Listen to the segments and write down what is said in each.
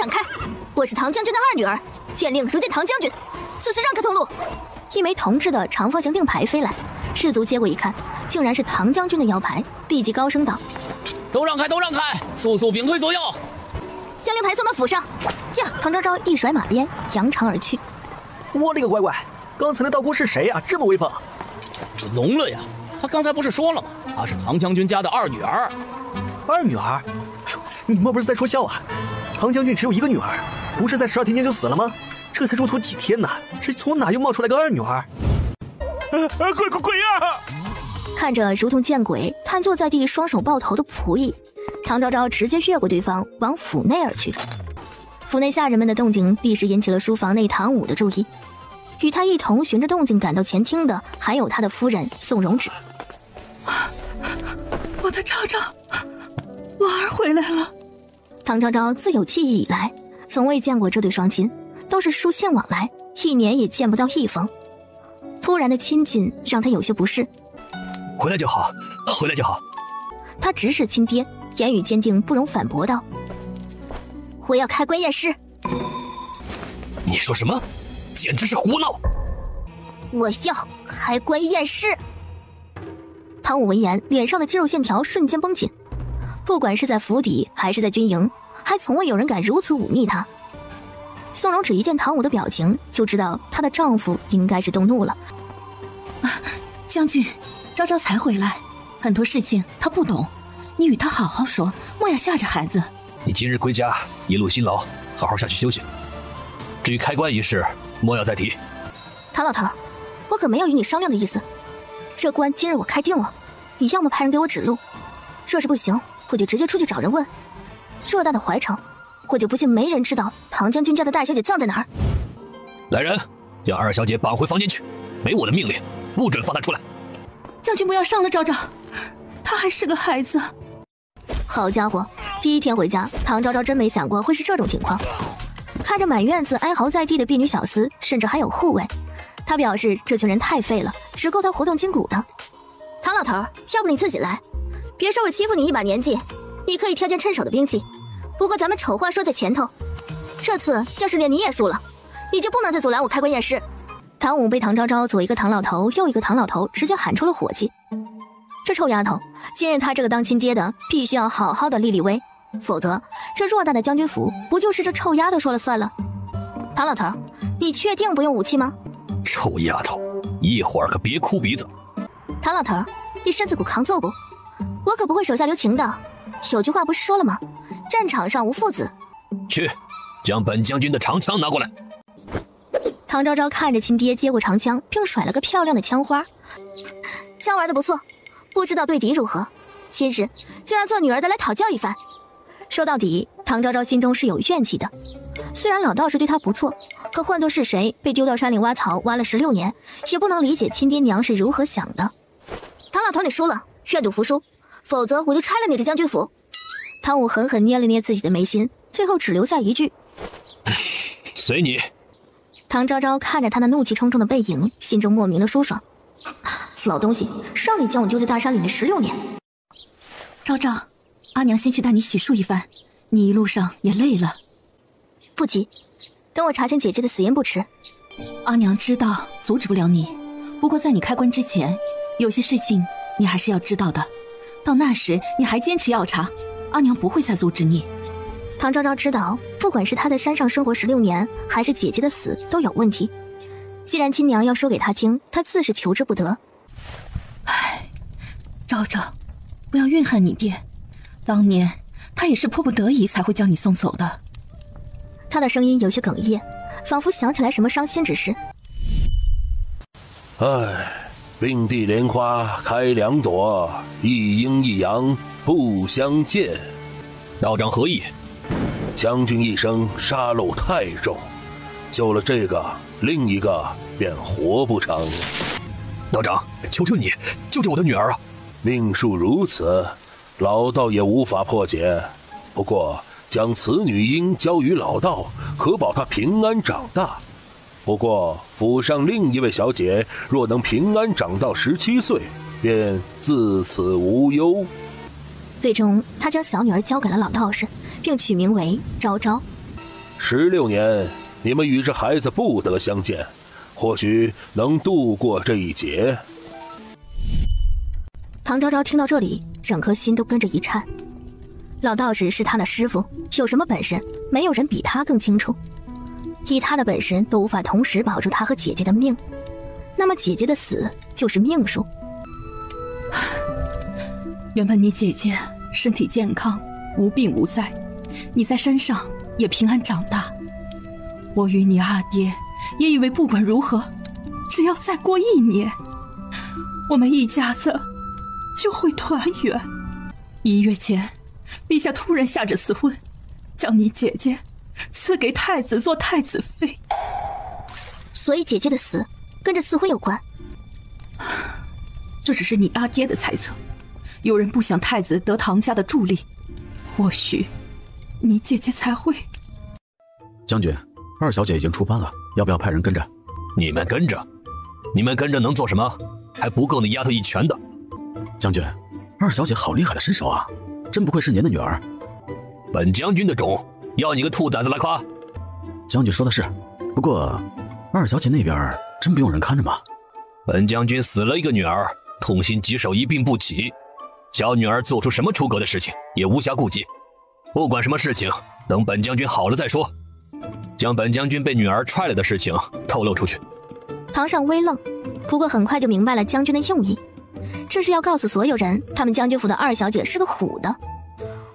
闪开！我是唐将军的二女儿，县令如见唐将军，速速让开通路。一枚铜制的长方形令牌飞来，士卒接过一看，竟然是唐将军的腰牌，立即高声道：“都让开，都让开，速速屏退左右！”将令牌送到府上。这样，唐昭昭一甩马鞭，扬长而去。我勒个乖乖！刚才那道姑是谁啊？这么威风！聋了呀！他刚才不是说了吗？她是唐将军家的二女儿。二女儿？你莫不是在说笑啊？唐将军只有一个女儿，不是在12天前就死了吗？这才入土几天呢？这从哪又冒出来个二女儿？鬼啊！看着如同见鬼瘫坐在地双手抱头的仆役，唐昭昭直接越过对方往府内而去。府内下人们的动静立时引起了书房内唐武的注意，与他一同循着动静赶到前厅的还有他的夫人宋荣芷。我的昭昭，我儿回来了。唐昭昭自有记忆以来，从未见过这对双亲，都是书信往来，一年也见不到一封。突然的亲近让他有些不适。回来就好，回来就好。他直视亲爹，言语坚定，不容反驳道：“我要开棺验尸。”你说什么？简直是胡闹！我要开棺验尸。唐武闻言，脸上的肌肉线条瞬间绷紧。不管是在府邸还是在军营，还从未有人敢如此忤逆他。宋荣芷一见唐武的表情，就知道她的丈夫应该是动怒了。将军，昭昭才回来，很多事情她不懂，你与她好好说，莫要吓着孩子。你今日归家，一路辛劳，好好下去休息。至于开棺一事，莫要再提。唐老头，我可没有与你商量的意思。这关今日我开定了，你要么派人给我指路，若是不行，我就直接出去找人问。偌大的怀城，我就不信没人知道唐将军家的大小姐葬在哪儿。来人，将二小姐绑回房间去，没我的命令，不准放她出来。将军不要伤了昭昭，她还是个孩子。好家伙，第一天回家，唐昭昭真没想过会是这种情况。看着满院子哀嚎在地的婢女小厮，甚至还有护卫，他表示这群人太废了，只够他活动筋骨的。唐老头，要不你自己来，别说我欺负你一把年纪，你可以挑件趁手的兵器。不过咱们丑话说在前头，这次要是连你也输了，你就不能再阻拦我开棺验尸。唐武被唐昭昭左一个唐老头右一个唐老头直接喊出了火气。这臭丫头，今日他这个当亲爹的必须要好好的立立威，否则这偌大的将军府不就是这臭丫头说了算了。唐老头，你确定不用武器吗？臭丫头，一会儿可别哭鼻子。唐老头，你身子骨扛揍不？我可不会手下留情的。有句话不是说了吗？战场上无父子。去，将本将军的长枪拿过来。唐昭昭看着亲爹接过长枪，并甩了个漂亮的枪花。枪玩得不错，不知道对敌如何，今日就让做女儿的来讨教一番。说到底，唐昭昭心中是有怨气的。虽然老道士对她不错，可换作是谁被丢到山里挖草挖了16年，也不能理解亲爹娘是如何想的。唐老头，你输了，愿赌服输，否则我就拆了你这将军府。唐武狠狠捏了捏自己的眉心，最后只留下一句：随你。唐昭昭看着他那怒气冲冲的背影，心中莫名的舒爽。老东西，让你将我丢在大山里面16年。昭昭，阿娘先去带你洗漱一番，你一路上也累了。不急，等我查清姐姐的死因不迟。阿娘知道阻止不了你，不过在你开棺之前，有些事情你还是要知道的。到那时你还坚持要查，阿娘不会再阻止你。唐昭昭知道，不管是她在山上生活16年，还是姐姐的死都有问题。既然亲娘要说给她听，她自是求之不得。唉，昭昭，不要怨恨你爹，当年他也是迫不得已才会将你送走的。他的声音有些哽咽，仿佛想起来什么伤心之事。唉，并蒂莲花开2朵，一阴一阳不相见。道长何意？将军一生杀戮太重，救了这个，另一个便活不成。道长，求求你救救我的女儿啊！命数如此，老道也无法破解。不过将此女婴交于老道，可保她平安长大。不过府上另一位小姐若能平安长到17岁，便自此无忧。最终，他将小女儿交给了老道士，并取名为昭昭。16年，你们与这孩子不得相见，或许能度过这一劫。唐昭昭听到这里，整颗心都跟着一颤。老道士是他的师傅，有什么本事，没有人比他更清楚。以他的本事都无法同时保住他和姐姐的命，那么姐姐的死就是命数。原本你姐姐身体健康，无病无灾，你在山上也平安长大。我与你阿爹也以为不管如何，只要再过1年，我们一家子就会团圆。1月前，陛下突然下旨赐婚，将你姐姐赐给太子做太子妃。所以姐姐的死跟这赐婚有关？这只是你阿爹的猜测。有人不想太子得唐家的助力，或许你姐姐才会。将军，二小姐已经出发了，要不要派人跟着？你们跟着？你们跟着能做什么？还不够那丫头一拳的。将军，二小姐好厉害的身手啊，真不愧是您的女儿。本将军的种，要你个兔崽子来夸？将军说的是，不过二小姐那边真不用人看着吗？本将军死了一个女儿，痛心疾首，一病不起。小女儿做出什么出格的事情也无暇顾及，不管什么事情，等本将军好了再说。将本将军被女儿踹了的事情透露出去。堂上微愣，不过很快就明白了将军的用意，这是要告诉所有人，他们将军府的二小姐是个虎的。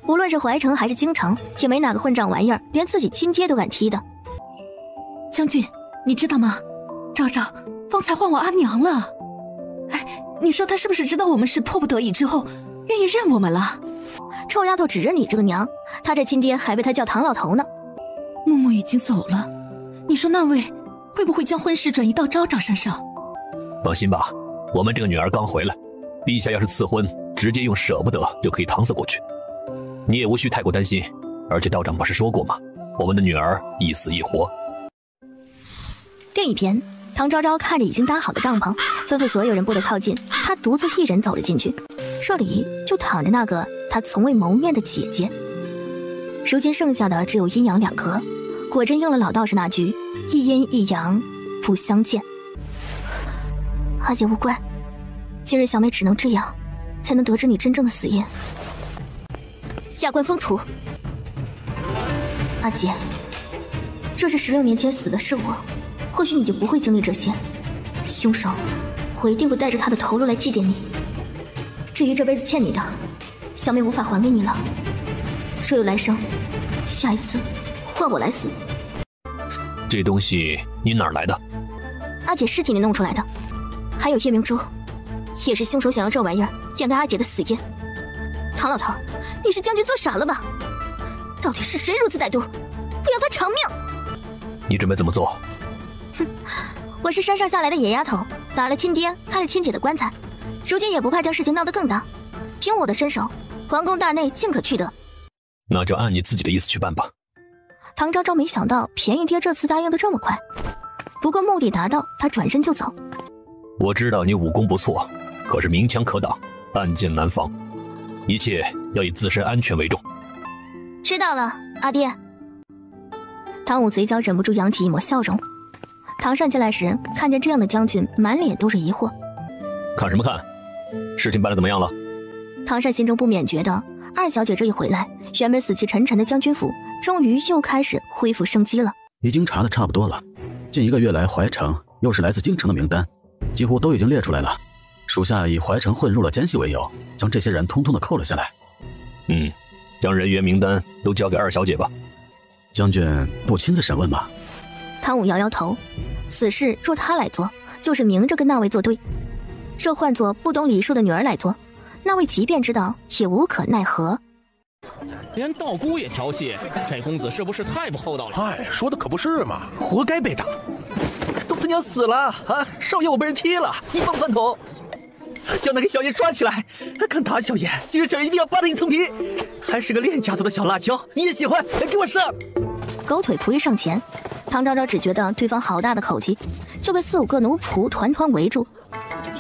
无论是淮城还是京城，也没哪个混账玩意儿连自己亲爹都敢踢的。将军，你知道吗？昭昭方才唤我阿娘了。哎，你说她是不是知道我们是迫不得已之后愿意认我们了？臭丫头只认你这个娘，她这亲爹还被她叫唐老头呢。默默已经走了，你说那位会不会将婚事转移到昭昭身上？放心吧，我们这个女儿刚回来，陛下要是赐婚，直接用舍不得就可以搪塞过去。你也无需太过担心，而且道长不是说过吗？我们的女儿一死一活。另一边，唐昭昭看着已经搭好的帐篷，吩咐所有人不得靠近，她独自一人走了进去。这里就躺着那个她从未谋面的姐姐。如今剩下的只有阴阳2隔，果真应了老道士那句“一阴一阳，不相见”。阿姐勿怪，今日小妹只能这样，才能得知你真正的死因。下官封土。阿姐，若是16年前死的是我，或许你就不会经历这些。凶手，我一定会带着他的头颅来祭奠你。至于这辈子欠你的，小妹无法还给你了。若有来生，下一次换我来死。这东西你哪儿来的？阿姐尸体里弄出来的，还有夜明珠，也是凶手想要这玩意儿掩盖阿姐的死因。唐老头，你是将军做傻了吧？到底是谁如此歹毒，不要他偿命？你准备怎么做？哼，我是山上下来的野丫头，打了亲爹，开了亲姐的棺材，如今也不怕将事情闹得更大。凭我的身手，皇宫大内尽可去得。那就按你自己的意思去办吧。唐昭昭没想到便宜爹这次答应的这么快，不过目的达到，他转身就走。我知道你武功不错，可是明枪可挡，暗箭难防，一切要以自身安全为重。知道了，阿爹。唐武嘴角忍不住扬起一抹笑容。唐善进来时，看见这样的将军，满脸都是疑惑。看什么看？事情办得怎么样了？唐善心中不免觉得，二小姐这一回来，原本死气沉沉的将军府，终于又开始恢复生机了。已经查得差不多了，近1个月来，淮城又是来自京城的名单，几乎都已经列出来了。属下以淮城混入了奸细为由，将这些人通通的扣了下来。将人员名单都交给二小姐吧。将军不亲自审问吗？唐武摇摇头，此事若他来做，就是明着跟那位作对；若换作不懂礼数的女儿来做，那位即便知道也无可奈何。连道姑也调戏，这公子是不是太不厚道了？哎，说的可不是嘛，活该被打。都他娘死了啊！少爷我被人踢了，一帮饭桶，叫那个小爷抓起来！敢打小爷，今日小爷一定要扒他一层皮！还是个练家族的小辣椒，你也喜欢？来给我上！狗腿仆役上前，唐昭昭只觉得对方好大的口气，就被4、5个奴仆团团围住。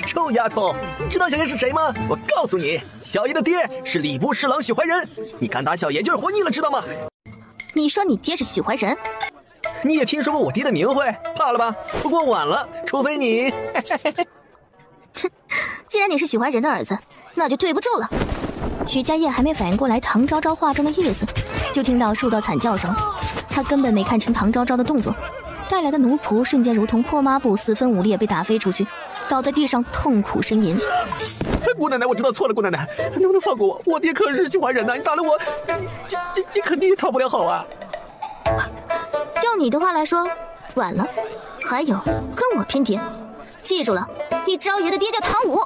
臭丫头，你知道小爷是谁吗？我告诉你，小爷的爹是礼部侍郎许怀仁，你敢打小爷就是活腻了，知道吗？你说你爹是许怀仁？你也听说过我爹的名讳，怕了吧？不过晚了，除非你……既然你是许怀仁的儿子，那就对不住了。许家业还没反应过来唐昭昭话中的意思，就听到数道惨叫声。他根本没看清唐昭昭的动作，带来的奴仆瞬间如同破抹布，四分五裂被打飞出去，倒在地上痛苦呻吟。姑奶奶，我知道错了，姑奶奶，能不能放过我？我爹可是许怀仁呐，你打了我，你肯定也讨不了好啊。用你的话来说，晚了。还有，跟我拼爹，记住了，你昭爷的爹叫唐武。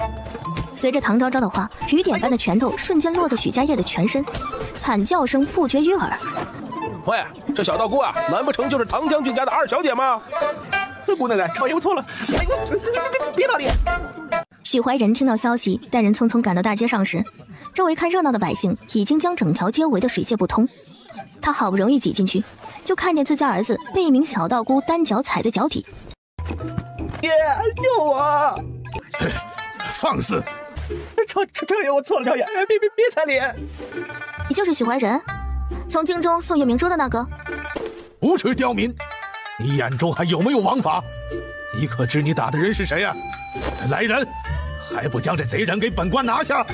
随着唐昭昭的话，雨点般的拳头瞬间落在许家业的全身，惨叫声不绝于耳。喂，这小道姑啊，难不成就是唐将军家的二小姐吗？姑奶奶，少爷我错了，哎呦，别打脸！许怀仁听到消息，带人匆匆赶到大街上时，周围看热闹的百姓已经将整条街围得水泄不通。他好不容易挤进去，就看见自家儿子被一名小道姑单脚踩在脚底。爹，救我！放肆！少爷，我错了，少爷，别踩脸！你就是许怀仁，从京中送夜明珠的那个？无耻刁民！你眼中还有没有王法？你可知你打的人是谁呀？来人，还不将这贼人给本官拿下！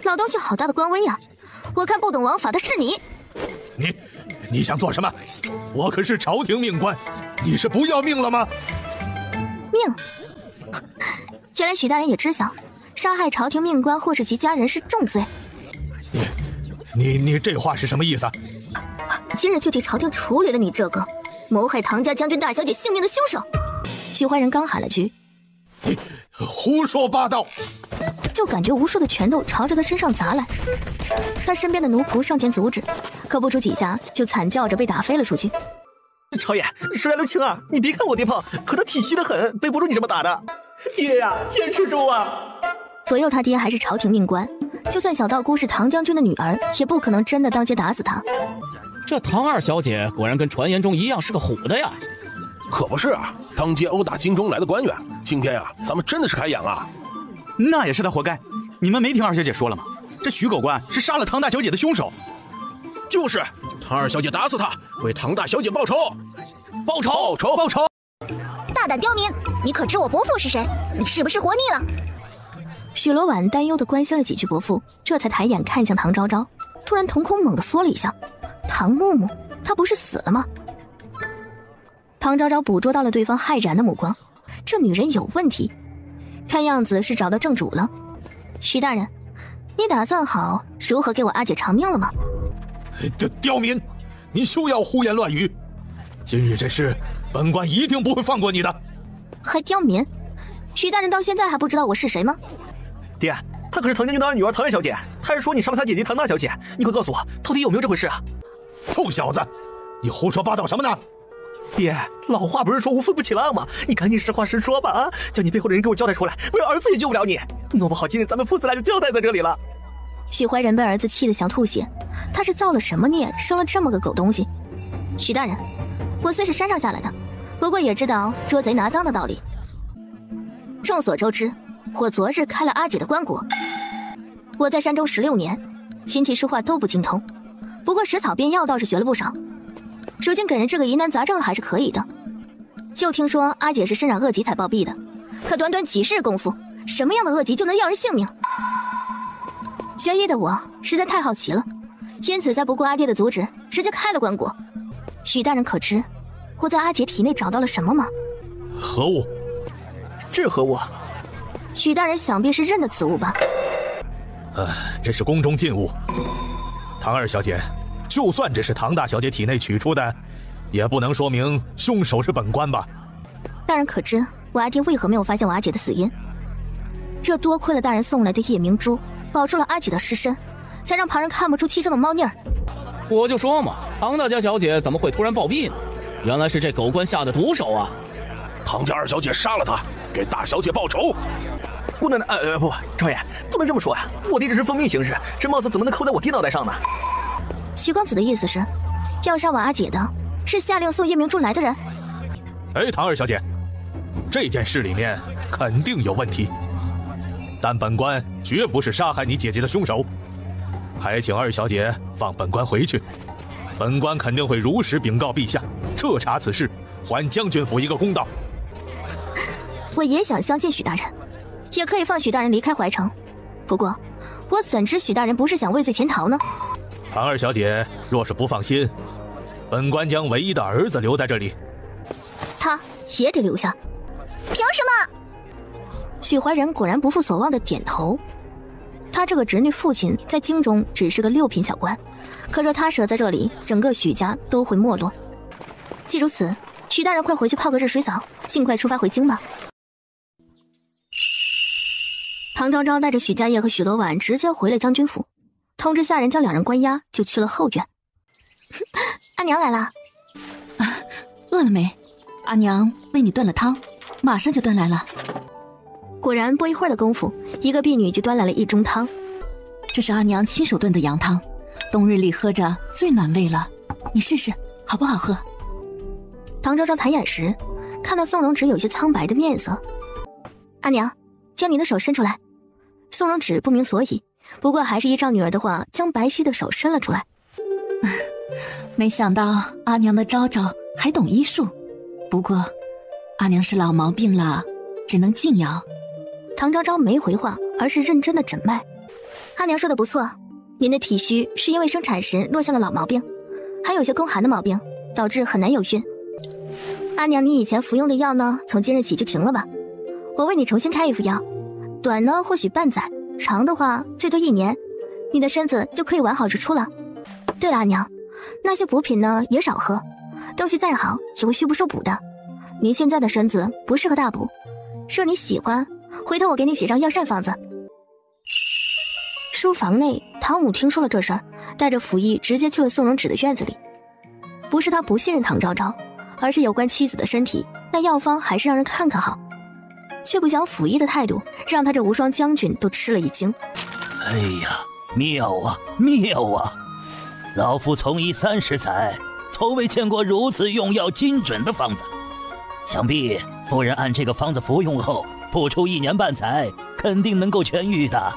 老东西好大的官威呀！我看不懂王法的是你。你想做什么？我可是朝廷命官，你是不要命了吗？命？原来许大人也知晓，杀害朝廷命官或是其家人是重罪。你这话是什么意思？今日就替朝廷处理了你这个谋害唐家将军大小姐性命的凶手。许怀仁刚喊了句：“胡说八道！”就感觉无数的拳头朝着他身上砸来。他身边的奴仆上前阻止，可不出几下就惨叫着被打飞了出去。朝爷，手下留情啊！你别看我爹胖，可他体虚得很，背不住你这么打的。爹呀，坚持住啊！左右他爹还是朝廷命官，就算小道姑是唐将军的女儿，也不可能真的当街打死他。这唐二小姐果然跟传言中一样是个虎的呀！可不是啊，当街殴打京中来的官员，今天呀，咱们真的是开眼了。那也是他活该。你们没听二小姐说了吗？这许狗官是杀了唐大小姐的凶手。就是唐二小姐打死他，为唐大小姐报仇。报仇！大胆刁民，你可知我伯父是谁？你是不是活腻了？许罗婉担忧地关心了几句伯父，这才抬眼看向唐昭昭，突然瞳孔猛地缩了一下。唐木木，他不是死了吗？唐昭昭捕捉到了对方骇然的目光，这女人有问题，看样子是找到正主了。徐大人，你打算好如何给我阿姐偿命了吗？刁民，你休要胡言乱语！今日这事，本官一定不会放过你的。还刁民？徐大人到现在还不知道我是谁吗？爹，她可是唐将军的二女儿唐二小姐，她是说你杀了她姐姐唐大小姐，你快告诉我，到底有没有这回事啊？臭小子，你胡说八道什么呢？爹，老话不是说无父不起浪吗？你赶紧实话实说吧啊！叫你背后的人给我交代出来，不然儿子也救不了你。弄不好今天咱们父子俩就交代在这里了。许怀仁被儿子气得想吐血，他是造了什么孽，生了这么个狗东西？许大人，我虽是山上下来的，不过也知道捉贼拿赃的道理。众所周知，我昨日开了阿姐的棺椁。我在山中16年，琴棋书画都不精通，不过食草变药倒是学了不少。如今给人这个疑难杂症还是可以的。又听说阿姐是身染恶疾才暴毙的，可短短几日功夫，什么样的恶疾就能要人性命？学医的我实在太好奇了，因此在不顾阿爹的阻止，直接开了棺椁。许大人可知我在阿姐体内找到了什么吗？何物？这何物？许大人想必是认得此物吧？这是宫中禁物。唐二小姐，就算这是唐大小姐体内取出的，也不能说明凶手是本官吧？大人可知我阿爹为何没有发现我阿姐的死因？这多亏了大人送来的夜明珠，保住了阿姐的尸身，才让旁人看不出其中的猫腻儿。我就说嘛，唐大家小姐怎么会突然暴毙呢？原来是这狗官下的毒手啊！唐家二小姐杀了他，给大小姐报仇。姑奶奶，不，少爷不能这么说呀！我爹只是奉命行事，这帽子怎么能扣在我爹脑袋上呢？徐公子的意思是，要杀我阿姐的是下令送夜明珠来的人？唐二小姐，这件事里面肯定有问题，但本官绝不是杀害你姐姐的凶手，还请二小姐放本官回去。本官肯定会如实禀告陛下，彻查此事，还将军府一个公道。我也想相信许大人，也可以放许大人离开怀城。不过，我怎知许大人不是想畏罪潜逃呢？唐二小姐若是不放心，本官将唯一的儿子留在这里。他也得留下。凭什么？许怀仁果然不负所望的点头。他这个侄女父亲在京中只是个6品小官，可若他舍在这里，整个许家都会没落。既如此，许大人快回去泡个热水澡，尽快出发回京吧。唐昭昭带着许家业和许罗婉直接回了将军府，通知下人将2人关押，就去了后院。阿娘来了。饿了没？阿娘为你炖了汤，马上就端来了。果然不一会儿的功夫，一个婢女就端来了1盅汤。这是阿娘亲手炖的羊汤，冬日里喝着最暖胃了，你试试好不好喝？唐昭昭抬眼时，看到宋荣芷有些苍白的面色。阿娘，将你的手伸出来。宋荣芷不明所以，不过还是依照女儿的话，将白皙的手伸了出来。没想到阿娘的昭昭还懂医术，不过阿娘是老毛病了，只能静养。唐昭昭没回话，而是认真的诊脉。阿娘说的不错，您的体虚是因为生产时落下了老毛病，还有些宫寒的毛病，导致很难有孕。阿娘，你以前服用的药呢，从今日起就停了吧。我为你重新开一副药，短呢或许半载，长的话最多1年，你的身子就可以完好如初了。对了，阿娘，那些补品呢也少喝，东西再好也会虚不受补的。您现在的身子不适合大补，若你喜欢，回头我给你写张药膳方子。书房内，唐武听说了这事儿，带着府医直接去了宋荣芷的院子里。不是他不信任唐昭昭，而是有关妻子的身体，那药方还是让人看看好。却不想府医的态度，让他这无双将军都吃了一惊。哎呀，妙啊妙啊！老夫从医30载，从未见过如此用药精准的方子。想必夫人按这个方子服用后，不出1年半载，肯定能够痊愈的。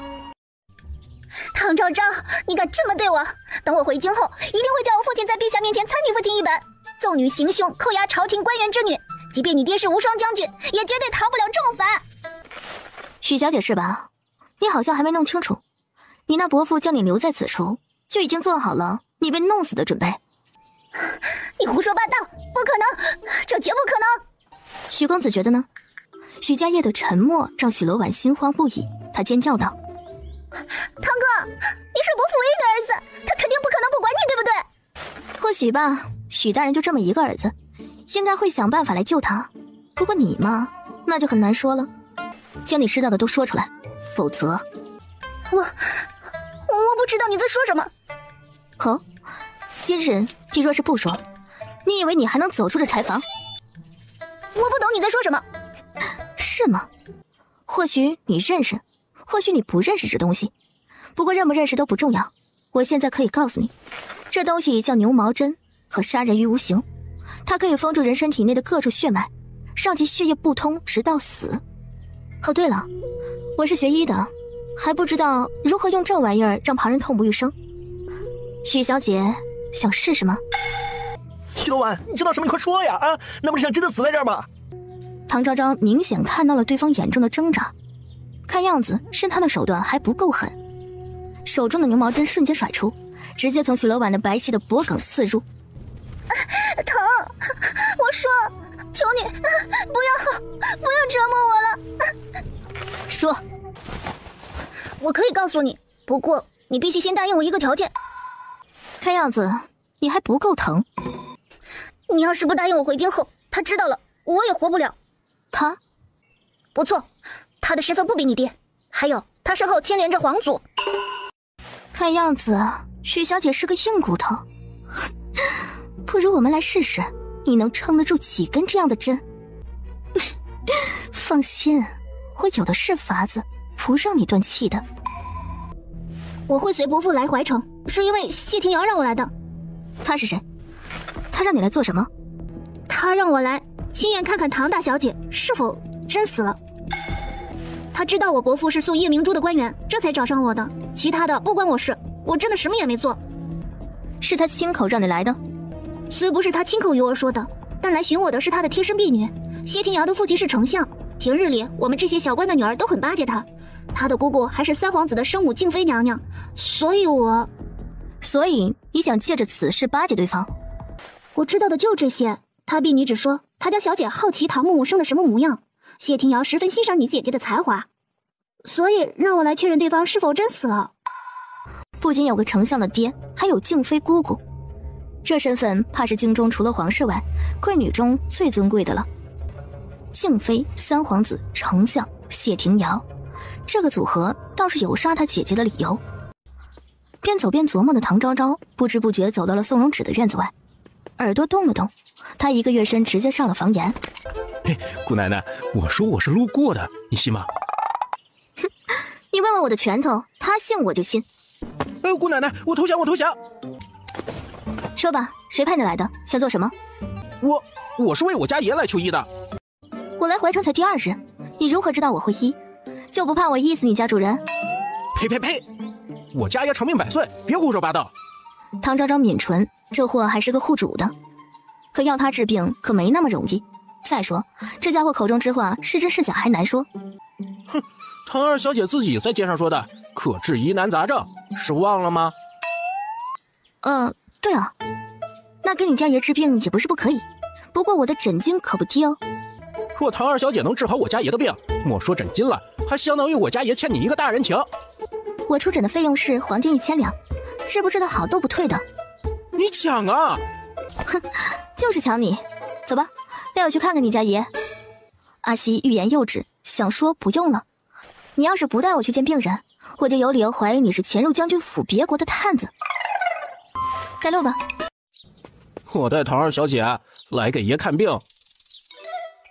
唐昭昭，你敢这么对我？等我回京后，一定会叫我父亲在陛下面前参你父亲一本，纵女行凶，扣押朝廷官员之女。即便你爹是无双将军，也绝对逃不了重罚。许小姐是吧？你好像还没弄清楚，你那伯父将你留在此处，就已经做好了你被弄死的准备。你胡说八道，不可能，这绝不可能。许公子觉得呢？许家业的沉默让许罗婉心慌不已，她尖叫道：堂哥，你是伯父唯一的儿子，他肯定不可能不管你，对不对？或许吧，许大人就这么一个儿子，应该会想办法来救他。不过你嘛，那就很难说了。将你知道的都说出来，否则……我不知道你在说什么。哦，今日你若是不说，你以为你还能走出这柴房？我不懂你在说什么。是吗？或许你认识，或许你不认识这东西。不过认不认识都不重要。我现在可以告诉你，这东西叫牛毛针和杀人于无形，它可以封住人身体内的各处血脉，让其血液不通，直到死。哦，对了，我是学医的，还不知道如何用这玩意儿让旁人痛不欲生。许小姐想试试吗？许罗婉，你知道什么？你快说呀！啊，那不是想真的死在这儿吗？唐昭昭明显看到了对方眼中的挣扎，看样子是他的手段还不够狠。手中的牛毛针瞬间甩出，直接从许罗婉的白皙的脖颈刺入。疼！我说，求你不要折磨我了。说，我可以告诉你，不过你必须先答应我一个条件。看样子你还不够疼。你要是不答应我回京后，他知道了，我也活不了。他？不错，他的身份不比你爹，还有他身后牵连着皇族。看样子许小姐是个硬骨头。不如我们来试试，你能撑得住几根这样的针？放心，我有的是法子，不让你断气的。我会随伯父来怀城，是因为谢天瑶让我来的。他是谁？他让你来做什么？他让我来亲眼看看唐大小姐是否真死了。他知道我伯父是送夜明珠的官员，这才找上我的，其他的不关我事，我真的什么也没做。是他亲口让你来的？虽不是他亲口与我说的，但来寻我的是他的贴身婢女。谢庭瑶的父亲是丞相，平日里我们这些小官的女儿都很巴结他。他的姑姑还是三皇子的生母静妃娘娘，所以你想借着此事巴结对方？我知道的就这些。他婢女只说他家小姐好奇唐木木生的什么模样，谢庭瑶十分欣赏你姐姐的才华，所以让我来确认对方是否真死了。不仅有个丞相的爹，还有静妃姑姑，这身份怕是京中除了皇室外，贵女中最尊贵的了。静妃、三皇子、丞相、谢庭瑶，这个组合倒是有杀他姐姐的理由。边走边琢磨的唐昭昭，不知不觉走到了宋荣止的院子外，耳朵动了动，他一个跃身直接上了房檐。姑奶奶，我说我是路过的，你信吗？哼，你问问我的拳头，他信我就信。姑奶奶，我投降，我投降。说吧，谁派你来的？想做什么？我是为我家爷来求医的。我来怀城才第2日，你如何知道我会医？就不怕我医死你家主人？呸！我家爷长命百岁，别胡说八道。唐昭昭抿唇，这货还是个护主的，可要他治病可没那么容易。再说这家伙口中之话是真是假还难说。哼，唐二小姐自己在街上说的，可治疑难杂症，是忘了吗？对啊，那给你家爷治病也不是不可以，不过我的诊金可不低哦。若唐二小姐能治好我家爷的病，莫说诊金了，还相当于我家爷欠你一个大人情。我出诊的费用是黄金1000两，治不治得好都不退的。你抢啊！哼，就是抢你。走吧，带我去看看你家爷。阿西欲言又止，想说不用了。你要是不带我去见病人，我就有理由怀疑你是潜入将军府别国的探子。该路吧。我带唐二小姐来给爷看病。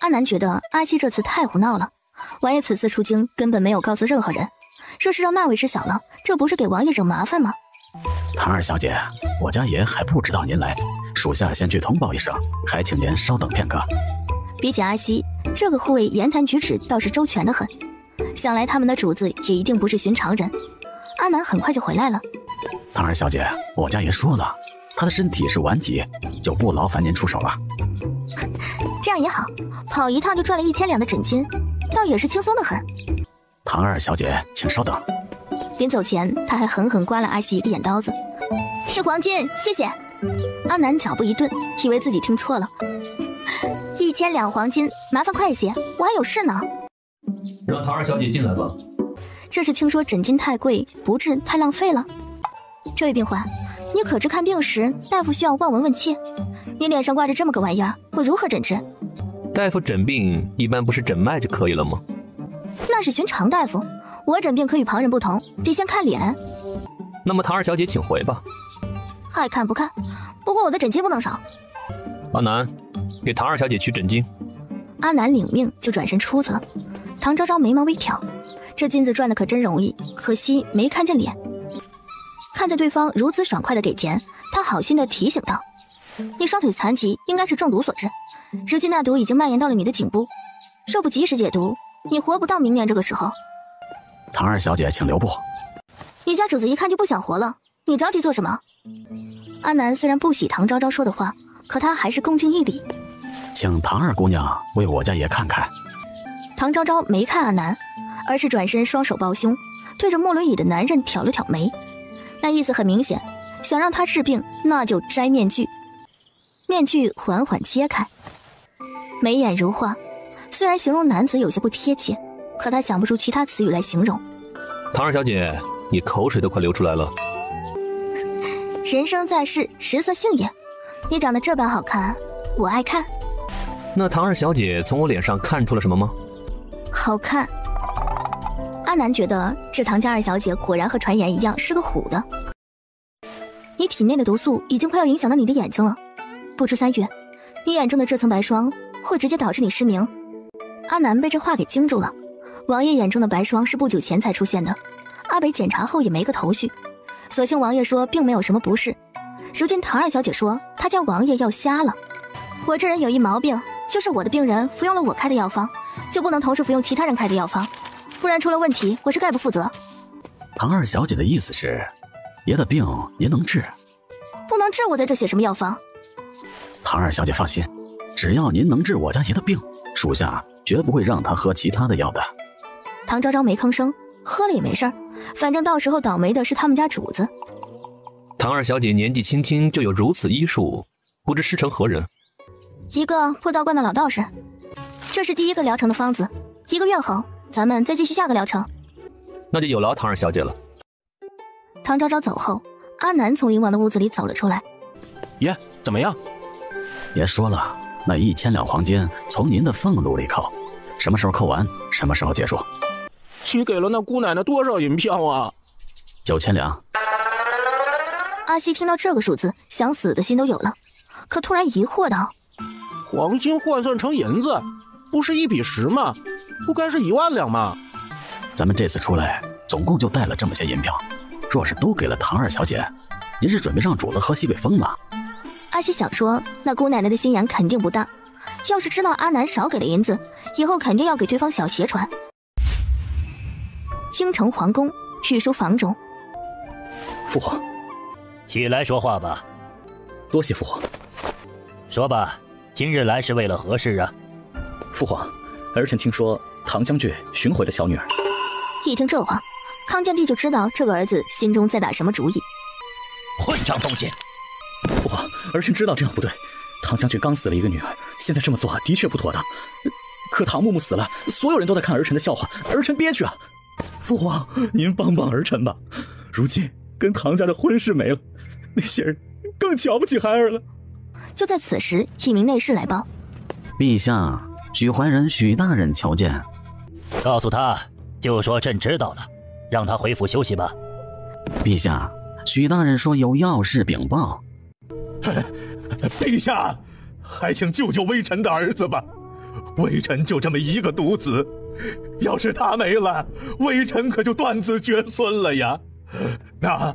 阿南觉得阿西这次太胡闹了，王爷此次出京根本没有告诉任何人，若是让那位知晓了，这不是给王爷惹麻烦吗？唐二小姐，我家爷还不知道您来，属下先去通报一声，还请您稍等片刻。比起阿西，这个护卫言谈举止倒是周全得很，想来他们的主子也一定不是寻常人。阿南很快就回来了。唐二小姐，我家爷说了，他的身体是顽疾，就不劳烦您出手了。这样也好，跑一趟就赚了1000两的诊金，倒也是轻松得很。唐二小姐，请稍等。临走前，他还狠狠刮了阿西一个眼刀子。是黄金，谢谢。阿南脚步一顿，以为自己听错了。1000两黄金，麻烦快一些，我还有事呢。让唐二小姐进来吧。这是听说诊金太贵，不治太浪费了。这位病患，你可知看病时大夫需要望闻问切？你脸上挂着这么个玩意儿，我如何诊治？大夫诊病一般不是诊脉就可以了吗？那是寻常大夫，我诊病可与旁人不同，得先看脸。那么唐二小姐请回吧。爱看不看，不过我的诊金不能少。阿南，给唐二小姐取诊金。阿南领命就转身出去了。唐昭昭眉毛微挑，这金子赚的可真容易，可惜没看见脸。看见对方如此爽快的给钱，他好心的提醒道：你双腿残疾，应该是中毒所致，如今那毒已经蔓延到了你的颈部，若不及时解毒，你活不到明年这个时候。唐二小姐请留步。你家主子一看就不想活了，你着急做什么？阿南虽然不喜唐昭昭说的话，可他还是恭敬一礼，请唐二姑娘为我家爷看看。唐昭昭没看阿南，而是转身双手抱胸，对着莫轮椅的男人挑了挑眉，那意思很明显，想让他治病，那就摘面具。面具缓缓揭开，眉眼如画，虽然形容男子有些不贴切，可他想不出其他词语来形容。唐二小姐，你口水都快流出来了。人生在世，食色性也，你长得这般好看，我爱看。那唐二小姐从我脸上看出了什么吗？好看。阿南觉得这唐家二小姐果然和传言一样是个虎的。你体内的毒素已经快要影响到你的眼睛了，不出3月，你眼中的这层白霜会直接导致你失明。阿南被这话给惊住了，王爷眼中的白霜是不久前才出现的，阿北检查后也没个头绪，所幸王爷说并没有什么不适。如今唐二小姐说她家王爷要瞎了。我这人有一毛病，就是我的病人服用了我开的药方，就不能同时服用其他人开的药方，不然出了问题我是概不负责。唐二小姐的意思是，爷的病您能治？不能治我在这写什么药方。唐二小姐放心，只要您能治我家爷的病，属下绝不会让他喝其他的药的。唐昭昭没吭声，喝了也没事儿，反正到时候倒霉的是他们家主子。唐二小姐年纪轻轻就有如此医术，不知师承何人？一个破道观的老道士。这是第一个疗程的方子，1个月后咱们再继续下个疗程。那就有劳唐二小姐了。唐昭昭走后，阿南从灵王的屋子里走了出来。爷，怎么样？爷说了，那1000两黄金从您的俸禄里扣，什么时候扣完，什么时候结束。你给了那姑奶奶多少银票啊？9000两。阿西听到这个数字，想死的心都有了，可突然疑惑道：黄金换算成银子，不是1比10吗？不该是1万两吗？咱们这次出来总共就带了这么些银票，若是都给了唐二小姐，您是准备让主子喝西北风吗？阿西想说，那姑奶奶的心眼肯定不大，要是知道阿南少给了银子，以后肯定要给对方小鞋穿。京城皇宫御书房中，父皇，起来说话吧。多谢父皇。说吧，今日来是为了何事啊？父皇，儿臣听说唐将军寻回了小女儿。一听这话，康健帝就知道这个儿子心中在打什么主意。混账东西！父皇，儿臣知道这样不对，唐将军刚死了一个女儿，现在这么做的确不妥当。可唐木木死了，所有人都在看儿臣的笑话，儿臣憋屈啊！父皇，您帮帮儿臣吧。如今跟唐家的婚事没了，那些人更瞧不起孩儿了。就在此时，一名内侍来报：陛下，许怀仁许大人求见。告诉他，就说朕知道了，让他回府休息吧。陛下，许大人说有要事禀报。陛下，还请救救微臣的儿子吧。微臣就这么一个独子，要是他没了，微臣可就断子绝孙了呀。那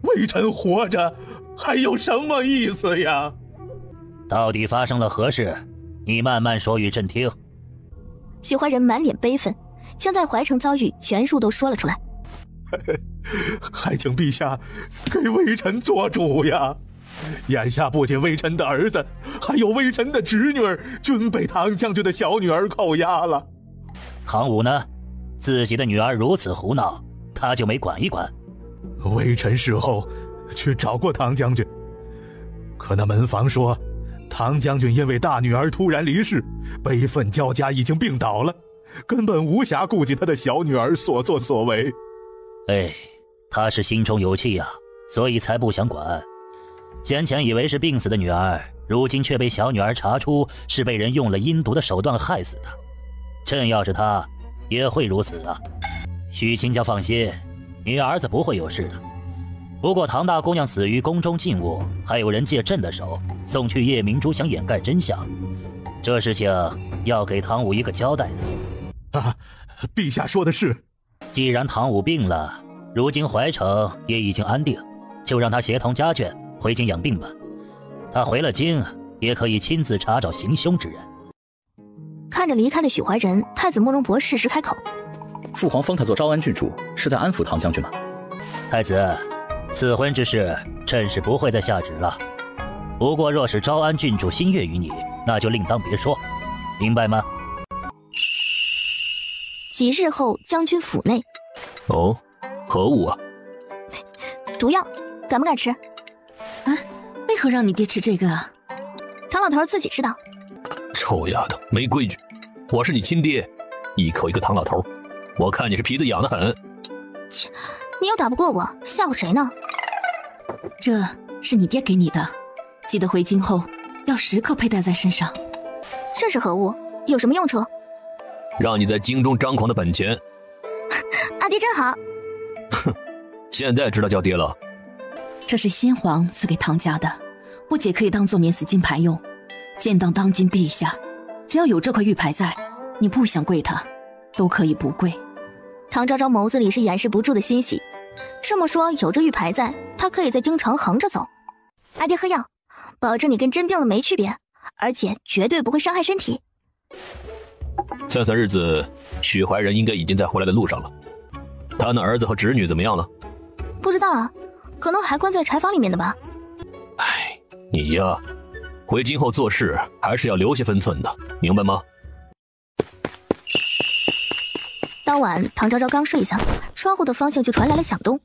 微臣活着还有什么意思呀？到底发生了何事？你慢慢说与朕听。许怀仁满脸悲愤，将在怀城遭遇全数都说了出来。还请陛下给微臣做主呀！眼下不仅微臣的儿子，还有微臣的侄女儿，均被唐将军的小女儿扣押了。唐武呢？自己的女儿如此胡闹，他就没管一管？微臣事后去找过唐将军，可那门房说，唐将军因为大女儿突然离世，悲愤交加，已经病倒了，根本无暇顾及他的小女儿所作所为。哎，他是心中有气呀，所以才不想管。先前以为是病死的女儿，如今却被小女儿查出是被人用了阴毒的手段害死的。朕要是他，也会如此啊。许亲家放心，你儿子不会有事的。不过唐大姑娘死于宫中禁物，还有人借朕的手送去夜明珠，想掩盖真相。这事情要给唐武一个交代的。啊，陛下说的是。既然唐武病了，如今怀城也已经安定，就让他协同家眷回京养病吧。他回了京，也可以亲自查找行凶之人。看着离开的许怀仁，太子慕容博适时开口：父皇封他做昭安郡主，是在安抚唐将军吗？太子，赐婚之事，朕是不会再下旨了。不过若是昭安郡主心悦于你，那就另当别说，明白吗？几日后，将军府内。哦，何物啊？毒药，敢不敢吃？啊，为何让你爹吃这个啊？唐老头自己知道。臭丫头，没规矩！我是你亲爹，一口一个唐老头，我看你是皮子痒得很。切，你又打不过我，吓唬谁呢？这是你爹给你的，记得回京后要时刻佩戴在身上。这是何物？有什么用处？让你在京中张狂的本钱。阿爹真好。哼，现在知道叫爹了。这是先皇赐给唐家的，不仅可以当做免死金牌用，见到当今陛下，只要有这块玉牌在，你不想跪他，都可以不跪。唐昭昭眸子里是掩饰不住的欣喜。这么说，有这玉牌在，他可以在京城横着走。阿爹喝药，保证你跟真病了没区别，而且绝对不会伤害身体。算算日子，许怀仁应该已经在回来的路上了。他那儿子和侄女怎么样了？不知道啊，可能还关在柴房里面的吧。你呀，回京后做事还是要留些分寸的，明白吗？当晚，唐昭昭刚睡下，窗户的方向就传来了响动。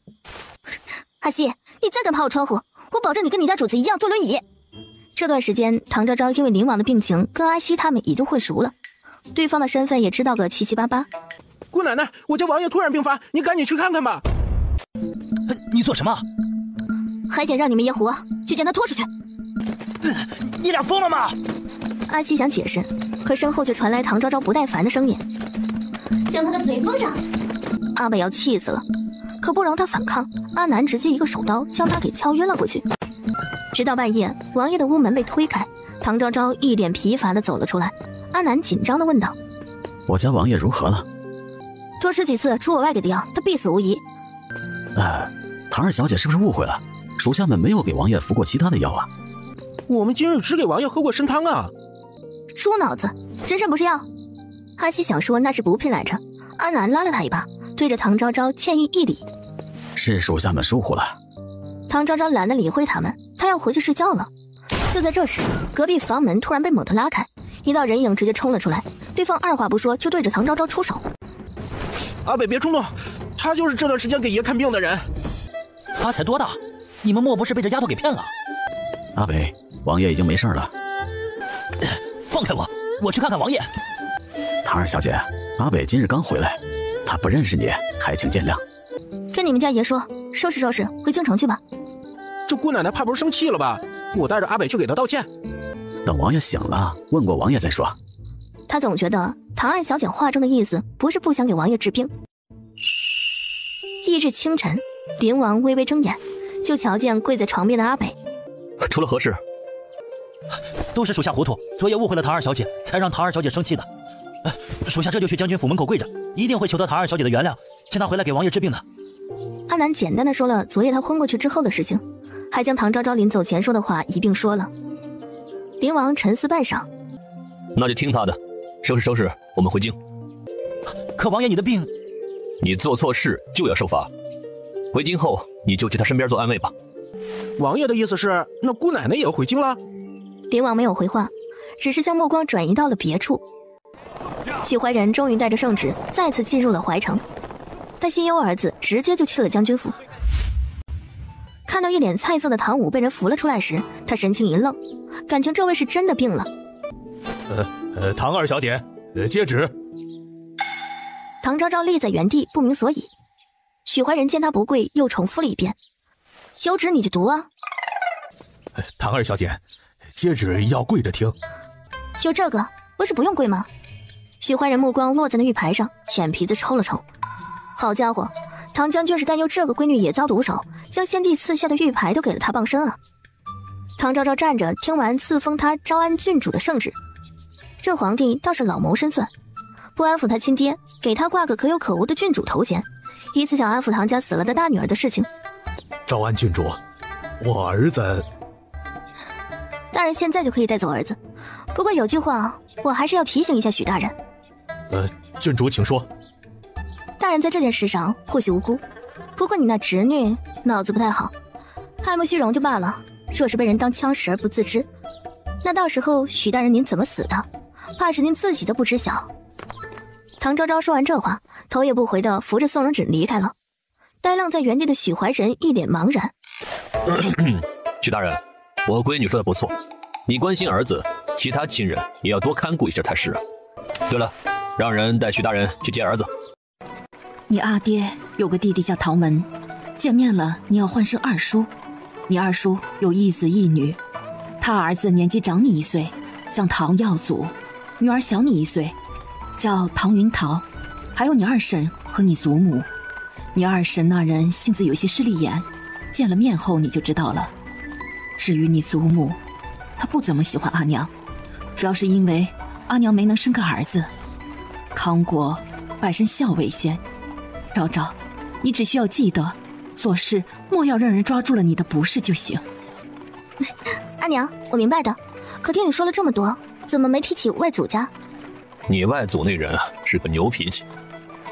阿西，你再敢爬我窗户，我保证你跟你家主子一样坐轮椅。这段时间，唐昭昭因为灵王的病情，跟阿西他们已经混熟了，对方的身份也知道个七七八八。姑奶奶，我家王爷突然病发，你赶紧去看看吧。你做什么？还想让你们爷活，去将他拖出去。你俩疯了吗？阿西想解释，可身后却传来唐昭昭不耐烦的声音：“将他的嘴封上！”阿北要气死了，可不容他反抗，阿南直接一个手刀将他给敲晕了过去。直到半夜，王爷的屋门被推开，唐昭昭一脸疲乏地走了出来。阿南紧张地问道：“我家王爷如何了？”多吃几次出我外给的药，他必死无疑。唐二小姐是不是误会了？属下们没有给王爷服过其他的药啊。我们今日只给王爷喝过参汤啊。猪脑子，人参不是药。阿西想说那是补品来着，阿南拉了他一把，对着唐昭昭歉意一礼：“是属下们疏忽了。”唐昭昭懒得理会他们，他要回去睡觉了。就在这时，隔壁房门突然被猛地拉开，一道人影直接冲了出来，对方二话不说就对着唐昭昭出手。阿北别冲动，他就是这段时间给爷看病的人。他才多大？你们莫不是被这丫头给骗了？阿北，王爷已经没事了。放开我，我去看看王爷。唐二小姐，阿北今日刚回来，他不认识你，还请见谅。跟你们家爷说，收拾收拾，回京城去吧。这姑奶奶怕不是生气了吧？我带着阿北去给她道歉。等王爷醒了，问过王爷再说。他总觉得唐二小姐话中的意思不是不想给王爷治病。翌日清晨，灵王微微睁眼，就瞧见跪在床边的阿北。出了何事？都是属下糊涂，昨夜误会了唐二小姐，才让唐二小姐生气的。属下这就去将军府门口跪着，一定会求得唐二小姐的原谅，请她回来给王爷治病的。阿南简单的说了昨夜他昏过去之后的事情，还将唐昭昭临走前说的话一并说了。灵王沉思半晌，那就听他的，收拾收拾，我们回京。可王爷，你的病……你做错事就要受罚，回京后你就去他身边做安慰吧。王爷的意思是，那姑奶奶也要回京了？灵王没有回话，只是将目光转移到了别处。许怀仁终于带着圣旨再次进入了怀城，但心忧儿子直接就去了将军府。看到一脸菜色的唐武被人扶了出来时，他神情一愣，感情这位是真的病了。唐二小姐，接旨。唐昭昭立在原地不明所以，许怀仁见他不跪，又重复了一遍：“有旨你就读啊。”唐二小姐，接旨要跪着听。有这个不是不用跪吗？许怀仁目光落在那玉牌上，眼皮子抽了抽。好家伙，唐将军是担忧这个闺女也遭毒手，将先帝赐下的玉牌都给了他傍身啊。唐昭昭站着听完赐封他昭安郡主的圣旨，这皇帝倒是老谋深算，不安抚他亲爹，给他挂个可有可无的郡主头衔，以此想安抚唐家死了的大女儿的事情。昭安郡主，我儿子……大人现在就可以带走儿子，不过有句话我还是要提醒一下许大人。郡主请说。大人在这件事上或许无辜，不过你那侄女脑子不太好，爱慕虚荣就罢了，若是被人当枪使而不自知，那到时候许大人您怎么死的，怕是您自己都不知晓。唐昭昭说完这话，头也不回地扶着宋荣芷离开了。呆愣在原地的许怀仁一脸茫然。许大人，我闺女说的不错，你关心儿子，其他亲人也要多看顾一下才是啊。对了，让人带许大人去接儿子。你阿爹有个弟弟叫唐文，见面了你要唤声二叔。你二叔有一子一女，他儿子年纪长你1岁，叫唐耀祖；女儿小你1岁，叫唐云桃。还有你二婶和你祖母。你二婶那人性子有些势利眼，见了面后你就知道了。至于你祖母，她不怎么喜欢阿娘，主要是因为阿娘没能生个儿子。康国百身孝为先。昭昭，你只需要记得，做事莫要让人抓住了你的不是就行。阿娘，我明白的。可听你说了这么多，怎么没提起外祖家？你外祖那人是个牛脾气，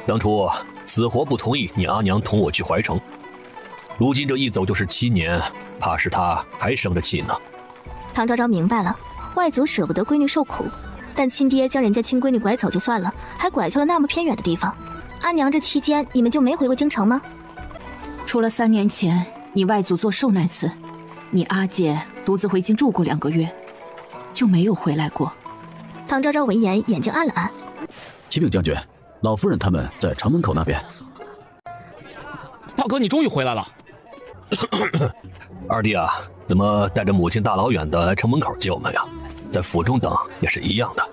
当初死活不同意你阿娘同我去怀城，如今这一走就是7年，怕是他还生着气呢。唐昭昭明白了，外祖舍不得闺女受苦，但亲爹将人家亲闺女拐走就算了，还拐去了那么偏远的地方。阿娘，这期间你们就没回过京城吗？除了3年前你外祖做寿那次，你阿姐独自回京住过2个月，就没有回来过。唐昭昭闻言眼睛暗了暗。启禀将军，老夫人他们在城门口那边。大哥，你终于回来了。二弟啊，怎么带着母亲大老远的来城门口接我们呀？在府中等也是一样的。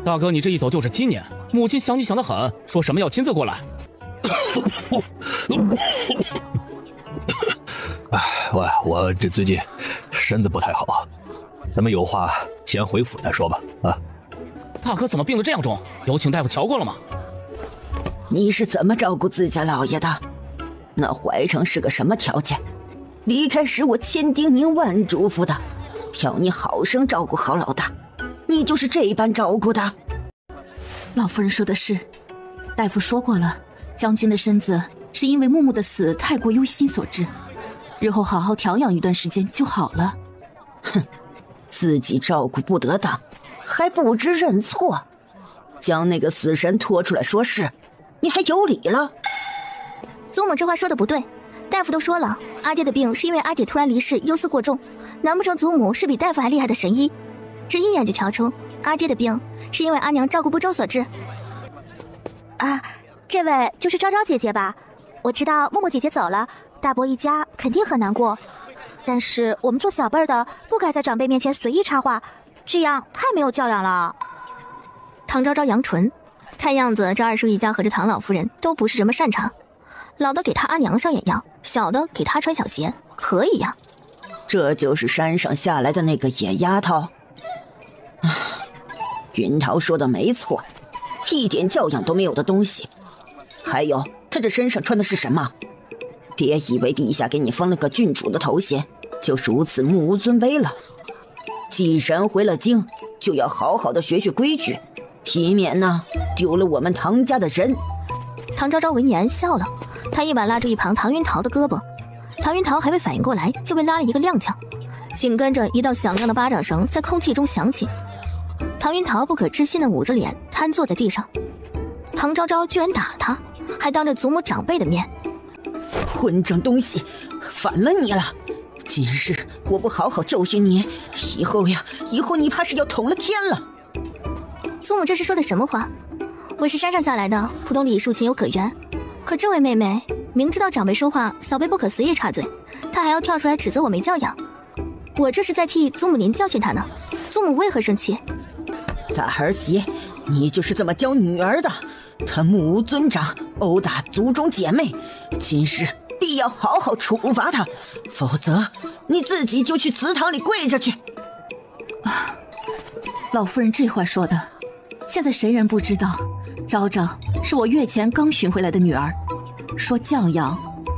大哥，你这一走就是7年，母亲想你想得很，说什么要亲自过来。我这最近身子不太好，咱们有话先回府再说吧。啊，大哥怎么病得这样重？有请大夫瞧过了吗？你是怎么照顾自家老爷的？那怀城是个什么条件？离开时我千叮咛万嘱咐的，要你好生照顾好老大，你就是这般照顾的。老夫人说的是，大夫说过了，将军的身子是因为木木的死太过忧心所致，日后好好调养一段时间就好了。哼，自己照顾不得当，还不知认错，将那个死神拖出来说事，你还有理了？祖母这话说的不对，大夫都说了，阿爹的病是因为阿姐突然离世，忧思过重，难不成祖母是比大夫还厉害的神医？这一眼就瞧出阿爹的病是因为阿娘照顾不周所致。啊，这位就是昭昭姐姐吧？我知道默默姐姐走了，大伯一家肯定很难过，但是我们做小辈儿的不该在长辈面前随意插话，这样太没有教养了。唐昭昭扬唇，看样子这二叔一家和这唐老夫人都不是什么善茬，老的给他阿娘上眼药，小的给他穿小鞋，可以呀。这就是山上下来的那个野丫头。云桃说的没错，一点教养都没有的东西。还有，他这身上穿的是什么？别以为陛下给你封了个郡主的头衔，就如此目无尊卑了。既然回了京，就要好好的学学规矩，以免呢丢了我们唐家的人。唐昭昭闻言笑了，他一把拉住一旁唐云桃的胳膊，唐云桃还未反应过来，就被拉了一个踉跄，紧跟着一道响亮的巴掌声在空气中响起。唐云桃不可置信地捂着脸瘫坐在地上，唐昭昭居然打他，还当着祖母长辈的面。混账东西，反了你了！今日我不好好教训你，以后你怕是要捅了天了。祖母这是说的什么话？我是山上下来的，普通礼数情有可原，可这位妹妹明知道长辈说话，小辈不可随意插嘴，她还要跳出来指责我没教养，我这是在替祖母您教训她呢，祖母为何生气？大儿媳，你就是这么教女儿的，她目无尊长，殴打族中姐妹，今日必要好好处罚她，否则你自己就去祠堂里跪着去。老夫人这话说的，现在谁人不知道昭昭是我月前刚寻回来的女儿，说教养，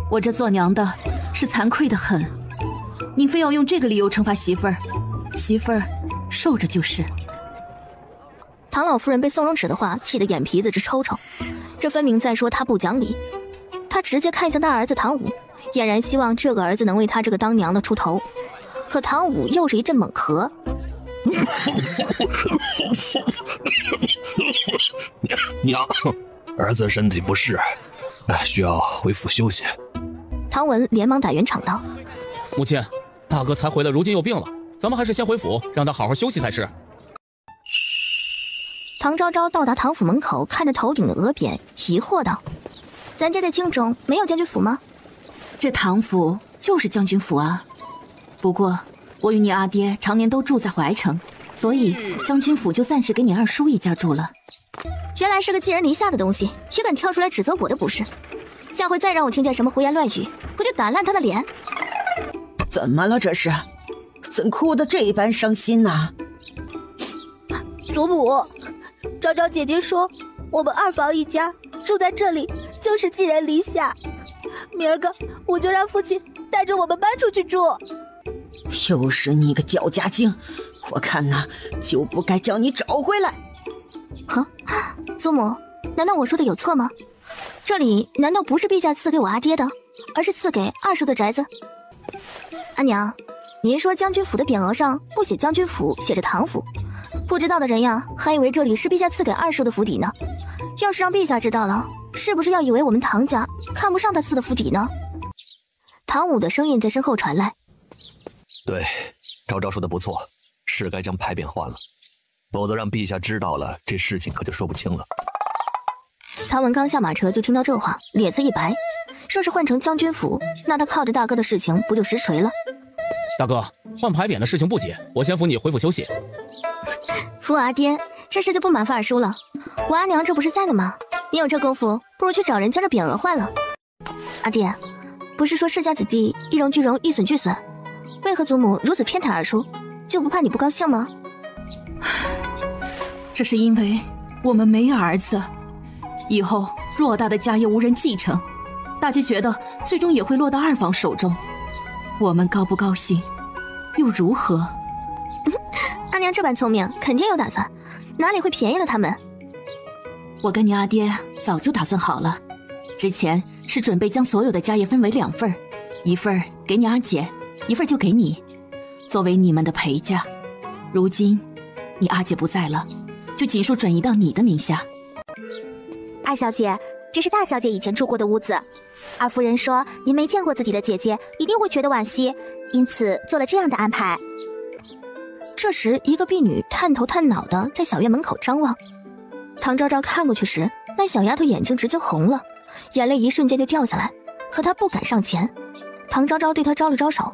我这做娘的是惭愧的很，你非要用这个理由惩罚媳妇儿，媳妇儿受着就是。唐老夫人被宋荣耻的话气得眼皮子直抽抽，这分明在说他不讲理。他直接看向大儿子唐武，俨然希望这个儿子能为他这个当娘的出头。可唐武又是一阵猛咳。娘，儿子身体不适，需要回府休息。唐文连忙打圆场道：母亲，大哥才回来，如今又病了，咱们还是先回府，让他好好休息才是。唐昭昭到达唐府门口，看着头顶的额匾，疑惑道：咱家在京中没有将军府吗？这唐府就是将军府啊，不过我与你阿爹常年都住在怀城，所以将军府就暂时给你二叔一家住了。原来是个寄人篱下的东西，也敢跳出来指责我的不是，下回再让我听见什么胡言乱语，我就打烂他的脸。怎么了这是？怎哭得这般伤心呢？祖母，昭昭姐姐说我们二房一家住在这里就是寄人篱下，明儿个我就让父亲带着我们搬出去住。又是你个搅家精，我看呐就不该将你找回来。祖母，难道我说的有错吗？这里难道不是陛下赐给我阿爹的，而是赐给二叔的宅子？阿娘，您说将军府的匾额上不写将军府，写着唐府，不知道的人呀，还以为这里是陛下赐给二叔的府邸呢。要是让陛下知道了，是不是要以为我们唐家看不上他赐的府邸呢？唐武的声音在身后传来。对，昭昭说的不错，是该将牌匾换了，否则让陛下知道了，这事情可就说不清了。唐文刚下马车就听到这话，脸色一白。若是换成将军府，那他靠着大哥的事情不就实锤了？大哥，换牌匾的事情不急，我先扶你回府休息。扶我阿爹，这事就不麻烦二叔了。我阿娘这不是在呢吗？你有这功夫，不如去找人将这匾额换了。阿爹，不是说世家子弟一荣俱荣，一损俱损，为何祖母如此偏袒二叔？就不怕你不高兴吗？这是因为我们没儿子，以后偌大的家业无人继承，大姐觉得最终也会落到二房手中。我们高不高兴又如何？阿娘这般聪明，肯定有打算，哪里会便宜了他们？我跟你阿爹早就打算好了，之前是准备将所有的家业分为2份，一份给你阿姐，一份就给你，作为你们的陪嫁。如今你阿姐不在了，就尽数转移到你的名下。二小姐，这是大小姐以前住过的屋子。二夫人说您没见过自己的姐姐，一定会觉得惋惜，因此做了这样的安排。这时，一个婢女探头探脑的在小院门口张望。唐昭昭看过去时，那小丫头眼睛直接红了，眼泪一瞬间就掉下来，可她不敢上前。唐昭昭对她招了招手：“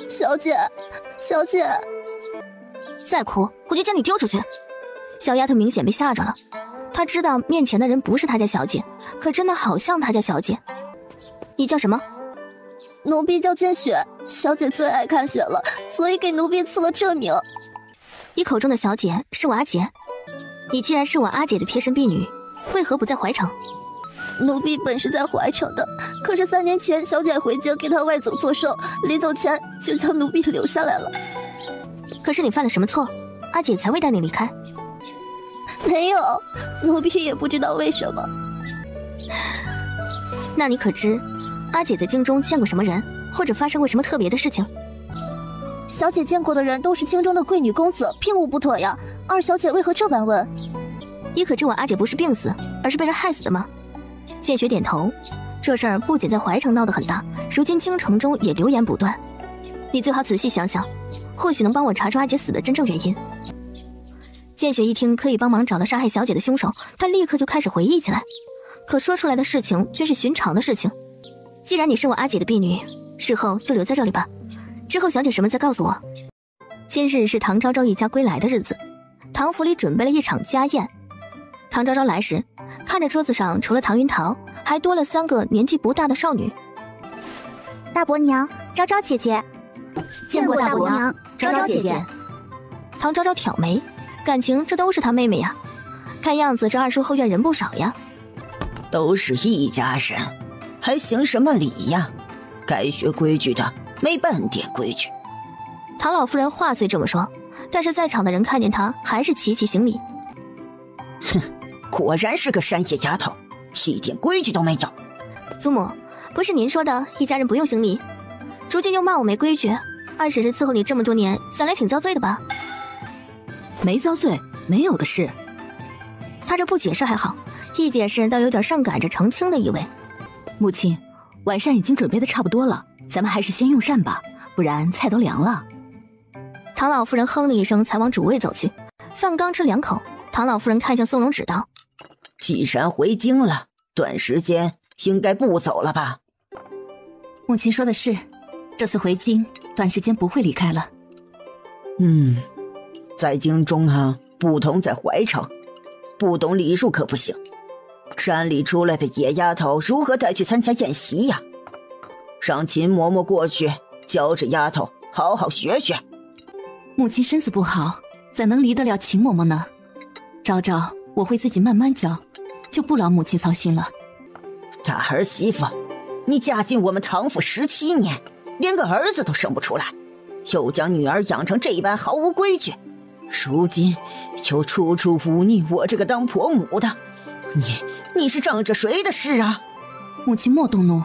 小姐，小姐。”再哭，我就将你丢出去。小丫头明显被吓着了，她知道面前的人不是她家小姐，可真的好像她家小姐。你叫什么？奴婢叫见雪，小姐最爱看雪了，所以给奴婢赐了这名。你口中的小姐是我阿姐。你既然是我阿姐的贴身婢女，为何不在怀城？奴婢本是在怀城的，可是3年前小姐回京给她外祖做寿，临走前就将奴婢留下来了。可是你犯了什么错，阿姐才未带你离开？没有，奴婢也不知道为什么。那你可知阿姐在京中见过什么人，或者发生过什么特别的事情？小姐见过的人都是京中的贵女公子，并无不妥呀。二小姐为何这般问？你可知我阿姐不是病死，而是被人害死的吗？见雪点头，这事儿不仅在怀城闹得很大，如今京城中也流言不断。你最好仔细想想，或许能帮我查出阿姐死的真正原因。见雪一听可以帮忙找到杀害小姐的凶手，她立刻就开始回忆起来，可说出来的事情均是寻常的事情。既然你是我阿姐的婢女，事后就留在这里吧，之后想起什么再告诉我。今日是唐昭昭一家归来的日子，唐府里准备了一场家宴。唐昭昭来时，看着桌子上除了唐云桃，还多了3个年纪不大的少女。大伯娘，昭昭姐姐。见过大伯娘，昭昭姐姐。唐昭昭挑眉，感情这都是她妹妹呀，看样子这二叔后院人不少呀。都是一家人，还行什么礼呀？该学规矩的没半点规矩。唐老夫人话虽这么说，但是在场的人看见她还是齐齐行礼。哼，果然是个山野丫头，一点规矩都没有。祖母，不是您说的一家人不用行礼？如今又骂我没规矩，二婶是伺候你这么多年，想来挺遭罪的吧？没遭罪，没有的事。他这不解释还好，一解释倒有点上赶着澄清的意味。母亲，晚膳已经准备的差不多了，咱们还是先用膳吧，不然菜都凉了。唐老夫人哼了一声，才往主位走去。饭刚吃2口，唐老夫人看向宋荣指道：“既然回京了，短时间应该不走了吧？”母亲说的是，这次回京，短时间不会离开了。在京中啊，不同在怀城，不懂礼数可不行。山里出来的野丫头如何带去参加宴席呀？让秦嬷嬷过去教这丫头好好学学。母亲身子不好，怎能离得了秦嬷嬷呢？昭昭，我会自己慢慢教，就不劳母亲操心了。大儿媳妇，你嫁进我们唐府17年，连个儿子都生不出来，又将女儿养成这般毫无规矩，如今又处处忤逆我这个当婆母的，你是仗着谁的势啊？母亲莫动怒，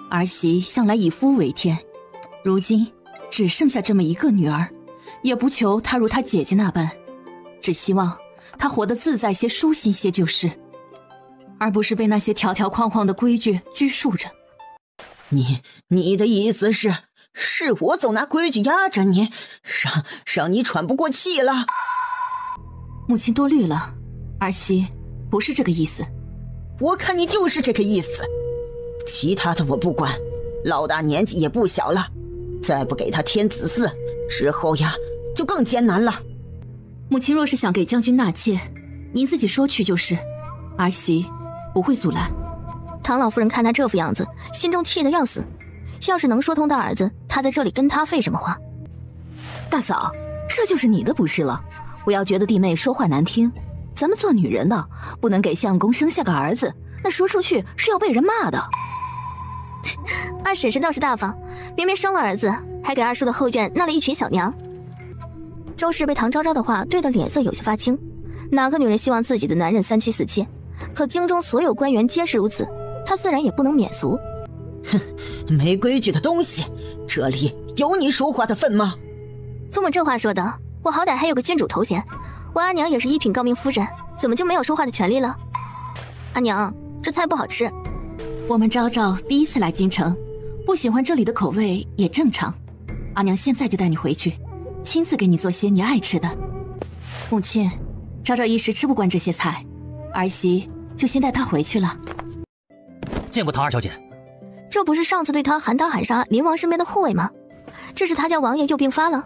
儿媳向来以夫为天，如今只剩下这么一个女儿，也不求她如她姐姐那般，只希望她活得自在些、舒心些就是，而不是被那些条条框框的规矩拘束着。你的意思是我总拿规矩压着你，让你喘不过气了？母亲多虑了，儿媳不是这个意思。我看你就是这个意思。其他的我不管，老大年纪也不小了，再不给他添子嗣，之后呀就更艰难了。母亲若是想给将军纳妾，您自己说去就是，儿媳不会阻拦。唐老夫人看他这副样子，心中气得要死。要是能说通的儿子，他在这里跟他废什么话？大嫂，这就是你的不是了。不要觉得弟妹说话难听，咱们做女人的不能给相公生下个儿子，那说出去是要被人骂的。二婶婶倒是大方，明明生了儿子，还给二叔的后院纳了一群小娘。周氏被唐昭昭的话对得脸色有些发青，哪个女人希望自己的男人三妻四妾？可京中所有官员皆是如此，她自然也不能免俗。哼，没规矩的东西，这里有你说话的份吗？祖母这话说的，我好歹还有个君主头衔，我阿娘也是一品诰命夫人，怎么就没有说话的权利了？阿娘，这菜不好吃。我们昭昭第一次来京城，不喜欢这里的口味也正常。阿娘现在就带你回去，亲自给你做些你爱吃的。母亲，昭昭一时吃不惯这些菜，儿媳就先带她回去了。见过唐二小姐。这不是上次对她喊打喊杀灵王身边的护卫吗？这是他家王爷又病发了。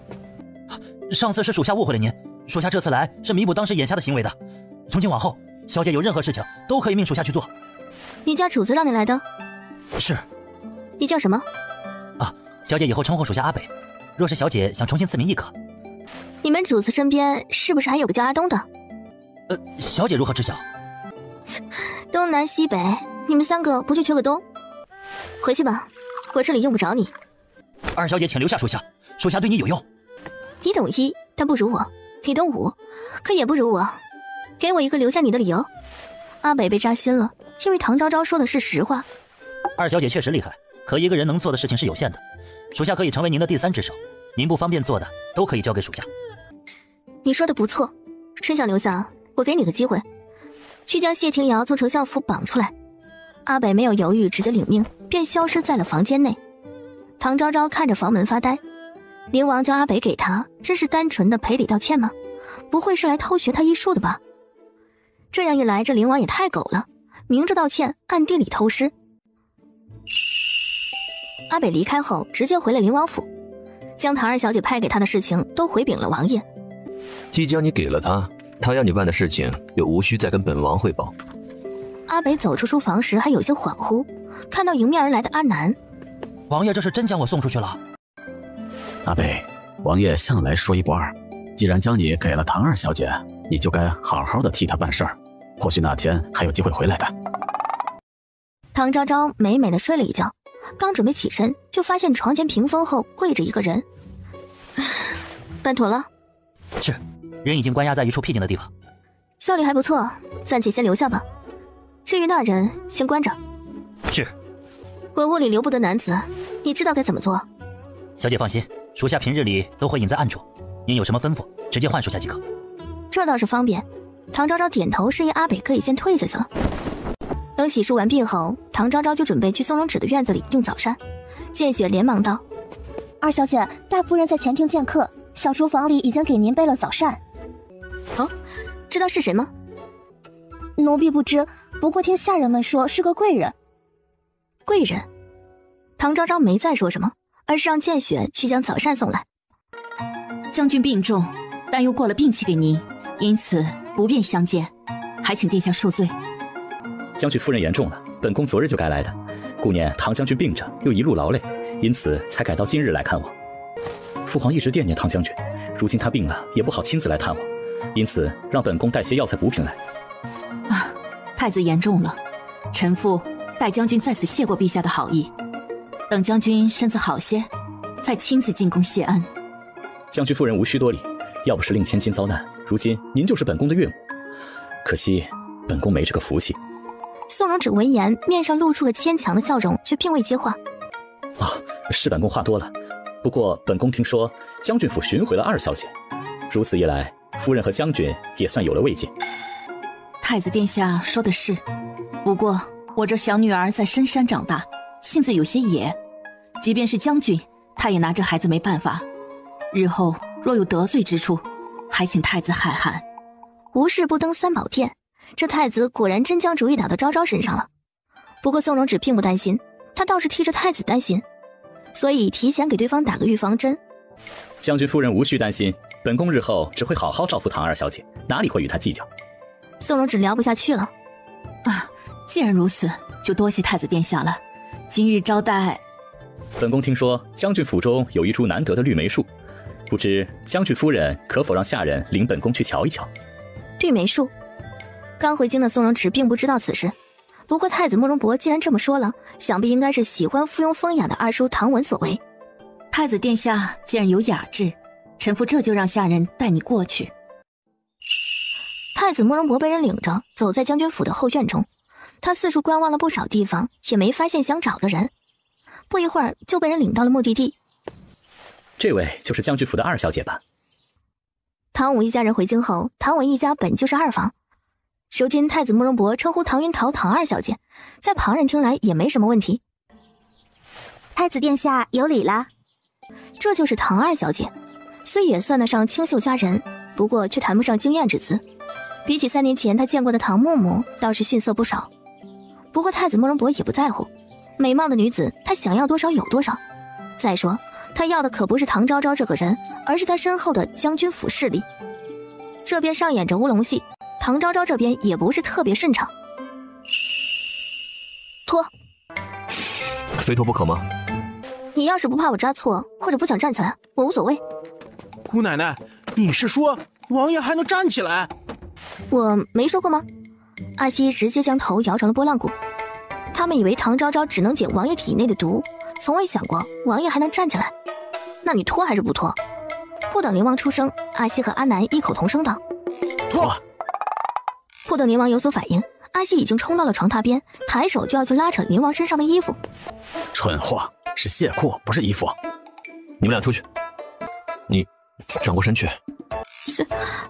上次是属下误会了您，属下这次来是弥补当时眼下的行为的。从今往后，小姐有任何事情都可以命属下去做。你家主子让你来的？是。你叫什么？啊，小姐以后称呼属下阿北。若是小姐想重新赐名亦可。你们主子身边是不是还有个叫阿东的？小姐如何知晓？东南西北，你们三个不就缺个东？回去吧，我这里用不着你。二小姐请留下属下，属下对你有用。你懂一，但不如我；你懂五，可也不如我。给我一个留下你的理由。阿北被扎心了，因为唐昭昭说的是实话。二小姐确实厉害，可一个人能做的事情是有限的，属下可以成为您的第三只手，您不方便做的都可以交给属下。你说的不错，真想留下，我给你个机会，去将谢廷瑶从丞相府绑出来。阿北没有犹豫，直接领命，便消失在了房间内。唐昭昭看着房门发呆，灵王将阿北给他，真是单纯的赔礼道歉吗？不会是来偷学他医术的吧？这样一来，这灵王也太狗了，明着道歉，暗地里偷师。阿北离开后，直接回了灵王府，将唐二小姐派给他的事情都回禀了王爷。既将你给了他，他要你办的事情又无需再跟本王汇报。阿北走出书房时还有些恍惚，看到迎面而来的阿南。王爷这是真将我送出去了？阿北，王爷向来说一不二，既然将你给了唐二小姐，你就该好好的替她办事儿，或许哪天还有机会回来的。唐昭昭美美的睡了一觉，刚准备起身，就发现床前屏风后跪着一个人。办妥了？是，人已经关押在一处僻静的地方。效率还不错，暂且先留下吧。至于那人，先关着。是。我屋里留不得男子，你知道该怎么做？小姐放心，属下平日里都会隐在暗处，您有什么吩咐，直接唤属下即可。这倒是方便。唐昭昭点头，示意阿北可以先退下去了。等洗漱完毕后，唐昭昭就准备去松茸纸的院子里用早膳。见雪连忙道：“二小姐，大夫人在前厅见客，小厨房里已经给您备了早膳。”哦，知道是谁吗？奴婢不知，不过听下人们说是个贵人。贵人？唐昭昭没再说什么，而是让见雪去将早膳送来。将军病重，但又过了病期给您，因此不便相见，还请殿下恕罪。将军夫人言重了，本宫昨日就该来的，顾念唐将军病着，又一路劳累，因此才改到今日来看望。父皇一直惦念唐将军，如今他病了，也不好亲自来探望，因此让本宫带些药材补品来。啊，太子言重了，臣妇代将军在此谢过陛下的好意，等将军身子好些，再亲自进宫谢恩。将军夫人无需多礼，要不是令千金遭难，如今您就是本宫的岳母，可惜本宫没这个福气。宋荣止闻言，面上露出个牵强的笑容，却并未接话。啊，是本宫话多了，不过本宫听说将军府寻回了二小姐，如此一来，夫人和将军也算有了慰藉。太子殿下说的是，不过我这小女儿在深山长大，性子有些野，即便是将军，他也拿这孩子没办法。日后若有得罪之处，还请太子海涵。无事不登三宝殿，这太子果然真将主意打到昭昭身上了。不过宋荣芷并不担心，他倒是替着太子担心，所以提前给对方打个预防针。将军夫人无需担心，本宫日后只会好好照拂唐二小姐，哪里会与她计较。宋荣芷聊不下去了。既然如此，就多谢太子殿下了。今日招待，本宫听说将军府中有一株难得的绿莓树，不知将军夫人可否让下人领本宫去瞧一瞧？绿莓树，刚回京的宋荣芷并不知道此事。不过太子慕容博既然这么说了，想必应该是喜欢附庸风雅的二叔唐文所为。太子殿下既然有雅致，臣妇这就让下人带你过去。太子慕容博被人领着走在将军府的后院中，他四处观望了不少地方，也没发现想找的人。不一会儿就被人领到了目的地。这位就是将军府的二小姐吧？唐武一家人回京后，唐文一家本就是二房。如今太子慕容博称呼唐云桃唐二小姐，在旁人听来也没什么问题。太子殿下有礼啦。这就是唐二小姐，虽也算得上清秀佳人，不过却谈不上惊艳之姿。比起3年前他见过的唐木木，倒是逊色不少。不过太子慕容博也不在乎，美貌的女子他想要多少有多少。再说他要的可不是唐昭昭这个人，而是他身后的将军府势力。这边上演着乌龙戏，唐昭昭这边也不是特别顺畅。脱，非脱不可吗？你要是不怕我扎错，或者不想站起来，我无所谓。姑奶奶，你是说王爷还能站起来？我没说过吗？阿西直接将头摇成了拨浪鼓。他们以为唐昭昭只能解王爷体内的毒，从未想过王爷还能站起来。那你脱还是不脱？不等灵王出声，阿西和阿南异口同声道：脱。不等灵王有所反应，阿西已经冲到了床榻边，抬手就要去拉扯灵王身上的衣服。蠢货，是亵裤，不是衣服。你们俩出去。你转过身去。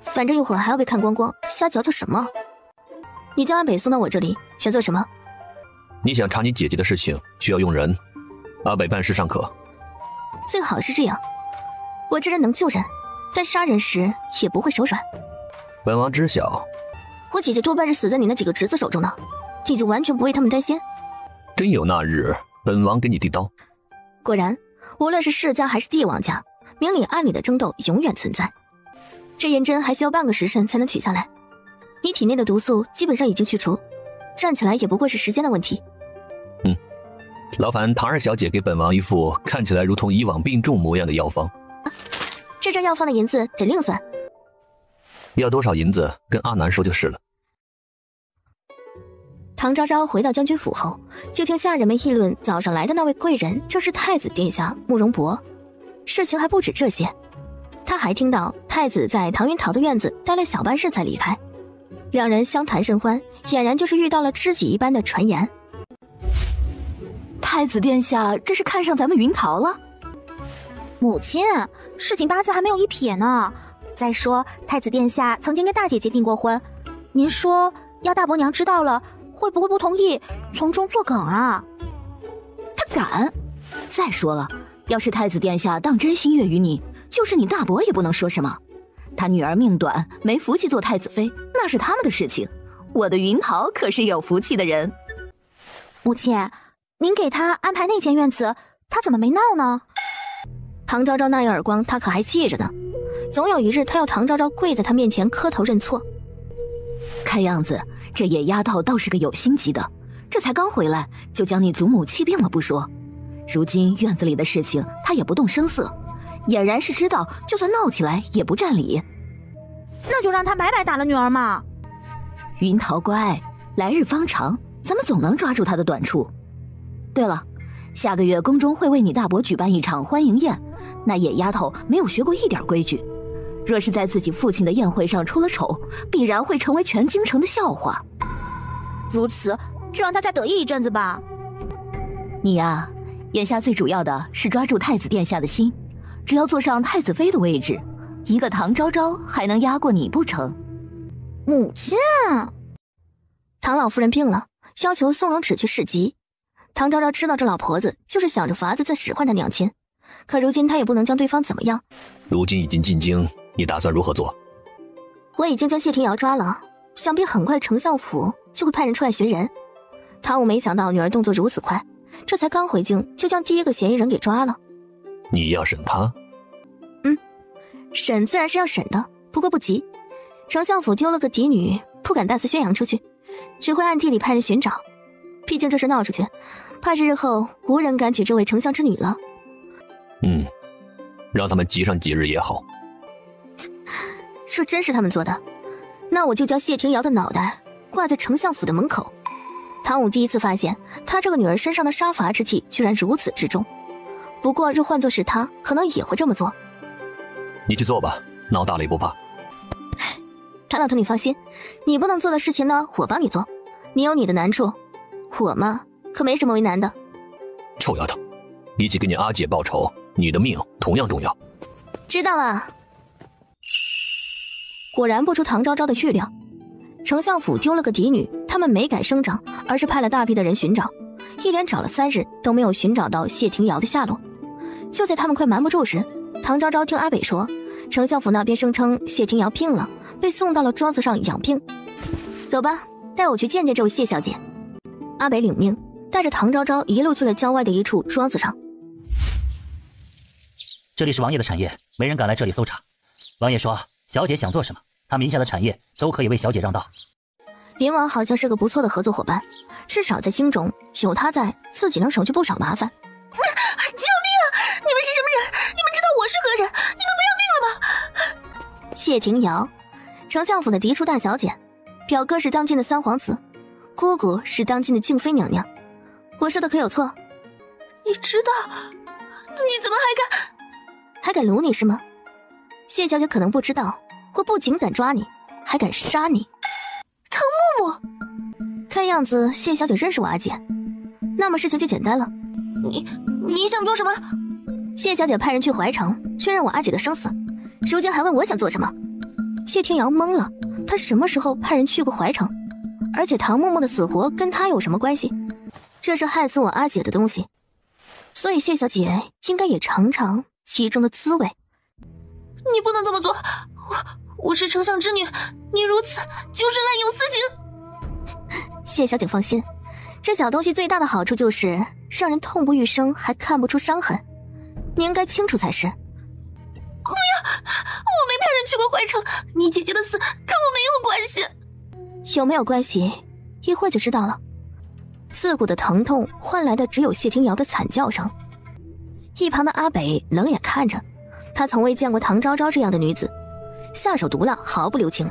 反正一会儿还要被看光光，瞎嚼嚼什么？你将阿北送到我这里，想做什么？你想查你姐姐的事情，需要用人。阿北办事尚可。最好是这样。我这人能救人，但杀人时也不会手软。本王知晓。我姐姐多半是死在你那几个侄子手中的，你就完全不为他们担心？真有那日，本王给你递刀。果然，无论是世家还是帝王家，明里暗里的争斗永远存在。这银针还需要半个时辰才能取下来，你体内的毒素基本上已经去除，站起来也不过是时间的问题。劳烦唐二小姐给本王一副看起来如同以往病重模样的药方。这张药方的银子得另算。要多少银子跟阿南说就是了。唐昭昭回到将军府后，就听下人们议论早上来的那位贵人正是太子殿下慕容博。事情还不止这些，他还听到太子在唐云桃的院子待了小半日才离开，两人相谈甚欢，俨然就是遇到了知己一般的传言。太子殿下这是看上咱们云桃了？母亲，事情八字还没有一撇呢。再说太子殿下曾经跟大姐姐订过婚，您说要大伯娘知道了会不会不同意，从中作梗啊？他敢！再说了，要是太子殿下当真心悦于你，就是你大伯也不能说什么。他女儿命短，没福气做太子妃，那是他们的事情。我的云桃可是有福气的人。母亲，您给他安排那间院子，他怎么没闹呢？唐昭昭那一耳光他可还记着呢，总有一日他要唐昭昭跪在他面前磕头认错。看样子这野丫头倒是个有心机的，这才刚回来就将你祖母气病了不说，如今院子里的事情他也不动声色，俨然是知道就算闹起来也不占理。那就让他白白打了女儿嘛。云桃乖，来日方长，咱们总能抓住他的短处。对了，下个月宫中会为你大伯举办一场欢迎宴，那野丫头没有学过一点规矩，若是在自己父亲的宴会上出了丑，必然会成为全京城的笑话。如此，就让他再得意一阵子吧。你呀，眼下最主要的是抓住太子殿下的心，只要坐上太子妃的位置，一个唐昭昭还能压过你不成？母亲，唐老夫人病了，要求宋荣止去市集。唐昭昭知道这老婆子就是想着法子在使唤她娘亲，可如今她也不能将对方怎么样。如今已经进京，你打算如何做？我已经将谢庭瑶抓了，想必很快丞相府就会派人出来寻人。唐武没想到女儿动作如此快，这才刚回京就将第一个嫌疑人给抓了。你要审他？审自然是要审的，不过不急。丞相府丢了个嫡女，不敢大肆宣扬出去，只会暗地里派人寻找。毕竟这事闹出去，怕是日后无人敢娶这位丞相之女了。让他们急上几日也好。若真是他们做的，那我就将谢庭瑶的脑袋挂在丞相府的门口。唐武第一次发现他这个女儿身上的杀伐之气居然如此之重，不过若换作是他，可能也会这么做。你去做吧，闹大了也不怕。唐老头你放心，你不能做的事情呢，我帮你做。你有你的难处，我嘛可没什么为难的。臭丫头，比起给你阿姐报仇，你的命同样重要。知道了。果然不出唐昭昭的预料，丞相府丢了个嫡女，他们没改声张，而是派了大批的人寻找，一连找了3日都没有寻找到谢庭瑶的下落。就在他们快瞒不住时，唐昭昭听阿北说，丞相府那边声称谢庭瑶病了，被送到了庄子上养病。走吧，带我去见见这位谢小姐。阿北领命，带着唐昭昭一路去了郊外的一处庄子上。这里是王爷的产业，没人敢来这里搜查。王爷说，小姐想做什么，他名下的产业都可以为小姐让道。林王好像是个不错的合作伙伴，至少在京中有他在，自己能省去不少麻烦。救命啊！你们是什么人？你们知道我是何人？你们不要命了吗？谢庭瑶，丞相府的嫡出大小姐，表哥是当今的三皇子，姑姑是当今的静妃娘娘。我说的可有错？你知道？你怎么还敢掳你是吗？谢小姐可能不知道，我不仅敢抓你，还敢杀你。唐木木，看样子谢小姐认识我阿姐，那么事情就简单了。你想做什么？谢小姐派人去怀城确认我阿姐的生死，如今还问我想做什么。谢庭瑶懵了，她什么时候派人去过怀城？而且唐木木的死活跟她有什么关系？这是害死我阿姐的东西，所以谢小姐应该也尝尝其中的滋味。你不能这么做，我是丞相之女，你如此就是滥用私刑。谢小姐放心，这小东西最大的好处就是让人痛不欲生，还看不出伤痕，你应该清楚才是。不要，我没派人去过怀城，你姐姐的死跟我没有关系。有没有关系，一会儿就知道了。刺骨的疼痛换来的只有谢庭瑶的惨叫声。一旁的阿北冷眼看着，他从未见过唐昭昭这样的女子，下手毒辣，毫不留情。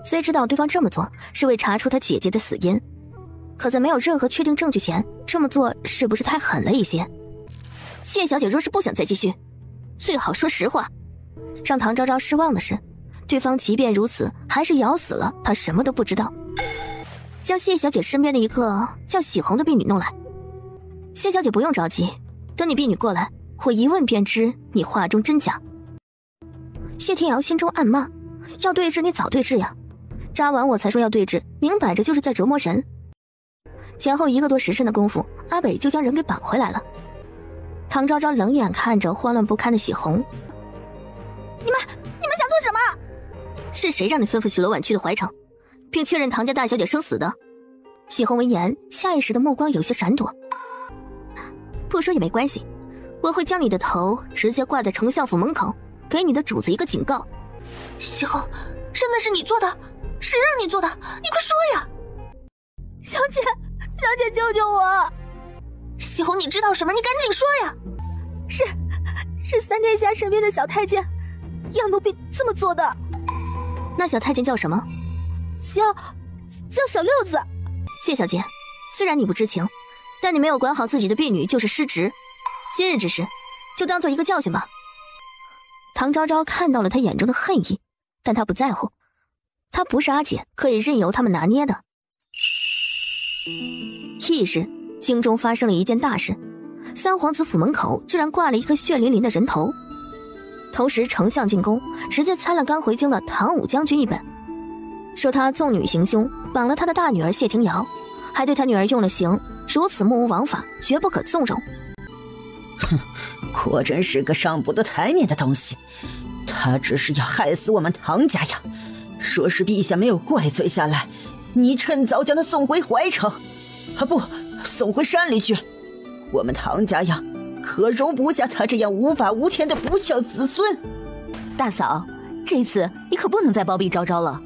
虽知道对方这么做是为查出他姐姐的死因，可在没有任何确定证据前这么做是不是太狠了一些？谢小姐若是不想再继续，最好说实话。让唐昭昭失望的是，对方即便如此还是咬死了她什么都不知道。将谢小姐身边的一个叫喜红的婢女弄来。谢小姐不用着急，等你婢女过来，我一问便知你话中真假。谢天瑶心中暗骂，要对峙你早对峙呀，扎完我才说要对峙，明摆着就是在折磨人。前后1个多时辰的功夫，阿北就将人给绑回来了。唐昭昭冷眼看着慌乱不堪的喜红，你们想做什么？是谁让你吩咐许罗婉去的怀城，并确认唐家大小姐生死的？喜红闻言，下意识的目光有些闪躲。不说也没关系，我会将你的头直接挂在丞相府门口，给你的主子一个警告。喜红，真的是你做的？谁让你做的？你快说呀！小姐救救我！喜红，你知道什么？你赶紧说呀！是三殿下身边的小太监杨奴婢这么做的。那小太监叫什么？叫小六子。谢小姐，虽然你不知情，但你没有管好自己的婢女就是失职，今日之事就当做一个教训吧。唐昭昭看到了他眼中的恨意，但他不在乎，他不是阿姐可以任由他们拿捏的。翌日，京中发生了一件大事，三皇子府门口居然挂了一个血淋淋的人头，同时丞相进宫，直接参了刚回京的唐武将军一本，说他纵女行凶，绑了他的大女儿谢庭瑶，还对他女儿用了刑，如此目无王法，绝不可纵容。哼，果真是个上不得台面的东西，他只是要害死我们唐家呀！说是陛下没有怪罪下来，你趁早将他送回怀城，不，送回山里去。我们唐家呀，可容不下他这样无法无天的不孝子孙。大嫂，这次你可不能再包庇昭昭了，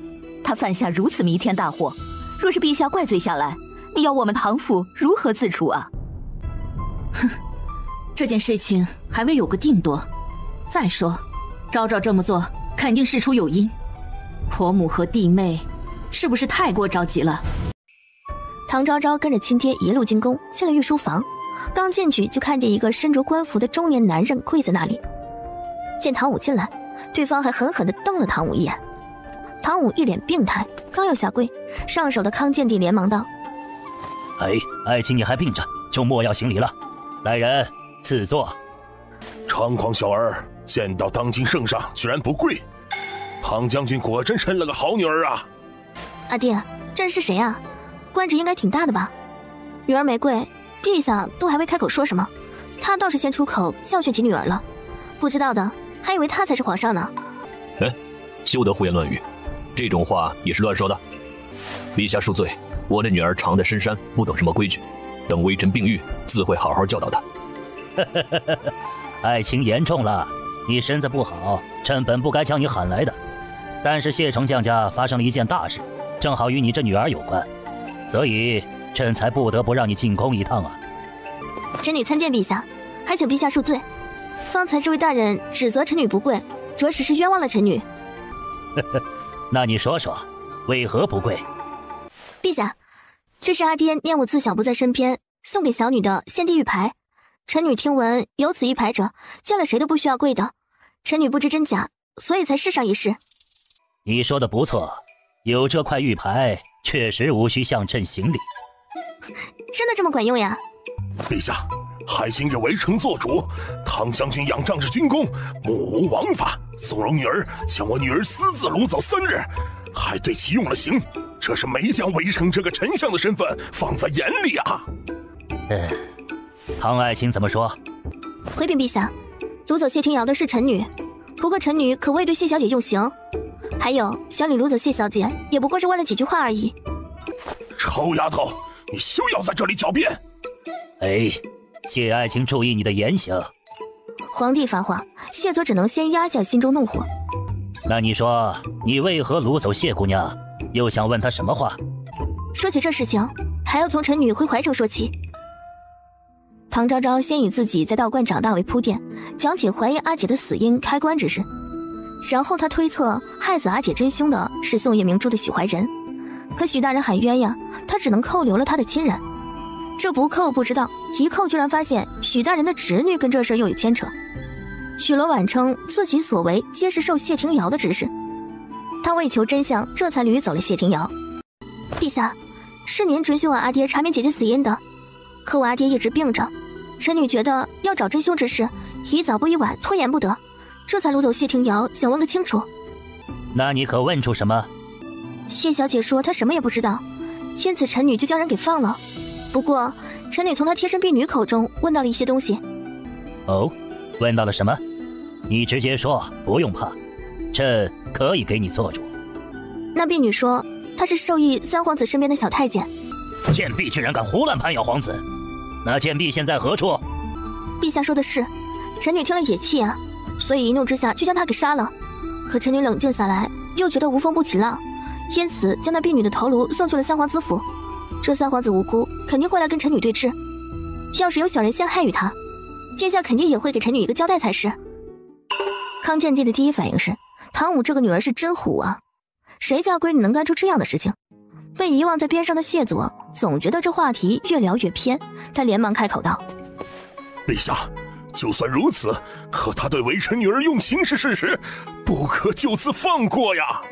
他犯下如此弥天大祸，若是陛下怪罪下来，你要我们唐府如何自处啊？哼，这件事情还未有个定夺。再说，昭昭这么做肯定事出有因，婆母和弟妹是不是太过着急了？唐昭昭跟着亲爹一路进宫，进了御书房，刚进去就看见一个身着官服的中年男人跪在那里。见唐武进来，对方还狠狠地瞪了唐武一眼。唐武一脸病态，刚要下跪，上手的康健帝连忙道：爱卿你还病着，就莫要行礼了。来人，赐座。猖狂小儿，见到当今圣上居然不跪，唐将军果真生了个好女儿啊！阿爹，这人是谁啊？官职应该挺大的吧？女儿没跪，陛下都还未开口说什么，他倒是先出口教训起女儿了。不知道的还以为他才是皇上呢。休得胡言乱语，这种话也是乱说的。陛下恕罪，我的女儿常在深山，不懂什么规矩，等微臣病愈，自会好好教导她。爱卿言重了，你身子不好，朕本不该将你喊来的。但是谢丞相家发生了一件大事，正好与你这女儿有关，所以朕才不得不让你进宫一趟啊。臣女参见陛下，还请陛下恕罪。方才这位大人指责臣女不跪，着实是冤枉了臣女。那你说说，为何不跪？陛下，这是阿爹念我自小不在身边，送给小女的先帝玉牌。臣女听闻有此玉牌者，见了谁都不需要跪的。臣女不知真假，所以才试上一试。你说的不错，有这块玉牌，确实无需向朕行礼。真的这么管用呀？陛下，海清也围城做主，唐将军仰仗着军功，目无王法，纵容女儿将我女儿私自掳走3日，还对其用了刑，这是没将围城这个丞相的身份放在眼里啊！唐爱卿怎么说？回禀陛下，掳走谢庭瑶的是臣女，不过臣女可未对谢小姐用刑。还有，小女掳走谢小姐也不过是问了几句话而已。臭丫头，你休要在这里狡辩！谢爱卿注意你的言行。皇帝发话，谢则只能先压下心中怒火。那你说，你为何掳走谢姑娘？又想问她什么话？说起这事情，还要从臣女回怀城说起。唐昭昭先以自己在道观长大为铺垫，讲起怀疑阿姐的死因开棺之事，然后他推测害死阿姐真凶的是宋叶明珠的许怀仁，可许大人喊冤呀，他只能扣留了他的亲人。这不扣不知道，一扣居然发现许大人的侄女跟这事又有牵扯。许罗婉称自己所为皆是受谢庭瑶的指使，他为求真相，这才掳走了谢庭瑶。陛下，是您准许我阿爹查明姐姐死因的，可我阿爹一直病着，臣女觉得要找真凶之事，宜早不宜晚，拖延不得，这才掳走谢庭瑶，想问个清楚。那你可问出什么？谢小姐说她什么也不知道，因此臣女就将人给放了。不过臣女从她贴身婢女口中问到了一些东西。哦，问到了什么？你直接说，不用怕，朕可以给你做主。那婢女说她是授意三皇子身边的小太监。贱婢居然敢胡乱攀咬皇子，那贱婢现在何处？陛下说的是，臣女听了也气啊，所以一怒之下就将她给杀了。可臣女冷静下来，又觉得无风不起浪，因此将那婢女的头颅送去了三皇子府。这三皇子无辜，肯定会来跟臣女对峙。要是有小人陷害于他，殿下肯定也会给臣女一个交代才是。康健帝的第一反应是，唐武这个女儿是真虎啊，谁家闺女能干出这样的事情？被遗忘在边上的谢佐总觉得这话题越聊越偏，他连忙开口道：陛下，就算如此，可他对微臣女儿用刑是事实，不可就此放过呀。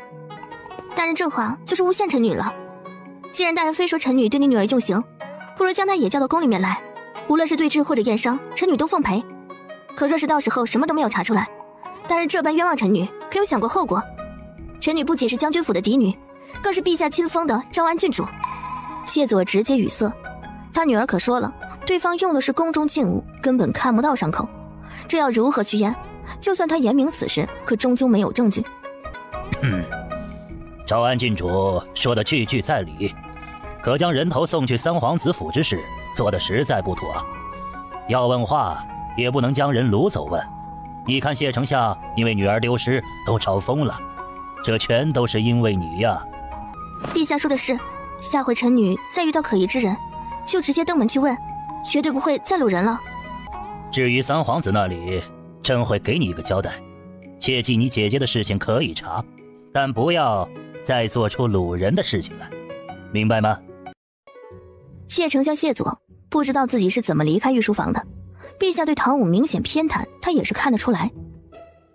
大人这话就是诬陷臣女了。既然大人非说臣女对你女儿用刑，不如将她也叫到宫里面来，无论是对质或者验伤，陈女都奉陪。可若是到时候什么都没有查出来，但是这般冤枉陈女，可有想过后果？陈女不仅是将军府的嫡女，更是陛下亲封的昭安郡主。谢佐直接语塞，他女儿可说了，对方用的是宫中禁物，根本看不到伤口，这要如何去验？就算他言明此事，可终究没有证据。昭安郡主说的句句在理，可将人头送去三皇子府之事做得实在不妥。要问话也不能将人掳走问。你看谢丞相因为女儿丢失都吵疯了，这全都是因为你呀。陛下说的是，下回臣女再遇到可疑之人，就直接登门去问，绝对不会再掳人了。至于三皇子那里，朕会给你一个交代，切记你姐姐的事情可以查，但不要再做出掳人的事情来，明白吗？谢丞相谢佐不知道自己是怎么离开御书房的，陛下对唐武明显偏袒，他也是看得出来。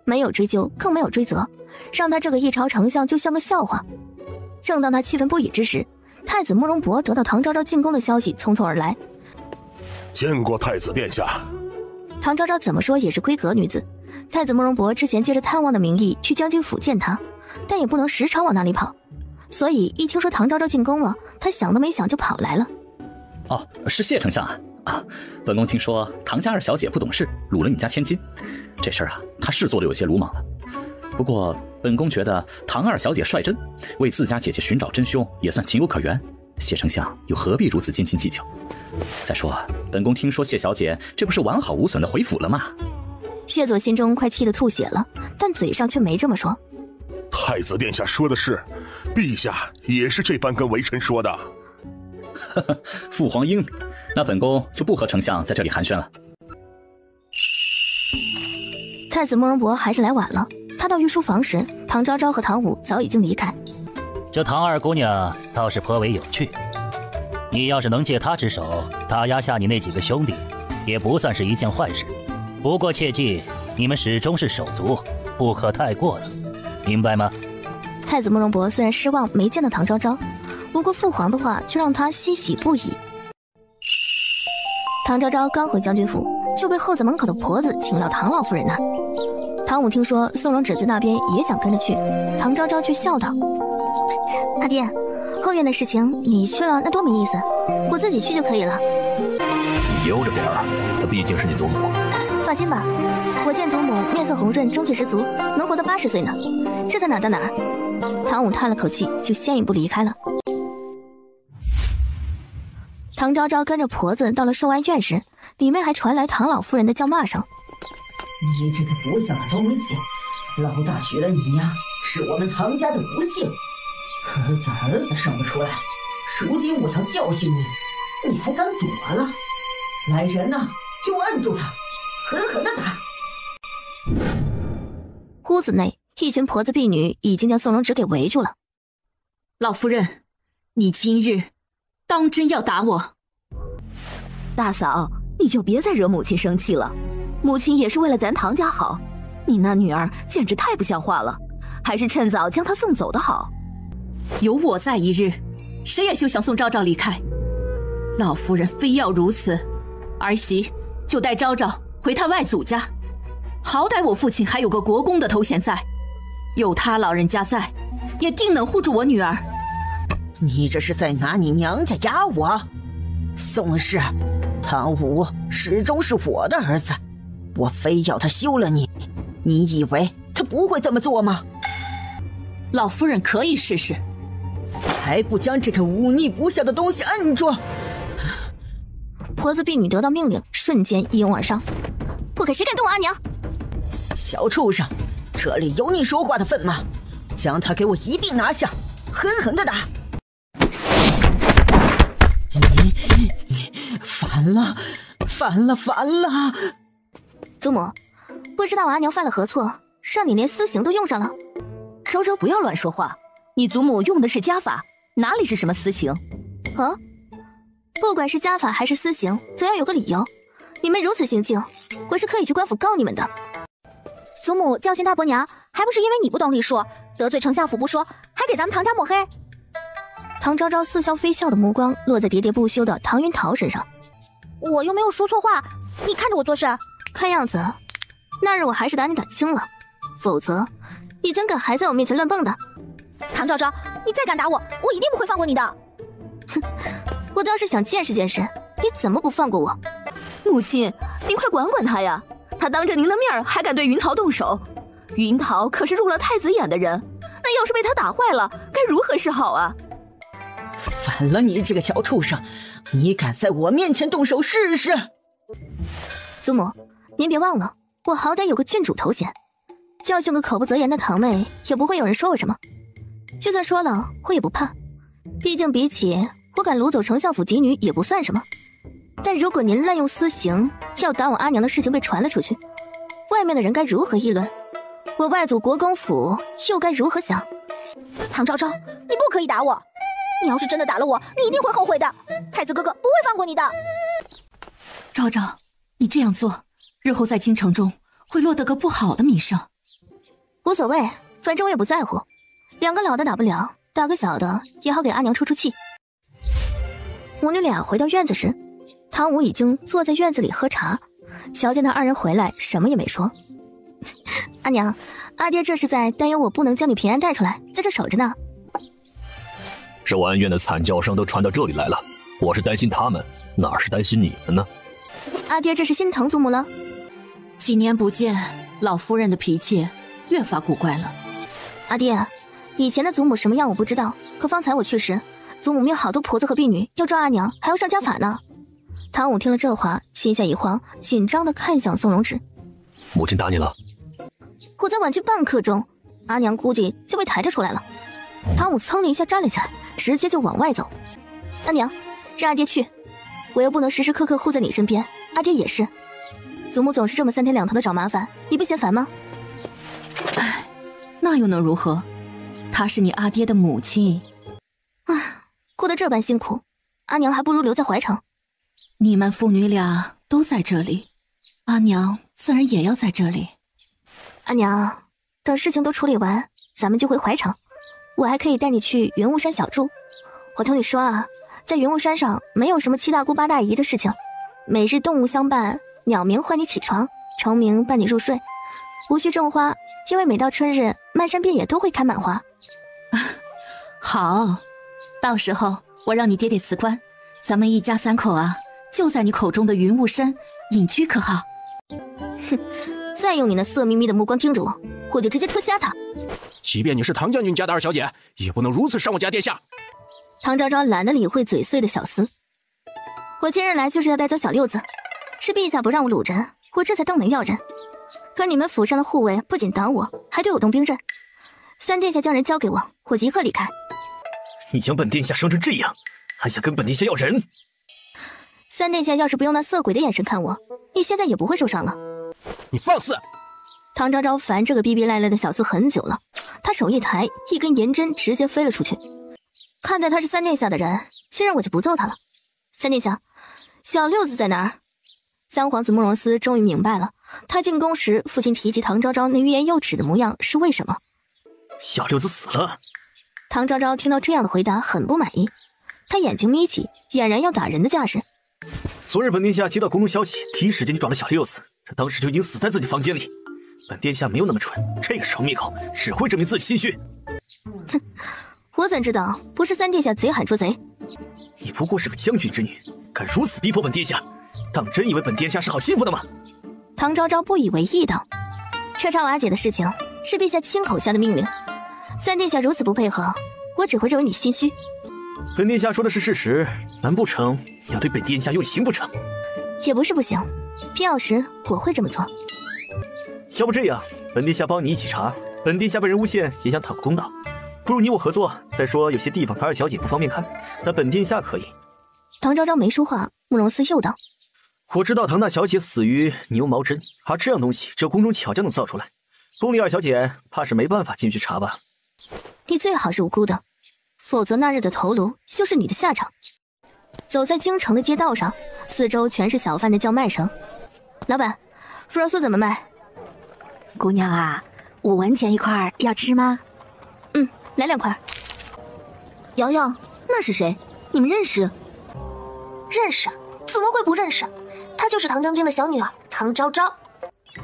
没有追究，更没有追责，让他这个一朝丞相就像个笑话。正当他气愤不已之时，太子慕容博得到唐昭昭进宫的消息匆匆而来。见过太子殿下。唐昭昭怎么说也是闺阁女子，太子慕容博之前借着探望的名义去将军府见她，但也不能时常往那里跑，所以一听说唐昭昭进宫了，他想都没想就跑来了。哦，是谢丞相啊！本宫听说唐家二小姐不懂事，掳了你家千金，这事儿啊，她是做的有些鲁莽了。不过本宫觉得唐二小姐率真，为自家姐姐寻找真凶，也算情有可原。谢丞相又何必如此斤斤计较？再说，本宫听说谢小姐这不是完好无损的回府了吗？谢佐心中快气得吐血了，但嘴上却没这么说。太子殿下说的是，陛下也是这般跟微臣说的。呵呵，父皇英明，那本宫就不和丞相在这里寒暄了。太子慕容博还是来晚了，他到御书房时，唐昭昭和唐武早已经离开。这唐二姑娘倒是颇为有趣，你要是能借她之手打压下你那几个兄弟，也不算是一件坏事。不过切记，你们始终是手足，不可太过了，明白吗？太子慕容博虽然失望没见到唐昭昭，不过父皇的话却让他欣喜不已。唐昭昭刚回将军府，就被候在门口的婆子请到唐老夫人那儿。唐武听说宋荣芷在那边也想跟着去，唐昭昭却笑道：“阿爹，后院的事情你去了那多没意思，我自己去就可以了。”你悠着点儿，她毕竟是你祖母。放心吧，我见祖母面色红润，中气十足，能活到80岁呢，这在哪儿到哪儿。唐武叹了口气，就先一步离开了。唐昭昭跟着婆子到了寿安院时，里面还传来唐老夫人的叫骂声：“你这个不孝的东西，老大娶了你呀，是我们唐家的不幸。儿子生不出来，如今我要教训你，你还敢躲了？来人呐，给我摁住他，狠狠的打！”屋子内，一群婆子婢女已经将宋荣芷给围住了。老夫人，你今日当真要打我？大嫂，你就别再惹母亲生气了，母亲也是为了咱唐家好，你那女儿简直太不像话了，还是趁早将她送走的好。有我在一日，谁也休想送昭昭离开。老夫人非要如此，儿媳就带昭昭回她外祖家，好歹我父亲还有个国公的头衔在，有他老人家在，也定能护住我女儿。你这是在拿你娘家压我？宋氏，唐武始终是我的儿子，我非要他休了你，你以为他不会这么做吗？老夫人可以试试，还不将这个忤逆不孝的东西摁住！婆子婢女得到命令，瞬间一拥而上。不可谁敢动我阿娘！小畜生，这里有你说话的份吗？将他给我一并拿下，狠狠的打！你反了！祖母，不知道我阿娘犯了何错，让你连私刑都用上了。昭昭不要乱说话，你祖母用的是家法，哪里是什么私刑？啊？不管是家法还是私刑，总要有个理由。你们如此行径，我是可以去官府告你们的。祖母教训大伯娘，还不是因为你不懂礼数，得罪丞相府不说，还给咱们唐家抹黑。唐昭昭似笑非笑的目光落在喋喋不休的唐云桃身上。我又没有说错话，你看着我做事。看样子，那日我还是打你打轻了，否则你怎敢还在我面前乱蹦的？唐昭昭，你再敢打我，我一定不会放过你的。哼，我倒是想见识见识，你怎么不放过我？母亲，您快管管他呀！他当着您的面还敢对云桃动手，云桃可是入了太子眼的人，那要是被他打坏了，该如何是好啊？反了你这个小畜生，你敢在我面前动手试试？祖母，您别忘了，我好歹有个郡主头衔，教训个口不择言的堂妹，也不会有人说我什么。就算说了，我也不怕，毕竟比起我敢掳走丞相府嫡女也不算什么。但如果您滥用私刑，要打我阿娘的事情被传了出去，外面的人该如何议论？我外祖国公府又该如何想？唐昭昭，你不可以打我！你要是真的打了我，你一定会后悔的。太子哥哥不会放过你的。昭昭，你这样做，日后在京城中会落得个不好的名声。无所谓，反正我也不在乎。两个老的打不了，打个小的也好给阿娘出出气。母女俩回到院子时，汤武已经坐在院子里喝茶，瞧见他二人回来，什么也没说。阿娘，阿爹这是在担忧我不能将你平安带出来，在这守着呢。寿安院的惨叫声都传到这里来了，我是担心他们，哪是担心你们呢？阿爹这是心疼祖母了？几年不见，老夫人的脾气越发古怪了。阿爹，以前的祖母什么样我不知道，可方才我去时，祖母命好多婆子和婢女要抓阿娘，还要上家法呢。唐武听了这话，心下一慌，紧张地看向宋荣止。母亲打你了？我才婉拒半刻钟，阿娘估计就被抬着出来了。唐武噌的一下站了起来，直接就往外走。阿娘，让阿爹去，我又不能时时刻刻护在你身边，阿爹也是。祖母总是这么三天两头的找麻烦，你不嫌烦吗？唉，那又能如何？她是你阿爹的母亲。唉，过得这般辛苦，阿娘还不如留在怀城。你们父女俩都在这里，阿娘自然也要在这里。阿娘，等事情都处理完，咱们就回怀城。我还可以带你去云雾山小住。我听你说啊，在云雾山上没有什么七大姑八大姨的事情，每日动物相伴，鸟鸣唤你起床，虫鸣伴你入睡，无需种花，因为每到春日，漫山遍野都会开满花。好，到时候我让你爹爹辞官，咱们一家三口啊，就在你口中的云雾山隐居，可好？哼，再用你那色眯眯的目光盯着我，我就直接戳瞎他。即便你是唐将军家的二小姐，也不能如此伤我家殿下。唐昭昭懒得理会嘴碎的小厮，我今日来就是要带走小六子，是陛下不让我掳人，我这才登门要人。可你们府上的护卫不仅挡我，还对我动兵刃。三殿下将人交给我，我即刻离开。你将本殿下伤成这样，还想跟本殿下要人？三殿下要是不用那色鬼的眼神看我，你现在也不会受伤了。你放肆！唐昭昭烦这个逼逼赖赖的小厮很久了，他手一抬，一根银针直接飞了出去。看在他是三殿下的人，今日我就不揍他了。三殿下，小六子在哪儿？三皇子慕容思终于明白了，他进宫时父亲提及唐昭昭那欲言又止的模样是为什么。小六子死了。唐昭昭听到这样的回答很不满意，他眼睛眯起，俨然要打人的架势。昨日本殿下接到宫中消息，第一时间就找了小六子，他当时就已经死在自己房间里。本殿下没有那么蠢，这个臭密口只会证明自己心虚。哼，我怎知道不是三殿下贼喊捉贼？你不过是个将军之女，敢如此逼迫本殿下，当真以为本殿下是好心腹的吗？唐昭昭不以为意道：彻查瓦解的事情是陛下亲口下的命令，三殿下如此不配合，我只会认为你心虚。本殿下说的是事实，难不成要对本殿下用刑不成？也不是不行，必要时我会这么做。要不这样，本殿下帮你一起查，本殿下被人诬陷，也想讨个公道，不如你我合作。再说有些地方他二小姐不方便看，但本殿下可以。唐昭昭没说话，慕容思又道：我知道唐大小姐死于牛毛针，而这样东西只有宫中巧匠能造出来，宫里二小姐怕是没办法进去查吧。你最好是无辜的，否则那日的头颅就是你的下场。走在京城的街道上，四周全是小贩的叫卖声。老板，腐肉酥怎么卖？姑娘啊，5文钱一块，要吃吗？来2块。瑶瑶，那是谁？你们认识？认识，怎么会不认识？她就是唐将军的小女儿唐昭昭。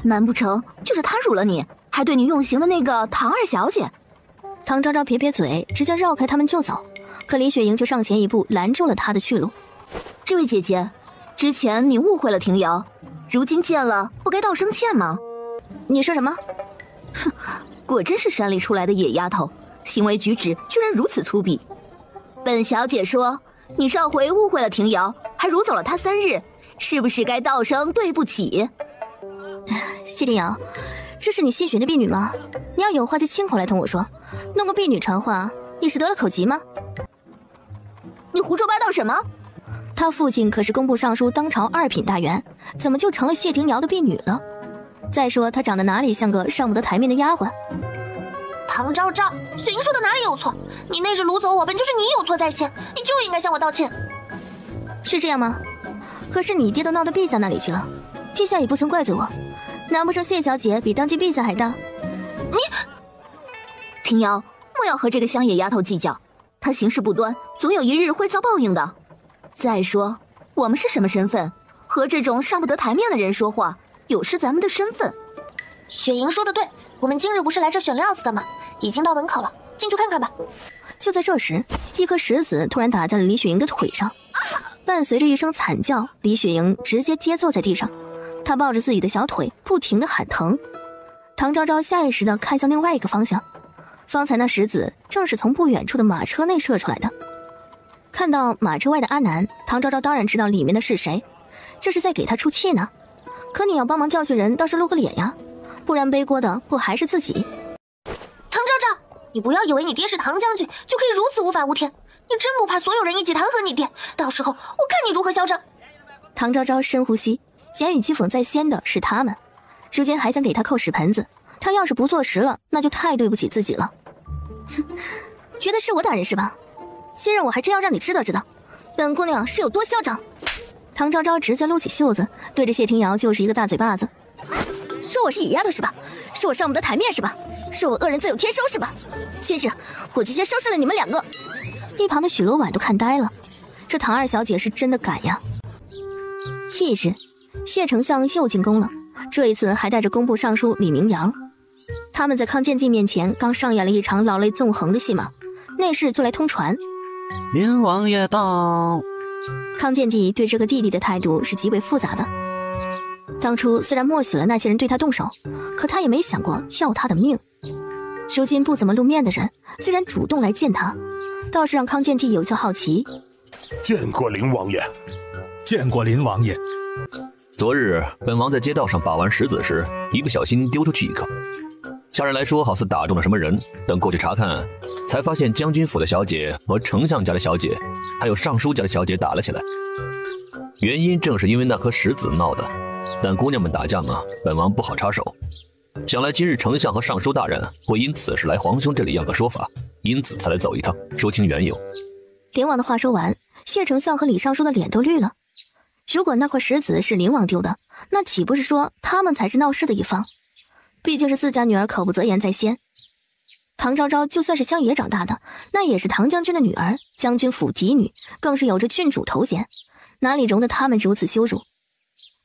难不成就是她辱了你，还对你用刑的那个唐二小姐？唐昭昭撇撇嘴，直接绕开他们就走，可李雪莹却上前一步拦住了她的去路。这位姐姐，之前你误会了庭瑶，如今见了不该道声歉吗？你说什么？哼，果真是山里出来的野丫头，行为举止居然如此粗鄙。本小姐说，你上回误会了庭瑶，还掳走了她3日，是不是该道声对不起？谢庭瑶，这是你新选的婢女吗？你要有话就亲口来同我说，弄个婢女传话，你是得了口疾吗？你胡说八道什么？他父亲可是工部尚书当朝2品大员，怎么就成了谢庭瑶的婢女了？再说她长得哪里像个上不得台面的丫鬟？唐昭昭，雪莹说的哪里有错？你那日掳走我，本就是你有错在先，你就应该向我道歉。是这样吗？可是你爹都闹到陛下那里去了，陛下也不曾怪罪我，难不成谢小姐比当今陛下还大？你，庭瑶，莫要和这个乡野丫头计较，她行事不端，总有一日会遭报应的。再说，我们是什么身份？和这种上不得台面的人说话，有失咱们的身份。雪莹说的对，我们今日不是来这选料子的吗？已经到门口了，进去看看吧。就在这时，一颗石子突然打在了李雪莹的腿上，伴随着一声惨叫，李雪莹直接跌坐在地上。她抱着自己的小腿，不停地喊疼。唐昭昭下意识地看向另外一个方向，方才那石子正是从不远处的马车内射出来的。看到马车外的阿南，唐昭昭当然知道里面的是谁，这是在给他出气呢。可你要帮忙教训人，倒是露个脸呀，不然背锅的不还是自己？唐昭昭，你不要以为你爹是唐将军就可以如此无法无天，你真不怕所有人一起弹劾你爹？到时候我看你如何嚣张！唐昭昭深呼吸，言语讥讽在先的是他们，如今还想给他扣屎盆子，他要是不坐实了，那就太对不起自己了。哼，觉得是我打人是吧？今日我还真要让你知道知道，本姑娘是有多嚣张！唐昭昭直接撸起袖子，对着谢庭瑶就是一个大嘴巴子。说我是野丫头是吧？说我上不得台面是吧？说我恶人自有天收是吧？今日我就先收拾了你们2个！一旁的许罗婉都看呆了，这唐二小姐是真的敢呀！翌日，谢丞相又进宫了，这一次还带着工部尚书李明阳。他们在康健帝面前刚上演了一场老泪纵横的戏码，内侍就来通传。林王爷到。康健帝对这个弟弟的态度是极为复杂的。当初虽然默许了那些人对他动手，可他也没想过要他的命。如今不怎么露面的人，居然主动来见他，倒是让康健帝有些好奇。见过林王爷。见过林王爷。昨日本王在街道上把玩石子时，一不小心丢出去一颗，下人来说好似打中了什么人，等过去查看，才发现将军府的小姐和丞相家的小姐还有尚书家的小姐打了起来，原因正是因为那颗石子闹的。但姑娘们打架嘛，本王不好插手，想来今日丞相和尚书大人会因此事来皇兄这里要个说法，因此才来走一趟，说清缘由。林王的话说完，谢丞相和李尚书的脸都绿了。如果那块石子是林王丢的，那岂不是说他们才是闹事的一方？毕竟是自家女儿口不择言在先。唐昭昭就算是乡野长大的，那也是唐将军的女儿，将军府嫡女，更是有着郡主头衔，哪里容得他们如此羞辱？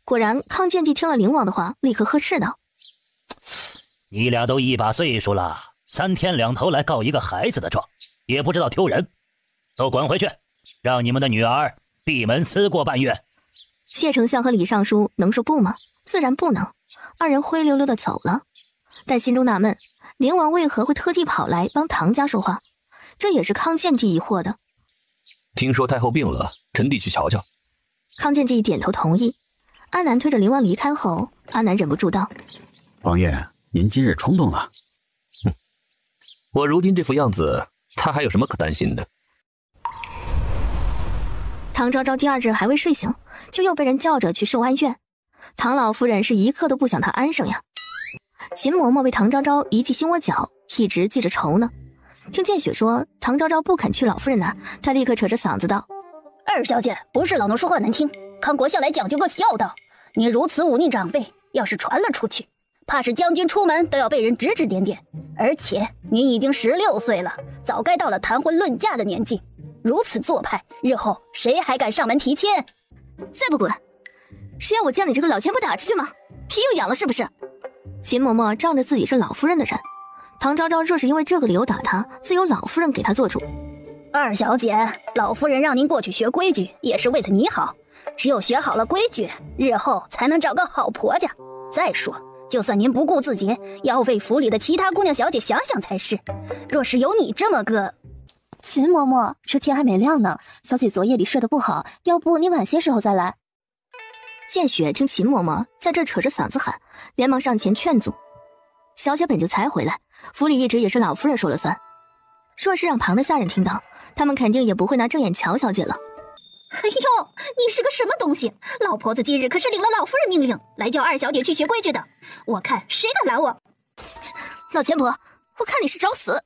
果然，康健帝听了林王的话，立刻呵斥道：“你俩都一把岁数了，3天2头来告一个孩子的状，也不知道丢人，都滚回去，让你们的女儿闭门思过半月。”谢丞相和李尚书能说不吗？自然不能。2人灰溜溜的走了，但心中纳闷，林王为何会特地跑来帮唐家说话？这也是康健帝疑惑的。听说太后病了，臣弟去瞧瞧。康健帝点头同意。阿南推着林王离开后，阿南忍不住道：“王爷，您今日冲动了。”哼，我如今这副样子，他还有什么可担心的？唐昭昭第2日还未睡醒，就又被人叫着去寿安院。唐老夫人是一刻都不想她安生呀。秦嬷嬷为唐昭昭遗弃心窝饺，一直记着仇呢。听见雪说唐昭昭不肯去老夫人那儿，她立刻扯着嗓子道：“二小姐，不是老奴说话难听，康国向来讲究个孝道，你如此忤逆长辈，要是传了出去，怕是将军出门都要被人指指点点。而且您已经16岁了，早该到了谈婚论嫁的年纪，如此做派，日后谁还敢上门提亲？”再不滚，是要我将你这个老千婆打出去吗？皮又痒了是不是？秦嬷嬷仗着自己是老夫人的人，唐昭昭若是因为这个理由打她，自有老夫人给她做主。二小姐，老夫人让您过去学规矩，也是为了你好。只有学好了规矩，日后才能找个好婆家。再说，就算您不顾自己，也要为府里的其他姑娘小姐想想才是。若是有你这么个……秦嬷嬷，这天还没亮呢，小姐昨夜里睡得不好，要不你晚些时候再来。见雪听秦嬷嬷在这扯着嗓子喊，连忙上前劝阻。小姐本就才回来，府里一直也是老夫人说了算。若是让旁的下人听到，他们肯定也不会拿正眼瞧小姐了。哎呦，你是个什么东西？老婆子今日可是领了老夫人命令，来叫二小姐去学规矩的。我看谁敢拦我？老钱婆，我看你是找死！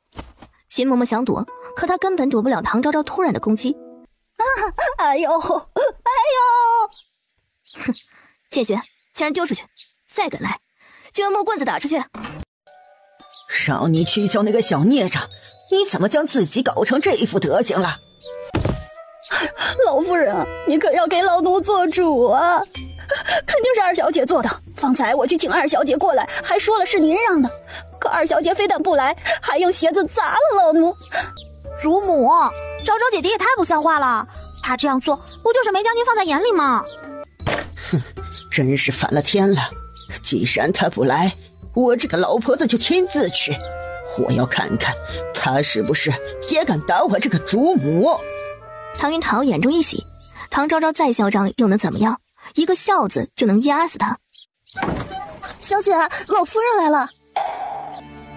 秦嬷嬷想躲，可她根本躲不了唐昭昭突然的攻击。哎呦，哎呦！哼，见雪，将人丢出去，再敢来，就用木棍子打出去。让你去叫那个小孽障，你怎么将自己搞成这副德行了？老夫人，你可要给老奴做主啊！肯定是二小姐做的。方才我去请二小姐过来，还说了是您让的，可二小姐非但不来，还用鞋子砸了老奴。祖母，昭昭姐姐也太不像话了，她这样做不就是没将您放在眼里吗？哼，真是反了天了！既然她不来，我这个老婆子就亲自去，我要看看她是不是也敢打我这个主母。唐云桃眼中一喜，唐昭昭再嚣张又能怎么样？一个笑字就能压死他。小姐，老夫人来了。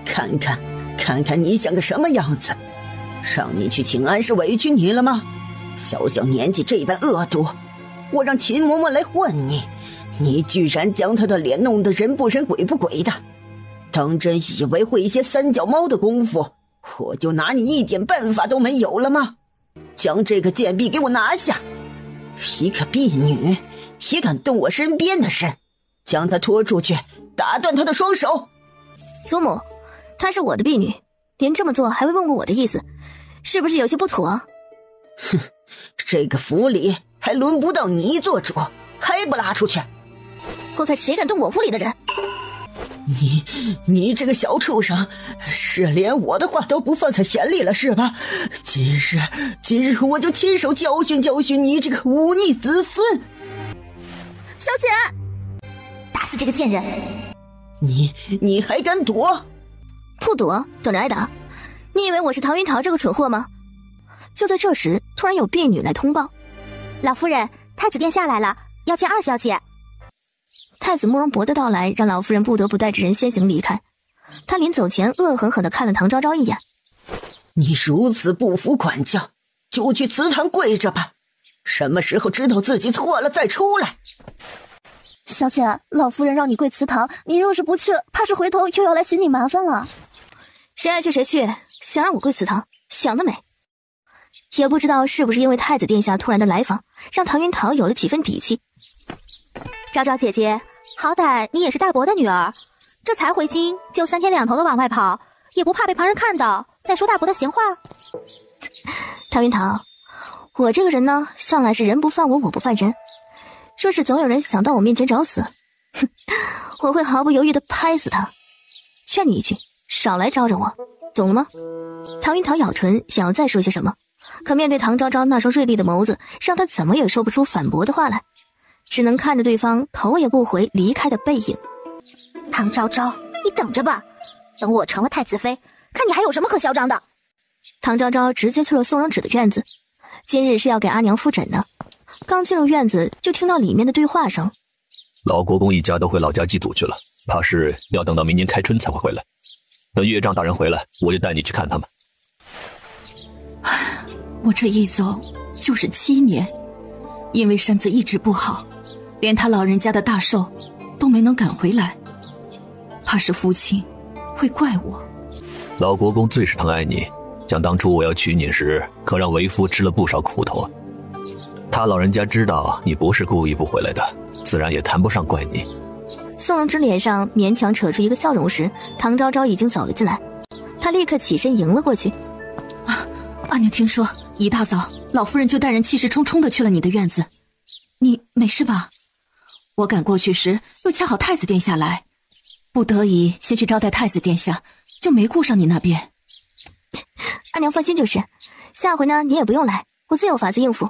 看看你像个什么样子？让你去请安是委屈你了吗？小小年纪这般恶毒，我让秦嬷嬷来唤你，你居然将她的脸弄得人不人鬼不鬼的，当真以为会一些三脚猫的功夫，我就拿你一点办法都没有了吗？将这个贱婢给我拿下！一个婢女也敢动我身边的人，将她拖出去，打断她的双手。祖母，她是我的婢女，您这么做还未问过我的意思，是不是有些不妥？哼，这个府里还轮不到你做主，还不拉出去？我看谁敢动我府里的人！你这个小畜生，是连我的话都不放在眼里了是吧？今日我就亲手教训你这个忤逆子孙！小姐，打死这个贱人！你还敢躲？不躲，等着挨打！你以为我是唐云桃这个蠢货吗？就在这时，突然有婢女来通报：老夫人，太子殿下来了，要见二小姐。太子慕容博的到来让老夫人不得不带着人先行离开。他临走前恶狠狠地看了唐昭昭一眼：你如此不服管教，就去祠堂跪着吧，什么时候知道自己错了再出来。小姐，老夫人让你跪祠堂，你若是不去，怕是回头又要来寻你麻烦了。谁爱去谁去，想让我跪祠堂，想得美！也不知道是不是因为太子殿下突然的来访，让唐云桃有了几分底气。昭昭姐姐，好歹你也是大伯的女儿，这才回京就3天2头的往外跑，也不怕被旁人看到再说大伯的闲话。唐云桃，我这个人呢，向来是人不犯我，我不犯人。若是总有人想到我面前找死，哼，我会毫不犹豫地拍死他。劝你一句，少来招惹我，懂了吗？唐云桃咬唇，想要再说些什么，可面对唐昭昭那双锐利的眸子，让他怎么也说不出反驳的话来，只能看着对方头也不回离开的背影。唐昭昭，你等着吧，等我成了太子妃，看你还有什么可嚣张的。唐昭昭直接去了宋荣芷的院子，今日是要给阿娘复诊的。刚进入院子，就听到里面的对话声：老国公一家都回老家祭祖去了，怕是要等到明年开春才会回来。等岳丈大人回来，我就带你去看他们。我这一走就是7年，因为身子一直不好，连他老人家的大寿都没能赶回来，怕是父亲会怪我。老国公最是疼爱你，想当初我要娶你时，可让为夫吃了不少苦头。他老人家知道你不是故意不回来的，自然也谈不上怪你。宋荣芷脸上勉强扯出一个笑容时，唐昭昭已经走了进来，她立刻起身迎了过去。阿娘听说一大早老夫人就带人气势冲冲的去了你的院子，你没事吧？我赶过去时，又恰好太子殿下来，不得已先去招待太子殿下，就没顾上你那边。阿娘放心就是，下回呢你也不用来，我自有法子应付。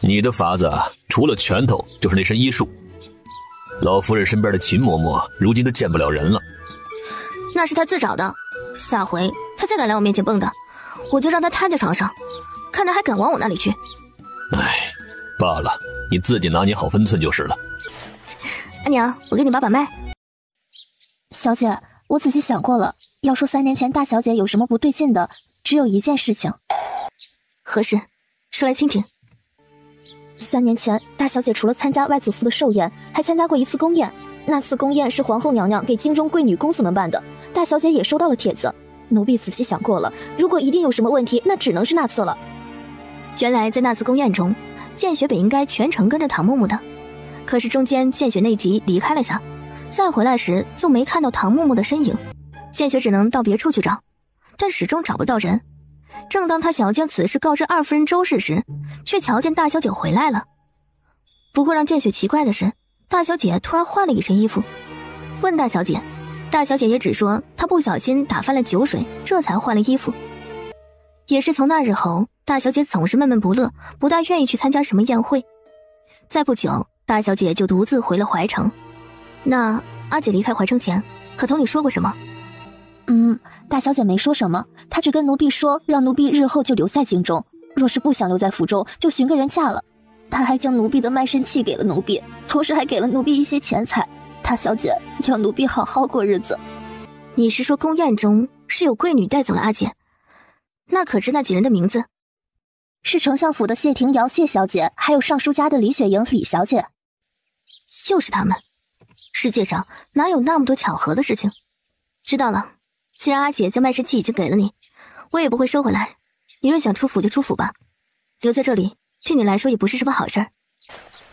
你的法子除了拳头就是那身医术。老夫人身边的秦嬷嬷如今都见不了人了。那是他自找的，下回他再敢来我面前蹦跶，我就让他瘫在床上，看他还敢往我那里去。唉，罢了，你自己拿捏好分寸就是了。阿娘，我给你把把脉。小姐，我仔细想过了，要说3年前大小姐有什么不对劲的，只有一件事情。何事？说来听听。3年前，大小姐除了参加外祖父的寿宴，还参加过一次宫宴。那次宫宴是皇后娘娘给京中贵女公子们办的，大小姐也收到了帖子。奴婢仔细想过了，如果一定有什么问题，那只能是那次了。原来在那次宫宴中，见雪本应该全程跟着唐木木的，可是中间见雪内急离开了下，再回来时就没看到唐木木的身影，见雪只能到别处去找，但始终找不到人。正当他想要将此事告知二夫人周氏时，却瞧见大小姐回来了。不过让见雪奇怪的是，大小姐突然换了一身衣服，问大小姐，大小姐也只说她不小心打翻了酒水，这才换了衣服。也是从那日后，大小姐总是闷闷不乐，不大愿意去参加什么宴会。再不久，大小姐就独自回了怀城。那阿姐离开怀城前，可同你说过什么？大小姐没说什么，她只跟奴婢说，让奴婢日后就留在京中，若是不想留在府中，就寻个人嫁了。她还将奴婢的卖身契给了奴婢，同时还给了奴婢一些钱财。大小姐要奴婢好好过日子。你是说宫宴中是有贵女带走了阿姐？那可知那几人的名字？是丞相府的谢庭瑶谢小姐，还有尚书家的李雪莹李小姐。又是他们，世界上哪有那么多巧合的事情？知道了，既然阿姐将卖身契已经给了你，我也不会收回来。你若想出府就出府吧，留在这里对你来说也不是什么好事儿。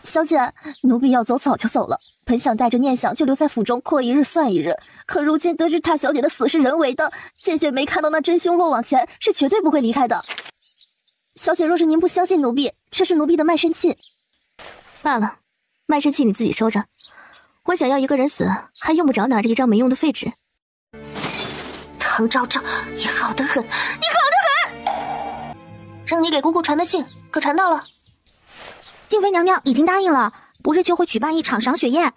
小姐，奴婢要走早就走了，本想带着念想就留在府中过一日算一日，可如今得知大小姐的死是人为的，见雪没看到那真凶落网前，是绝对不会离开的。小姐，若是您不相信奴婢，这是奴婢的卖身契。罢了，卖身契你自己收着，我想要一个人死，还用不着拿着一张没用的废纸。唐昭昭，你好得很，你好得很！让你给姑姑传的信，可传到了？静妃娘娘已经答应了，不日就会举办一场赏雪宴，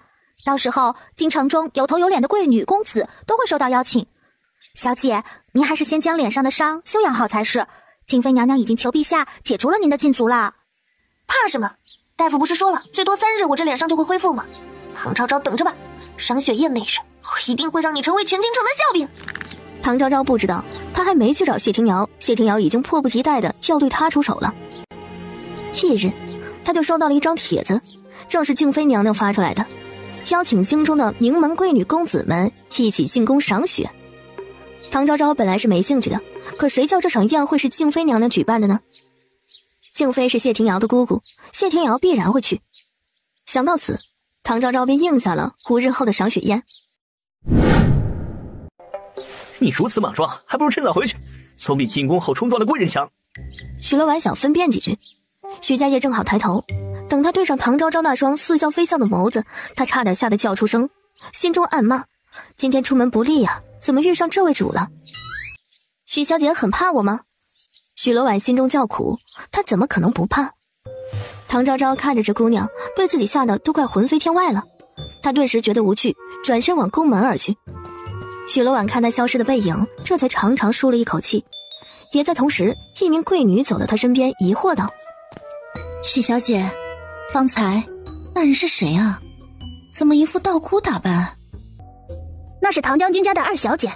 到时候京城中有头有脸的贵女公子都会受到邀请。小姐，您还是先将脸上的伤休养好才是。静妃娘娘已经求陛下解除了您的禁足了。怕什么？大夫不是说了，最多3日我这脸上就会恢复吗？唐昭昭等着吧，赏雪宴那日，我一定会让你成为全京城的笑柄。唐昭昭不知道，他还没去找谢庭瑶，谢庭瑶已经迫不及待的要对他出手了。翌日，他就收到了一张帖子，正是静妃娘娘发出来的，邀请京中的名门贵女公子们一起进宫赏雪。唐昭昭本来是没兴趣的，可谁叫这场宴会是静妃娘娘举办的呢？静妃是谢庭瑶的姑姑，谢庭瑶必然会去。想到此，唐昭昭便应下了5日后的赏雪宴。你如此莽撞，还不如趁早回去，总比进宫后冲撞的贵人强。许乐婉想分辨几句，许家业正好抬头，等他对上唐昭昭那双似笑非笑的眸子，他差点吓得叫出声，心中暗骂：今天出门不利啊，怎么遇上这位主了？许小姐很怕我吗？许乐婉心中叫苦，她怎么可能不怕？唐昭昭看着这姑娘，被自己吓得都快魂飞天外了，她顿时觉得无趣，转身往宫门而去。许乐婉看她消失的背影，这才长长舒了一口气。也在同时，一名贵女走到她身边，疑惑道：许小姐，方才那人是谁啊？怎么一副道姑打扮？那是唐将军家的2小姐。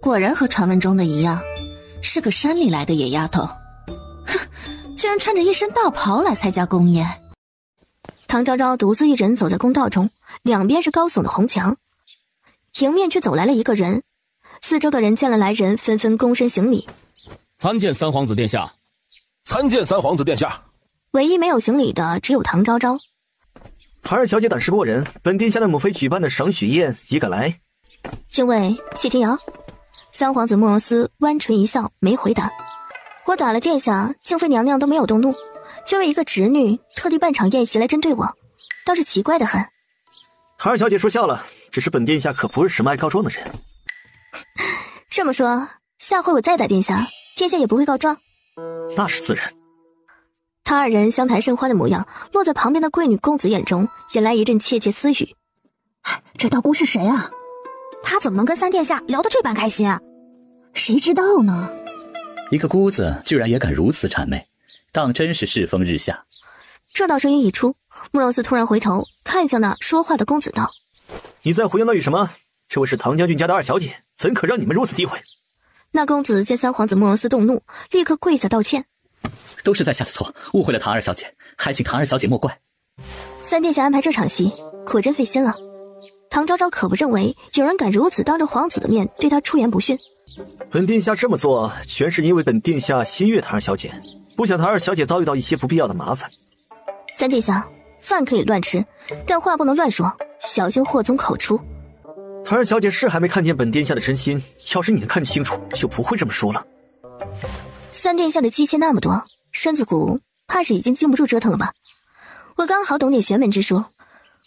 果然和传闻中的一样，是个山里来的野丫头。哼，居然穿着一身道袍来参加宫宴。唐昭昭独自一人走在公道中，两边是高耸的红墙，迎面却走来了一个人。四周的人见了来人，纷纷躬身行礼。参见三皇子殿下。参见三皇子殿下。唯一没有行礼的只有唐昭昭。唐2小姐胆识过人，本殿下的母妃举办的赏雪宴也敢来？因为谢庭瑶。三皇子慕容思弯唇一笑，没回答。我打了殿下，静妃娘娘都没有动怒，却为一个侄女特地办场宴席来针对我，倒是奇怪的很。唐二小姐说笑了，只是本殿下可不是什么爱告状的人。这么说，下回我再打殿下，殿下也不会告状？那是自然。他二人相谈甚欢的模样，落在旁边的贵女公子眼中，引来一阵窃窃私语。这道姑是谁啊？他怎么能跟三殿下聊得这般开心啊？谁知道呢？一个姑子居然也敢如此谄媚，当真是世风日下。这道声音一出，慕容斯突然回头看向那说话的公子道：你在胡言乱语什么？这位是唐将军家的二小姐，怎可让你们如此诋毁？那公子见三皇子慕容斯动怒，立刻跪下道歉：都是在下的错，误会了唐二小姐，还请唐二小姐莫怪。三殿下安排这场戏果真费心了。唐昭昭可不认为有人敢如此当着皇子的面对他出言不逊。本殿下这么做全是因为本殿下心悦唐二小姐，不想唐二小姐遭遇到一些不必要的麻烦。三殿下，饭可以乱吃，但话不能乱说，小心祸从口出。唐二小姐是还没看见本殿下的真心，要是你能看清楚就不会这么说了。三殿下的机器那么多，身子骨怕是已经经不住折腾了吧？我刚好懂点玄门之术，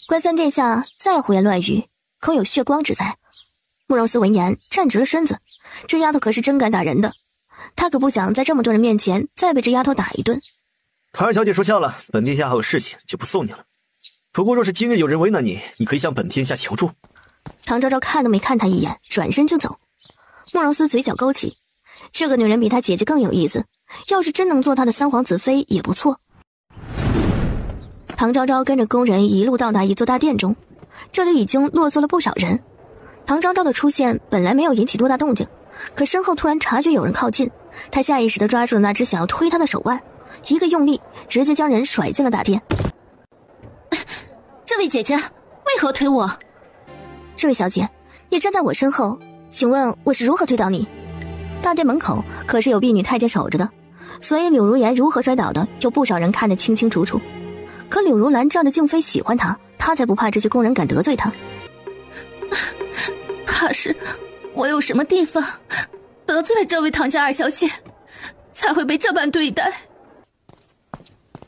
怪三殿下再胡言乱语，恐有血光之灾。慕容斯闻言站直了身子，这丫头可是真敢打人的，他可不想在这么多人面前再被这丫头打一顿。唐二小姐说笑了，本殿下还有事情就不送你了。不过若是今日有人为难你，你可以向本殿下求助。唐昭昭看都没看他一眼，转身就走。慕容斯嘴角勾起，这个女人比他姐姐更有意思，要是真能做他的三皇子妃也不错。唐昭昭跟着工人一路到达一座大殿中，这里已经落座了不少人。唐昭昭的出现本来没有引起多大动静，可身后突然察觉有人靠近，他下意识地抓住了那只想要推他的手腕，一个用力直接将人甩进了大殿。这位姐姐为何推我？这位小姐，你站在我身后，请问我是如何推倒你？大殿门口可是有婢女太监守着的，所以柳如言如何摔倒的有不少人看得清清楚楚。可柳如兰仗着静妃喜欢她，她才不怕这些宫人敢得罪她。怕是我有什么地方得罪了这位唐家二小姐，才会被这般对待。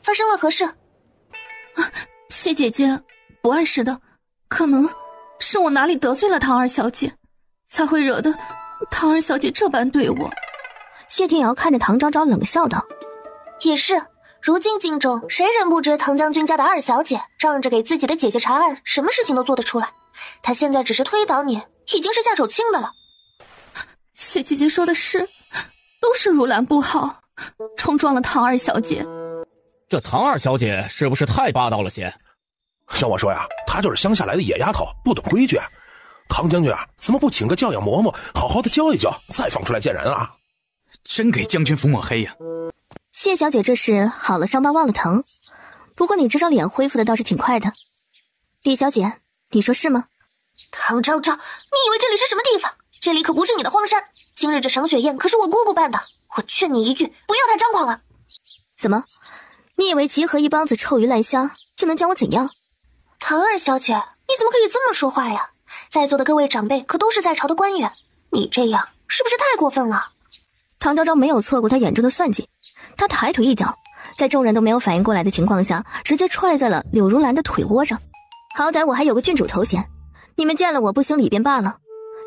发生了何事？谢姐姐不碍事的，可能是我哪里得罪了唐二小姐，才会惹得唐二小姐这般对我。谢天瑶看着唐昭昭冷笑道：也是，如今京中谁人不知唐将军家的二小姐仗着给自己的姐姐查案，什么事情都做得出来。她现在只是推倒你，已经是下手轻的了。谢姐姐说的是，都是如兰不好，冲撞了唐二小姐。这唐二小姐是不是太霸道了些？要我说呀，她就是乡下来的野丫头，不懂规矩。唐将军啊，怎么不请个教养嬷嬷，好好的教一教，再放出来见人啊？真给将军府抹黑呀！谢小姐这是好了伤疤忘了疼，不过你这张脸恢复的倒是挺快的。李小姐，你说是吗？唐昭昭，你以为这里是什么地方？这里可不是你的荒山。今日这赏雪宴可是我姑姑办的，我劝你一句，不要太张狂了。怎么？你以为集合一帮子臭鱼烂虾就能将我怎样？唐二小姐，你怎么可以这么说话呀？在座的各位长辈可都是在朝的官员，你这样是不是太过分了？唐昭昭没有错过他眼中的算计，他抬腿一脚，在众人都没有反应过来的情况下，直接踹在了柳如兰的腿窝上。好歹我还有个郡主头衔，你们见了我不行礼便罢了，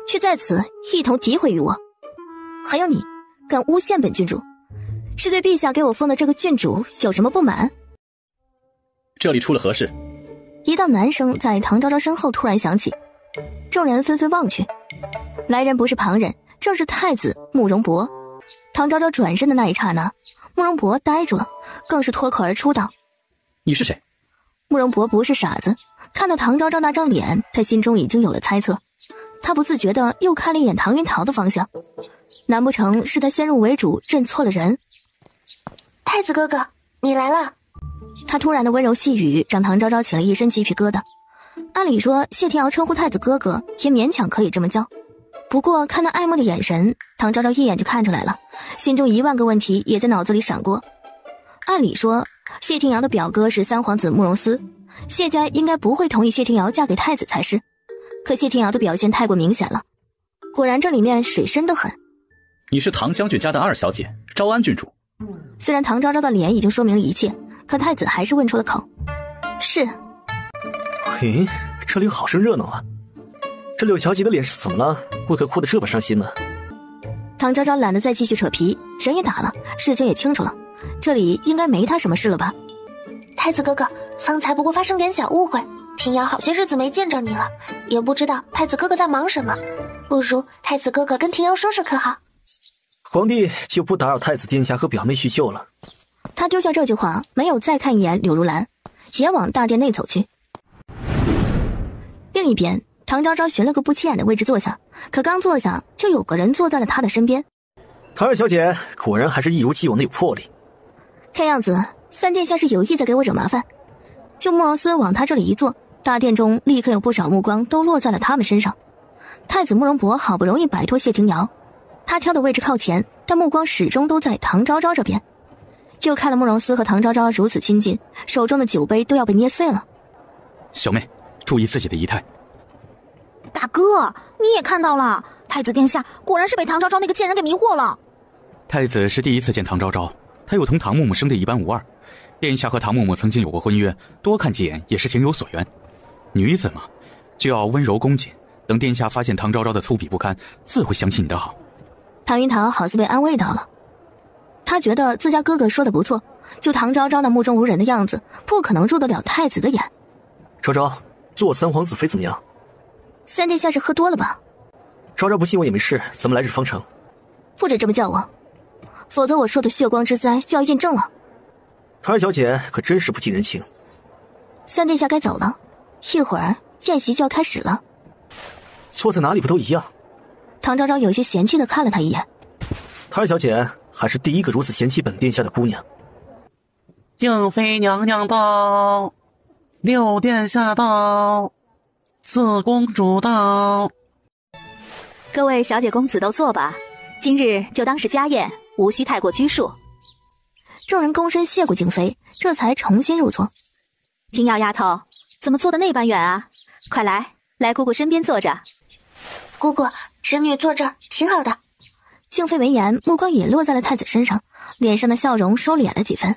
却在此一同诋毁于我。还有你，敢诬陷本郡主，是对陛下给我封的这个郡主有什么不满？这里出了何事？一道男声在唐昭昭身后突然响起，众人纷纷望去，来人不是旁人，正是太子慕容博。唐昭昭转身的那一刹那，慕容博呆住了，更是脱口而出道：你是谁？慕容博不是傻子，看到唐昭昭那张脸，他心中已经有了猜测。他不自觉地又看了一眼唐云桃的方向，难不成是他先入为主认错了人？太子哥哥，你来了。他突然的温柔细语让唐昭昭起了一身鸡皮疙瘩。按理说谢天瑶称呼太子哥哥也勉强可以这么叫，不过看那爱慕的眼神，唐昭昭一眼就看出来了，心中10000个问题也在脑子里闪过。按理说谢天瑶的表哥是三皇子慕容思，谢家应该不会同意谢天瑶嫁给太子才是，可谢天瑶的表现太过明显了，果然这里面水深得很。你是唐将军家的二小姐昭安郡主。虽然唐昭昭的脸已经说明了一切，可太子还是问出了口：“是。”嘿，这里好生热闹啊！这柳小姐的脸是怎么了？为何哭得这么伤心呢？唐昭昭懒得再继续扯皮，人也打了，事情也清楚了，这里应该没她什么事了吧？太子哥哥，方才不过发生点小误会，庭瑶好些日子没见着你了，也不知道太子哥哥在忙什么，不如太子哥哥跟庭瑶说说可好？皇帝就不打扰太子殿下和表妹叙旧了。他丢下这句话，没有再看一眼柳如兰，也往大殿内走去。另一边，唐昭昭寻了个不起眼的位置坐下，可刚坐下，就有个人坐在了他的身边。唐二小姐果然还是一如既往的有魄力。看样子，三殿下是有意在给我惹麻烦。就慕容思往他这里一坐，大殿中立刻有不少目光都落在了他们身上。太子慕容博好不容易摆脱谢庭瑶，他挑的位置靠前，但目光始终都在唐昭昭这边。又看了慕容思和唐昭昭如此亲近，手中的酒杯都要被捏碎了。小妹，注意自己的仪态。大哥，你也看到了，太子殿下果然是被唐昭昭那个贱人给迷惑了。太子是第一次见唐昭昭，他又同唐木木生得一般无二，殿下和唐木木曾经有过婚约，多看几眼也是情有所原。女子嘛，就要温柔恭谨，等殿下发现唐昭昭的粗鄙不堪，自会想起你的好。唐云堂好似被安慰到了，他觉得自家哥哥说的不错，就唐昭昭那目中无人的样子，不可能入得了太子的眼。昭昭，做三皇子妃怎么样？三殿下是喝多了吧？昭昭不信我也没事，咱们来日方长。不准这么叫我，否则我说的血光之灾就要印证了。唐二小姐可真是不近人情。三殿下该走了，一会儿宴席就要开始了。错在哪里不都一样？唐昭昭有些嫌弃地看了他一眼。唐二小姐还是第一个如此嫌弃本殿下的姑娘。静妃娘娘到，六殿下到，四公主到。各位小姐公子都坐吧，今日就当是家宴，无需太过拘束。众人躬身谢过静妃，这才重新入座。庭瑶丫头，怎么坐得那般远啊？快来姑姑身边坐着。姑姑，侄女坐这儿挺好的。静妃闻言，目光也落在了太子身上，脸上的笑容收敛了几分。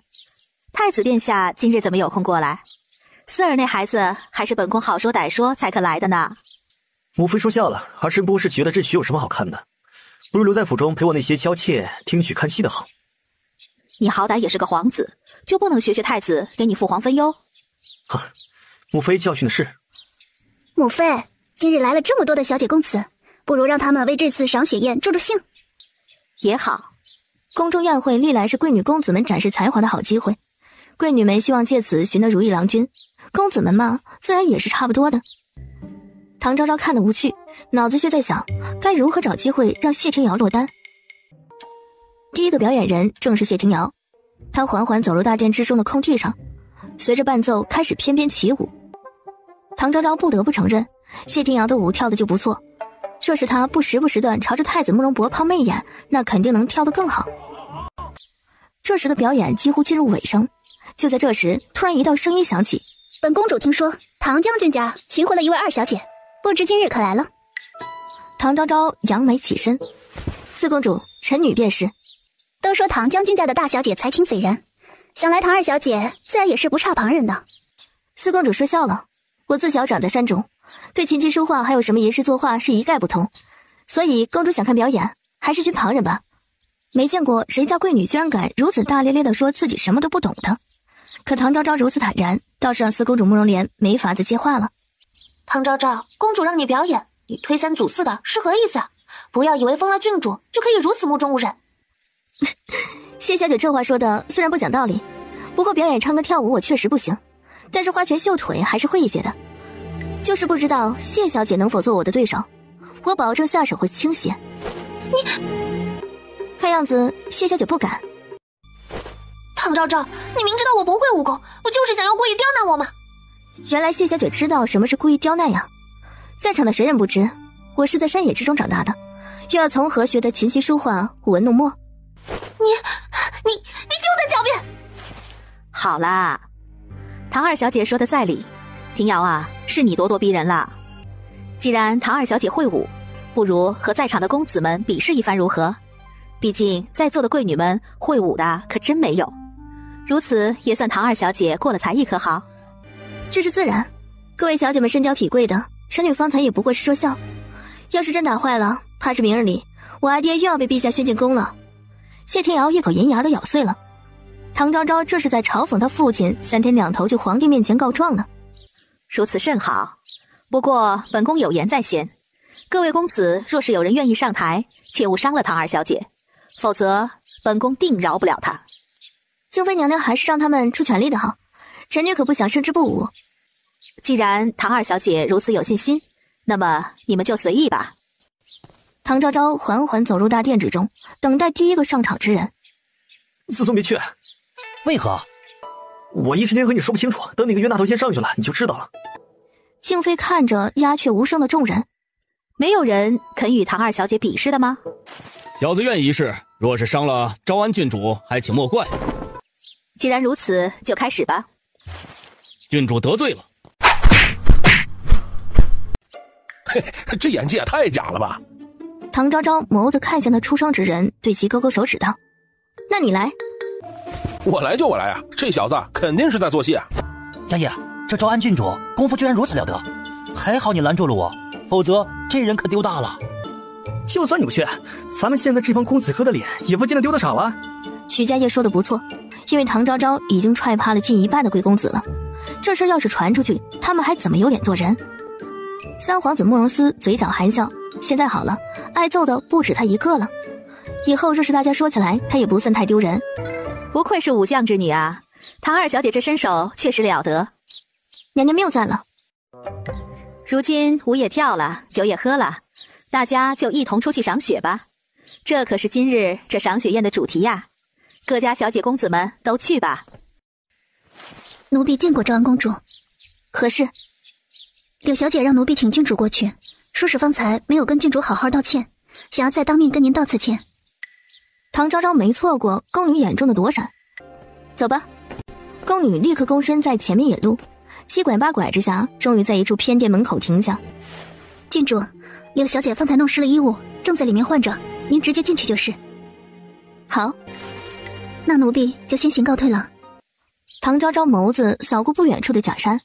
太子殿下今日怎么有空过来？思儿那孩子还是本宫好说歹说才肯来的呢。母妃说笑了，儿臣不过是觉得这曲有什么好看的，不如留在府中陪我那些娇妾听曲看戏的好。你好歹也是个皇子，就不能学太子给你父皇分忧？母妃教训的是。母妃，今日来了这么多的小姐公子，不如让他们为这次赏雪宴助助兴。也好，宫中宴会历来是贵女公子们展示才华的好机会，贵女们希望借此寻得如意郎君，公子们嘛，自然也是差不多的。唐昭昭看得无趣，脑子却在想该如何找机会让谢庭瑶落单。第一个表演人正是谢庭瑶，她缓缓走入大殿之中的空地上，随着伴奏开始翩翩起舞。唐昭昭不得不承认，谢庭瑶的舞跳得就不错，若是她不时地朝着太子慕容博抛媚眼，那肯定能跳得更好。这时的表演几乎进入尾声，就在这时，突然一道声音响起：“本公主听说唐将军家寻回了一位二小姐，不知今日可来了？”唐昭昭扬眉起身：“四公主，臣女便是。”都说唐将军家的大小姐才情斐然，想来唐二小姐自然也是不差旁人的。四公主说笑了，我自小长在山中，对琴棋书画还有什么吟诗作画是一概不通，所以公主想看表演，还是寻旁人吧。没见过谁家贵女居然敢如此大咧咧地说自己什么都不懂的。可唐昭昭如此坦然，倒是让四公主慕容莲没法子接话了。唐昭昭，公主让你表演，你推三阻四的是何意思啊？不要以为封了郡主就可以如此目中无人。谢小姐这话说的虽然不讲道理，不过表演唱歌跳舞我确实不行，但是花拳绣腿还是会一些的。就是不知道谢小姐能否做我的对手，我保证下手会轻些。你看样子谢小姐不敢。唐昭昭，你明知道我不会武功，不就是想要故意刁难我吗？原来谢小姐知道什么是故意刁难呀！在场的谁人不知，我是在山野之中长大的，又要从何学的琴棋书画舞文弄墨？你就在狡辩！好啦，唐二小姐说的在理，庭瑶啊，是你咄咄逼人了。既然唐二小姐会舞，不如和在场的公子们比试一番如何？毕竟在座的贵女们会武的可真没有，如此也算唐二小姐过了才艺，可好？这是自然，各位小姐们身娇体贵的，臣女方才也不过是说笑。要是真打坏了，怕是明日里我阿爹又要被陛下宣进宫了。谢天瑶一口银牙都咬碎了。唐昭昭这是在嘲讽他父亲3天2头去皇帝面前告状呢。如此甚好，不过本宫有言在先，各位公子若是有人愿意上台，切勿伤了唐二小姐，否则本宫定饶不了她。静妃娘娘还是让他们出全力的好，臣女可不想胜之不武。既然唐二小姐如此有信心，那么你们就随意吧。唐昭昭缓缓走入大殿之中，等待第一个上场之人。自从别去。为何？我一时间和你说不清楚，等哪个冤大头先上去了，你就知道了。静妃看着鸦雀无声的众人，没有人肯与唐二小姐比试的吗？小子愿一试，若是伤了昭安郡主，还请莫怪。既然如此，就开始吧。郡主得罪了。嘿，这演技也太假了吧！唐昭昭眸子看向那出生之人，对其勾勾手指道：“那你来。”我来就我来啊！这小子肯定是在做戏啊！家爷，这昭安郡主功夫居然如此了得，还好你拦住了我，否则这人可丢大了。就算你不去，咱们现在这帮公子哥的脸也不见得丢得少啊。徐家业说的不错，因为唐昭昭已经踹趴了近一半的贵公子了，这事要是传出去，他们还怎么有脸做人？三皇子慕容思嘴角含笑，现在好了，挨揍的不止他一个了，以后若是大家说起来，他也不算太丢人。不愧是武将之女啊，唐二小姐这身手确实了得。娘娘谬赞了。如今舞也跳了，酒也喝了，大家就一同出去赏雪吧。这可是今日这赏雪宴的主题呀，各家小姐公子们都去吧。奴婢见过昭安公主。何事？柳小姐让奴婢请郡主过去，说是方才没有跟郡主好好道歉，想要再当面跟您道次歉。唐昭昭没错过宫女眼中的躲闪。走吧。宫女立刻躬身在前面引路，七拐八拐之下，终于在一处偏殿门口停下。郡主，柳小姐方才弄湿了衣物，正在里面换着，您直接进去就是。好，那奴婢就先行告退了。唐昭昭眸子扫过不远处的假山，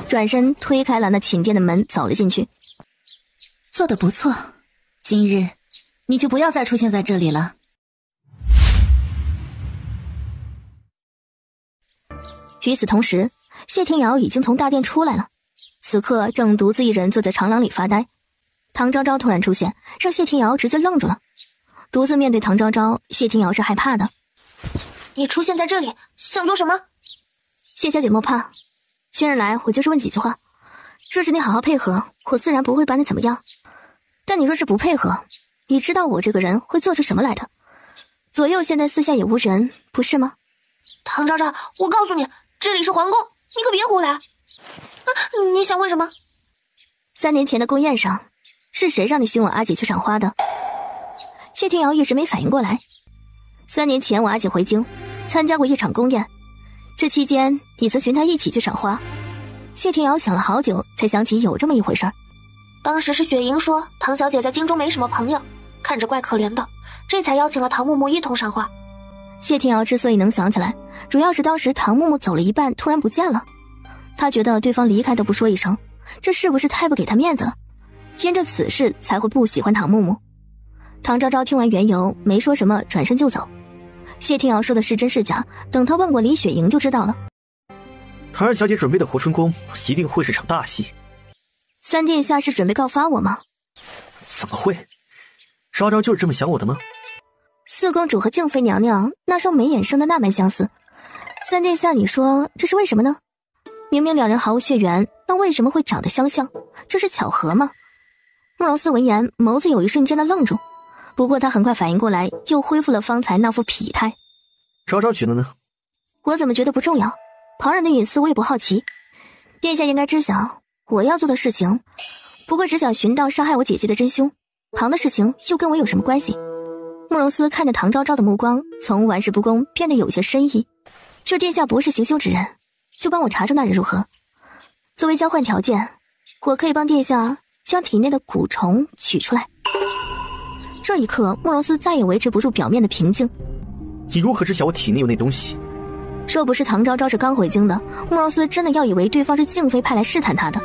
转身推开了那寝殿的门，走了进去。做得不错，今日你就不要再出现在这里了。与此同时，谢天瑶已经从大殿出来了，此刻正独自一人坐在长廊里发呆。唐昭昭突然出现，让谢天瑶直接愣住了。独自面对唐昭昭，谢天瑶是害怕的。你出现在这里想做什么？谢小姐莫怕，今日来我就是问几句话，若是你好好配合，我自然不会把你怎么样，但你若是不配合，你知道我这个人会做出什么来的。左右现在四下也无人，不是吗？唐昭昭，我告诉你，这里是皇宫，你可别胡来。你想问什么？3年前的宫宴上，是谁让你寻我阿姐去赏花的？谢天瑶一直没反应过来。3年前我阿姐回京，参加过一场宫宴，这期间你曾寻她一起去赏花。谢天瑶想了好久，才想起有这么一回事儿。当时是雪莹说唐小姐在京中没什么朋友，看着怪可怜的，这才邀请了唐木木一同赏花。谢天瑶之所以能想起来，主要是当时唐木木走了一半突然不见了，他觉得对方离开都不说一声，这是不是太不给他面子了？因着此事才会不喜欢唐木木。唐昭昭听完缘由没说什么，转身就走。谢天瑶说的是真是假，等他问过李雪莹就知道了。唐二小姐准备的活春宫一定会是场大戏。三殿下是准备告发我吗？怎么会？昭昭就是这么想我的吗？四公主和静妃娘娘那双眉眼生的那般相似，三殿下你说这是为什么呢？明明两人毫无血缘，那为什么会长得相像？这是巧合吗？慕容思闻言，眸子有一瞬间的愣住，不过他很快反应过来，又恢复了方才那副痞态。昭昭觉得呢？我怎么觉得不重要？旁人的隐私我也不好奇。殿下应该知晓，我要做的事情不过只想寻到杀害我姐姐的真凶，旁的事情又跟我有什么关系？慕容思看着唐昭昭的目光从玩世不恭变得有些深意。这殿下不是行凶之人，就帮我查出那人如何？作为交换条件，我可以帮殿下将体内的蛊虫取出来。这一刻，慕容斯再也维持不住表面的平静。你如何知晓我体内有那东西？若不是唐昭昭是刚回京的，慕容斯真的要以为对方是静妃派来试探他的。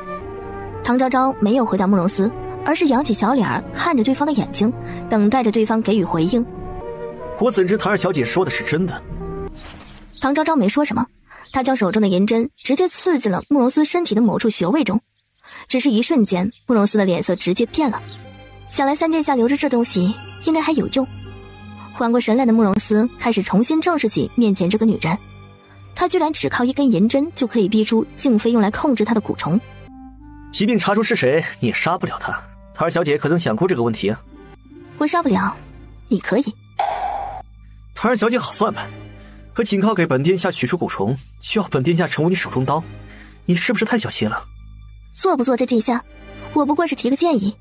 唐昭昭没有回答慕容斯，而是扬起小脸儿看着对方的眼睛，等待着对方给予回应。我怎知唐二小姐说的是真的？唐昭昭没说什么，她将手中的银针直接刺进了慕容斯身体的某处穴位中。只是一瞬间，慕容斯的脸色直接变了。想来3殿下留着这东西应该还有用。缓过神来的慕容斯开始重新正视起面前这个女人，他居然只靠一根银针就可以逼出静妃用来控制他的蛊虫。即便查出是谁，你也杀不了他。唐二小姐可曾想过这个问题啊？我杀不了，你可以。唐二小姐好算盘，可仅靠给本殿下取出蛊虫，就要本殿下成为你手中刀，你是不是太小气了？做不做这殿下，我不过是提个建议。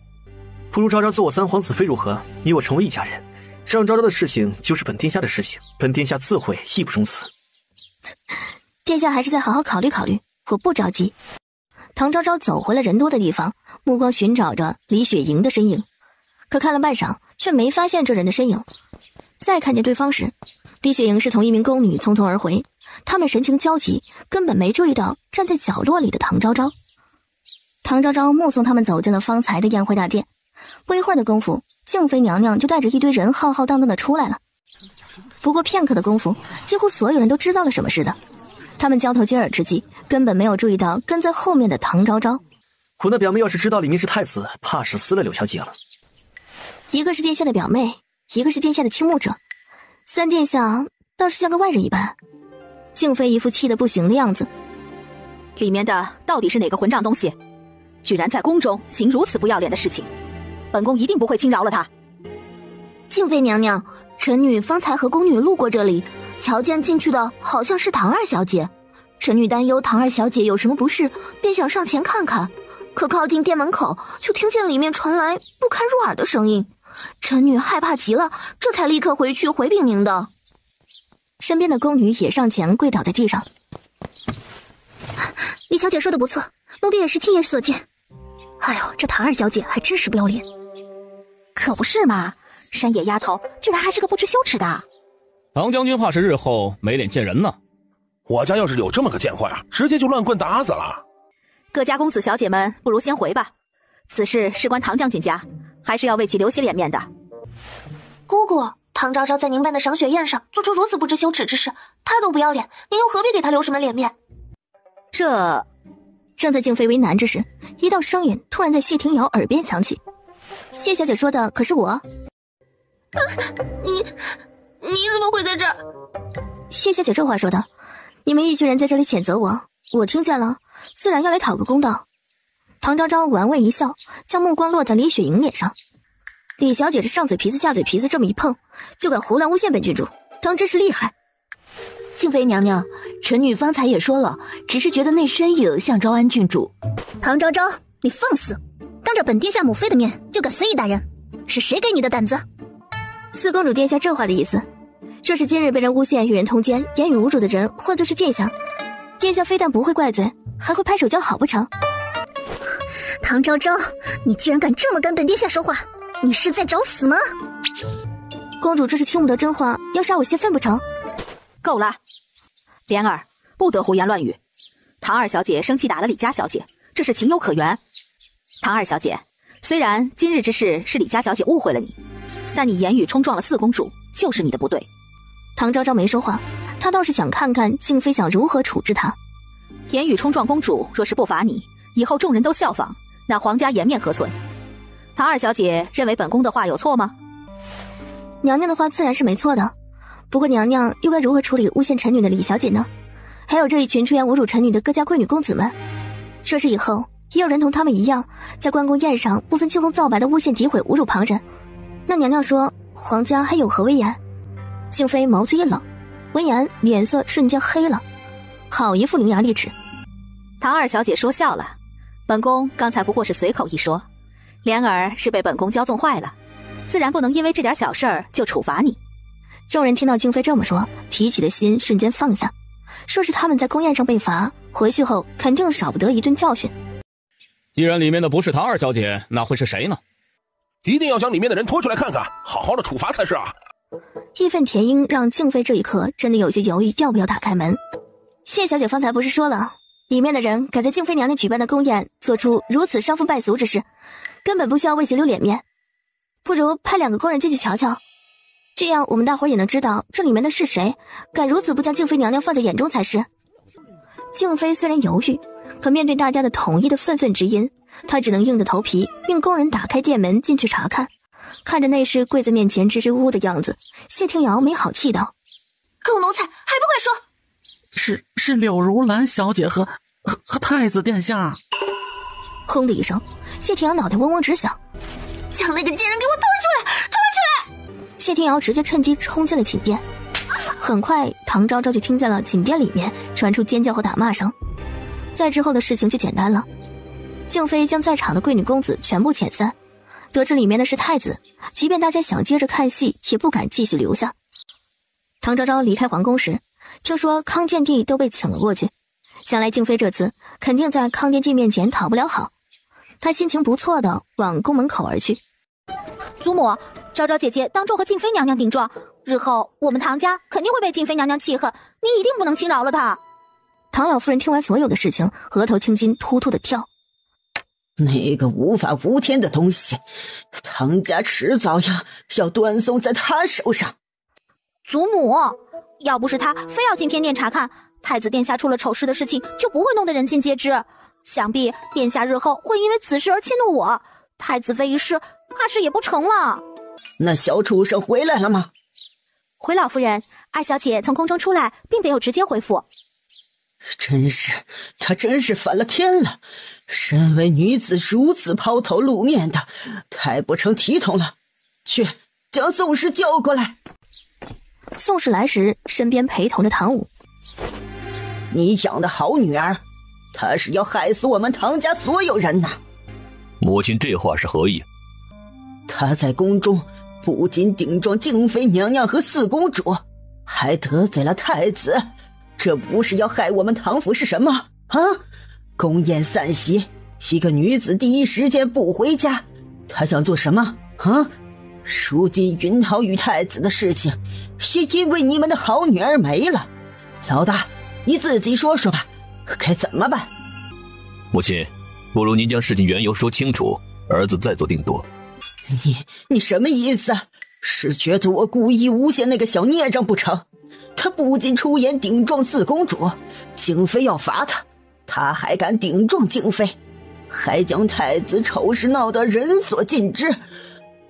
不如昭昭做我3皇子妃如何？你我成为一家人，让昭昭的事情就是本殿下的事情，本殿下自会义不容辞。殿下还是再好好考虑考虑，我不着急。唐昭昭走回了人多的地方，目光寻找着李雪莹的身影，可看了半晌却没发现这人的身影。再看见对方时，李雪莹是同一名宫女匆匆而回，他们神情焦急，根本没注意到站在角落里的唐昭昭。唐昭昭目送他们走进了方才的宴会大殿，不一会儿的功夫，静妃娘娘就带着一堆人浩浩荡荡的出来了。不过片刻的功夫，几乎所有人都知道了什么似的。他们交头接耳之际，根本没有注意到跟在后面的唐昭昭。我那表妹要是知道里面是太子，怕是撕了柳小姐了。一个是殿下的表妹，一个是殿下的倾慕者，3殿下倒是像个外人一般。静妃一副气得不行的样子。里面的到底是哪个混账东西？居然在宫中行如此不要脸的事情，本宫一定不会轻饶了他。静妃娘娘，臣女方才和宫女路过这里，瞧见进去的好像是唐二小姐，臣女担忧唐二小姐有什么不适，便想上前看看，可靠近殿门口就听见里面传来不堪入耳的声音，臣女害怕极了，这才立刻回去回禀您的。身边的宫女也上前跪倒在地上。李小姐说的不错，奴婢也是亲眼所见。哎呦，这唐二小姐还真是不要脸。可不是嘛，山野丫头居然还是个不知羞耻的。唐将军怕是日后没脸见人呢。我家要是有这么个贱货呀，直接就乱棍打死了。各家公子小姐们，不如先回吧。此事事关唐将军家，还是要为其留些脸面的。姑姑，唐昭昭在您办的赏雪宴上做出如此不知羞耻之事，她都不要脸，您又何必给她留什么脸面？正在静妃为难之时，一道声音突然在谢庭瑶耳边响起。谢小姐说的可是我。你怎么会在这儿？谢小姐这话说的，你们一群人在这里谴责我，我听见了，自然要来讨个公道。唐昭昭玩味一笑，将目光落在李雪莹脸上。李小姐这上嘴皮子下嘴皮子这么一碰，就敢胡乱诬陷本郡主，当真是厉害。静妃娘娘，臣女方才也说了，只是觉得那身影像昭安郡主。唐昭昭，你放肆！当着本殿下母妃的面就敢随意打人，是谁给你的胆子？四公主殿下这话的意思，若是今日被人诬陷与人通奸，言语侮辱的人或就是殿下，殿下非但不会怪罪，还会拍手叫好不成？唐昭昭，你居然敢这么跟本殿下说话，你是在找死吗？公主这是听不得真话，要杀我泄愤不成？够了，莲儿，不得胡言乱语。唐二小姐生气打了李家小姐，这是情有可原。唐二小姐，虽然今日之事是李家小姐误会了你，但你言语冲撞了四公主，就是你的不对。唐昭昭没说话，她倒是想看看静妃想如何处置她。言语冲撞公主，若是不罚你，以后众人都效仿，那皇家颜面何存？唐二小姐认为本宫的话有错吗？娘娘的话自然是没错的，不过娘娘又该如何处理诬陷臣女的李小姐呢？还有这一群出言侮辱臣女的各家贵女公子们，说是以后也有人同他们一样，在关公宴上不分青红皂白的诬陷诋毁侮辱旁人，那娘娘说皇家还有何威严？静妃眸子一冷，闻言脸色瞬间黑了，好一副伶牙俐齿。唐二小姐说笑了，本宫刚才不过是随口一说，莲儿是被本宫骄纵坏了，自然不能因为这点小事儿就处罚你。众人听到静妃这么说，提起的心瞬间放下，说是他们在宫宴上被罚，回去后肯定少不得一顿教训。既然里面的不是唐二小姐，那会是谁呢？一定要将里面的人拖出来看看，好好的处罚才是啊！义愤填膺让静妃这一刻真的有些犹豫要不要打开门。谢小姐方才不是说了，里面的人敢在静妃娘娘举办的宫宴做出如此伤风败俗之事，根本不需要为其留脸面。不如派2个工人进去瞧瞧，这样我们大伙也能知道这里面的是谁，敢如此不将静妃娘娘放在眼中才是。静妃虽然犹豫，可面对大家的统一的愤愤之音，她只能硬着头皮命工人打开店门进去查看。看着内侍跪在面前支支吾吾的样子，谢庭瑶没好气道：“狗奴才，还不快说！”是柳如兰小姐和太子殿下。轰的一声，谢庭瑶脑袋嗡嗡直响，将那个贱人给我拖出来！拖出来！谢庭瑶直接趁机冲进了寝殿。很快，唐昭昭就听见了寝殿里面传出尖叫和打骂声。再之后的事情就简单了，静妃将在场的贵女公子全部遣散。得知里面的是太子，即便大家想接着看戏，也不敢继续留下。唐昭昭离开皇宫时，听说康建帝都被请了过去，想来静妃这次肯定在康殿帝面前讨不了好。她心情不错的往宫门口而去。祖母，昭昭姐姐当众和静妃娘娘顶撞，日后我们唐家肯定会被静妃娘娘气恨，你一定不能轻饶了她。唐老夫人听完所有的事情，额头青筋突突的跳。那个无法无天的东西，唐家迟早要断送在他手上。祖母，要不是他非要进偏殿查看，太子殿下出了丑事的事情就不会弄得人尽皆知。想必殿下日后会因为此事而迁怒我，太子妃一事怕是也不成了。那小畜生回来了吗？回老夫人，二小姐从宫中出来，并没有直接回府。她真是反了天了！身为女子如此抛头露面的，太不成体统了。去，将宋氏叫过来。宋氏来时，身边陪同着唐武。你养的好女儿，她是要害死我们唐家所有人呐！母亲这话是何意？她在宫中不仅顶撞静妃娘娘和四公主，还得罪了太子。这不是要害我们唐府是什么啊？宫宴散席，一个女子第一时间不回家，她想做什么啊？如今云桃与太子的事情，也因为你们的好女儿没了。老大，你自己说说吧，该怎么办？母亲，不如您将事情缘由说清楚，儿子再做定夺。你什么意思？是觉得我故意诬陷那个小孽障不成？他不仅出言顶撞四公主，静妃要罚他还敢顶撞静妃，还将太子丑事闹得人所尽知，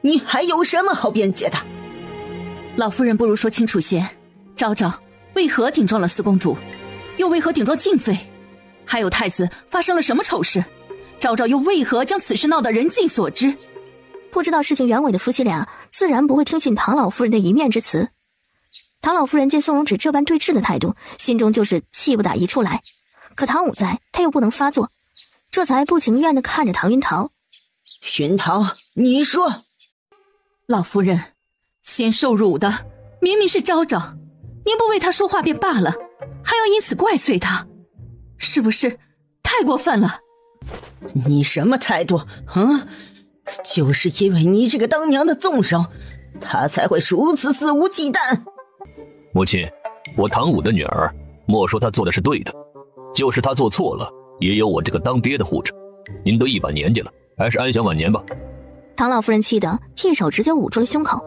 你还有什么好辩解的？老夫人不如说清楚些，昭昭为何顶撞了四公主，又为何顶撞静妃？还有太子发生了什么丑事？昭昭又为何将此事闹得人尽所知？不知道事情原委的夫妻俩自然不会听信唐老夫人的一面之词。唐老夫人见宋荣芷这般对峙的态度，心中就是气不打一处来。可唐武在，他又不能发作，这才不情愿地看着唐云桃。云桃，你说。老夫人，先受辱的明明是昭昭，您不为他说话便罢了，还要因此怪罪他，是不是太过分了？你什么态度啊？就是因为你这个当娘的纵容，他才会如此肆无忌惮。母亲，我唐武的女儿，莫说她做的是对的，就是她做错了，也有我这个当爹的护着。您都一把年纪了，还是安享晚年吧。唐老夫人气得一手直接捂住了胸口。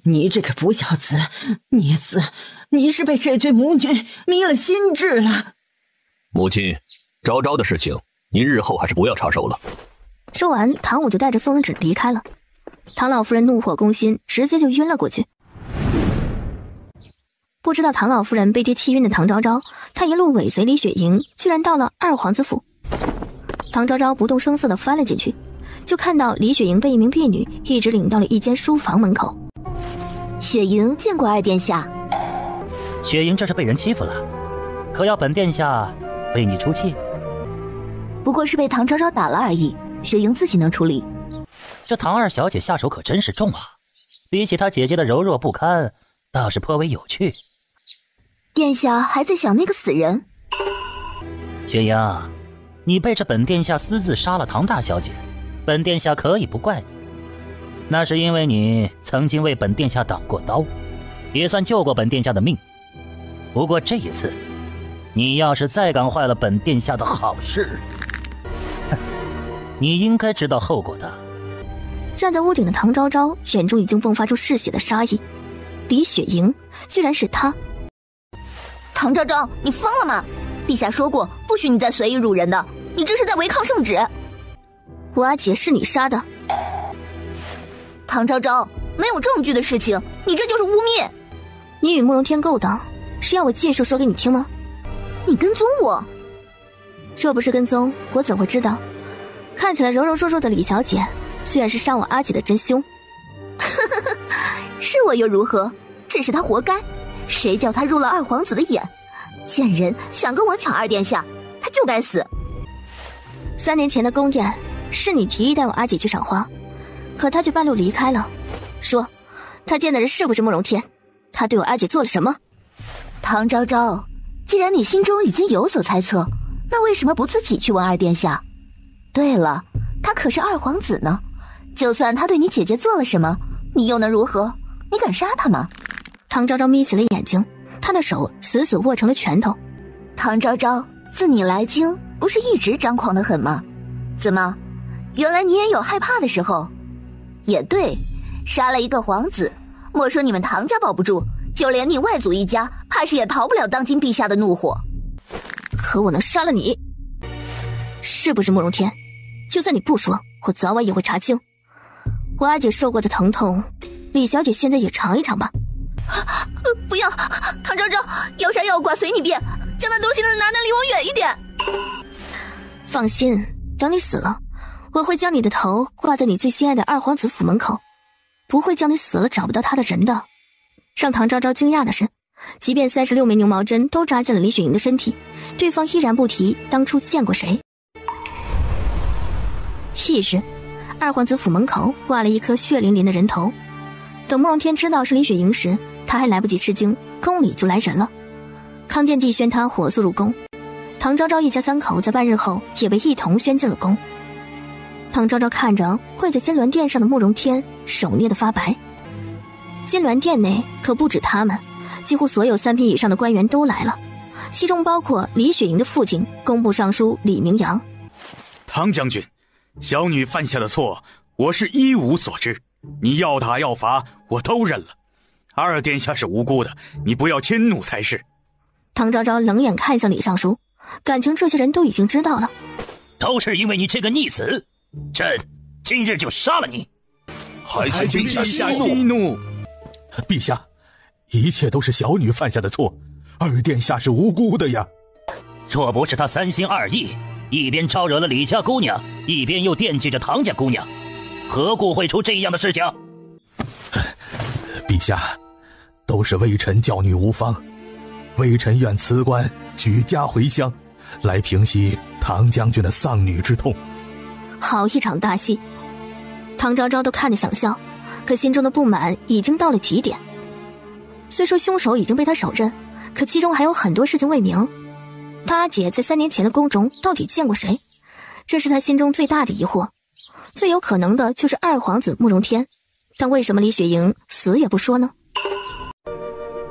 你这个不孝子，孽子，你是被这对母女迷了心智了。母亲，昭昭的事情，您日后还是不要插手了。说完，唐武就带着宋荣芷离开了。唐老夫人怒火攻心，直接就晕了过去。不知道唐老夫人被爹气晕的唐昭昭，她一路尾随李雪莹，居然到了二皇子府。唐昭昭不动声色地翻了进去，就看到李雪莹被一名婢女一直领到了一间书房门口。雪莹见过二殿下。雪莹这是被人欺负了，可要本殿下为你出气？不过是被唐昭昭打了而已，雪莹自己能处理。这唐二小姐下手可真是重啊，比起她姐姐的柔弱不堪，倒是颇为有趣。殿下还在想那个死人？雪莹，你被这本殿下私自杀了唐大小姐，本殿下可以不怪你，那是因为你曾经为本殿下挡过刀，也算救过本殿下的命。不过这一次，你要是再敢坏了本殿下的好事，你应该知道后果的。站在屋顶的唐昭昭眼中已经迸发出嗜血的杀意，李雪莹居然是她。唐昭昭，你疯了吗？陛下说过不许你再随意辱人的，你这是在违抗圣旨。我阿姐是你杀的。唐昭昭，没有证据的事情，你这就是污蔑。你与慕容天勾当，是要我尽数说给你听吗？你跟踪我？若不是跟踪，我怎会知道？看起来柔柔弱弱的李小姐，居然是杀我阿姐的真凶。是我又如何？这是他活该。谁叫他入了二皇子的眼？贱人想跟我抢二殿下，他就该死。3年前的宫宴，是你提议带我阿姐去赏花，可他却半路离开了。说，他见的人是不是慕容天？他对我阿姐做了什么？唐昭昭，既然你心中已经有所猜测，那为什么不自己去问二殿下？对了，他可是二皇子呢，就算他对你姐姐做了什么，你又能如何？你敢杀他吗？唐昭昭眯起了眼睛，他的手死死握成了拳头。唐昭昭，自你来京不是一直张狂得很吗？怎么，原来你也有害怕的时候？也对，杀了一个皇子，莫说你们唐家保不住，就连你外祖一家怕是也逃不了当今陛下的怒火。可我能杀了你，是不是慕容天？就算你不说，我早晚也会查清。我阿姐受过的疼痛，李小姐现在也尝一尝吧。不要，唐昭昭，要杀要剐随你便，将那东西拿离我远一点。放心，等你死了，我会将你的头挂在你最心爱的二皇子府门口，不会将你死了找不到他的人的。让唐昭昭惊讶的是，即便36枚牛毛针都扎进了李雪莹的身体，对方依然不提当初见过谁。翌日，二皇子府门口挂了一颗血淋淋的人头。等慕容天知道是李雪莹时，他还来不及吃惊，宫里就来人了。康健帝宣他火速入宫，唐昭昭一家3口在半日后也被一同宣进了宫。唐昭昭看着跪在金銮殿上的慕容天，手捏得发白。金銮殿内可不止他们，几乎所有3品以上的官员都来了，其中包括李雪莹的父亲工部尚书李明阳。唐将军，小女犯下的错，我是一无所知，你要打要罚，我都认了。二殿下是无辜的，你不要迁怒才是。唐昭昭冷眼看向李尚书，感情这些人都已经知道了。都是因为你这个逆子，朕今日就杀了你。还请陛下息怒。陛下，一切都是小女犯下的错，二殿下是无辜的呀。若不是他3心2意，一边招惹了李家姑娘，一边又惦记着唐家姑娘，何故会出这样的事情？陛下，都是微臣教女无方，微臣愿辞官举家回乡，来平息唐将军的丧女之痛。好一场大戏，唐昭昭都看着想笑，可心中的不满已经到了极点。虽说凶手已经被他手刃，可其中还有很多事情未明。他阿姐在3年前的宫中到底见过谁？这是他心中最大的疑惑。最有可能的就是二皇子慕容天，但为什么李雪莹死也不说呢？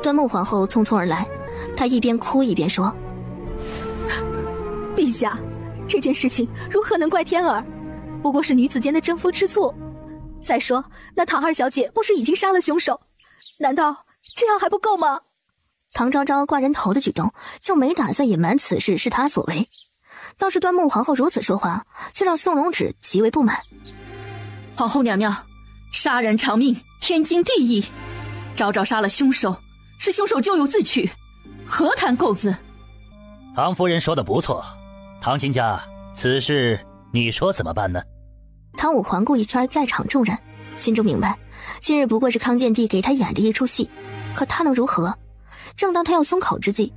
端木皇后匆匆而来，她一边哭一边说：陛下，这件事情如何能怪天儿？不过是女子间的争风吃醋。再说那唐二小姐不是已经杀了凶手，难道这样还不够吗？唐昭昭挂人头的举动就没打算隐瞒此事是他所为，倒是端木皇后如此说话，却让宋荣止极为不满。皇后娘娘，杀人偿命，天经地义。昭昭杀了凶手，是凶手咎由自取，何谈构字？唐夫人说的不错，唐亲家，此事你说怎么办呢？唐武环顾一圈在场众人，心中明白，今日不过是康健帝给他演的一出戏，可他能如何？正当他要松口之际，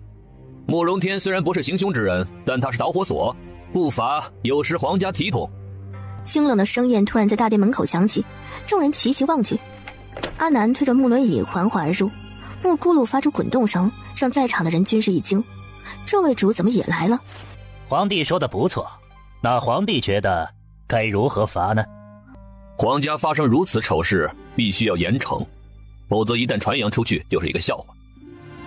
慕容天虽然不是行凶之人，但他是导火索，不法有失皇家体统。清冷的声音突然在大殿门口响起，众人齐齐望去。阿南推着木轮椅缓缓而入，木咕噜发出滚动声，让在场的人均是一惊。这位主怎么也来了？皇帝说的不错，那皇帝觉得该如何罚呢？皇家发生如此丑事，必须要严惩，否则一旦传扬出去，就是一个笑话。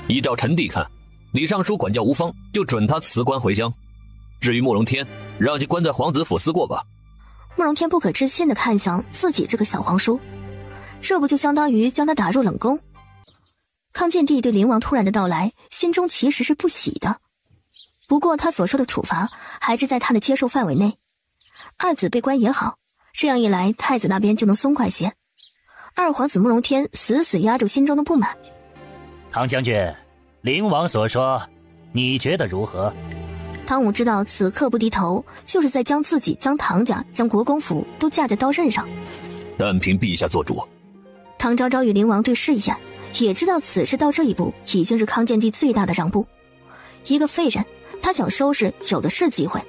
依照臣弟看，李尚书管教无方，就准他辞官回乡。至于慕容天，让其关在皇子府思过吧。慕容天不可置信地看向自己这个小皇叔，这不就相当于将他打入冷宫？康健帝对灵王突然的到来，心中其实是不喜的。不过他所受的处罚还是在他的接受范围内。二子被关也好，这样一来太子那边就能松快些。二皇子慕容天死死压住心中的不满。唐将军，灵王所说，你觉得如何？汤武知道此刻不低头，就是在将自己、将唐家、将国公府都架在刀刃上。但凭陛下做主。唐昭昭与灵王对视一眼，也知道此事到这一步已经是康健帝最大的让步。一个废人，他想收拾有的是机会。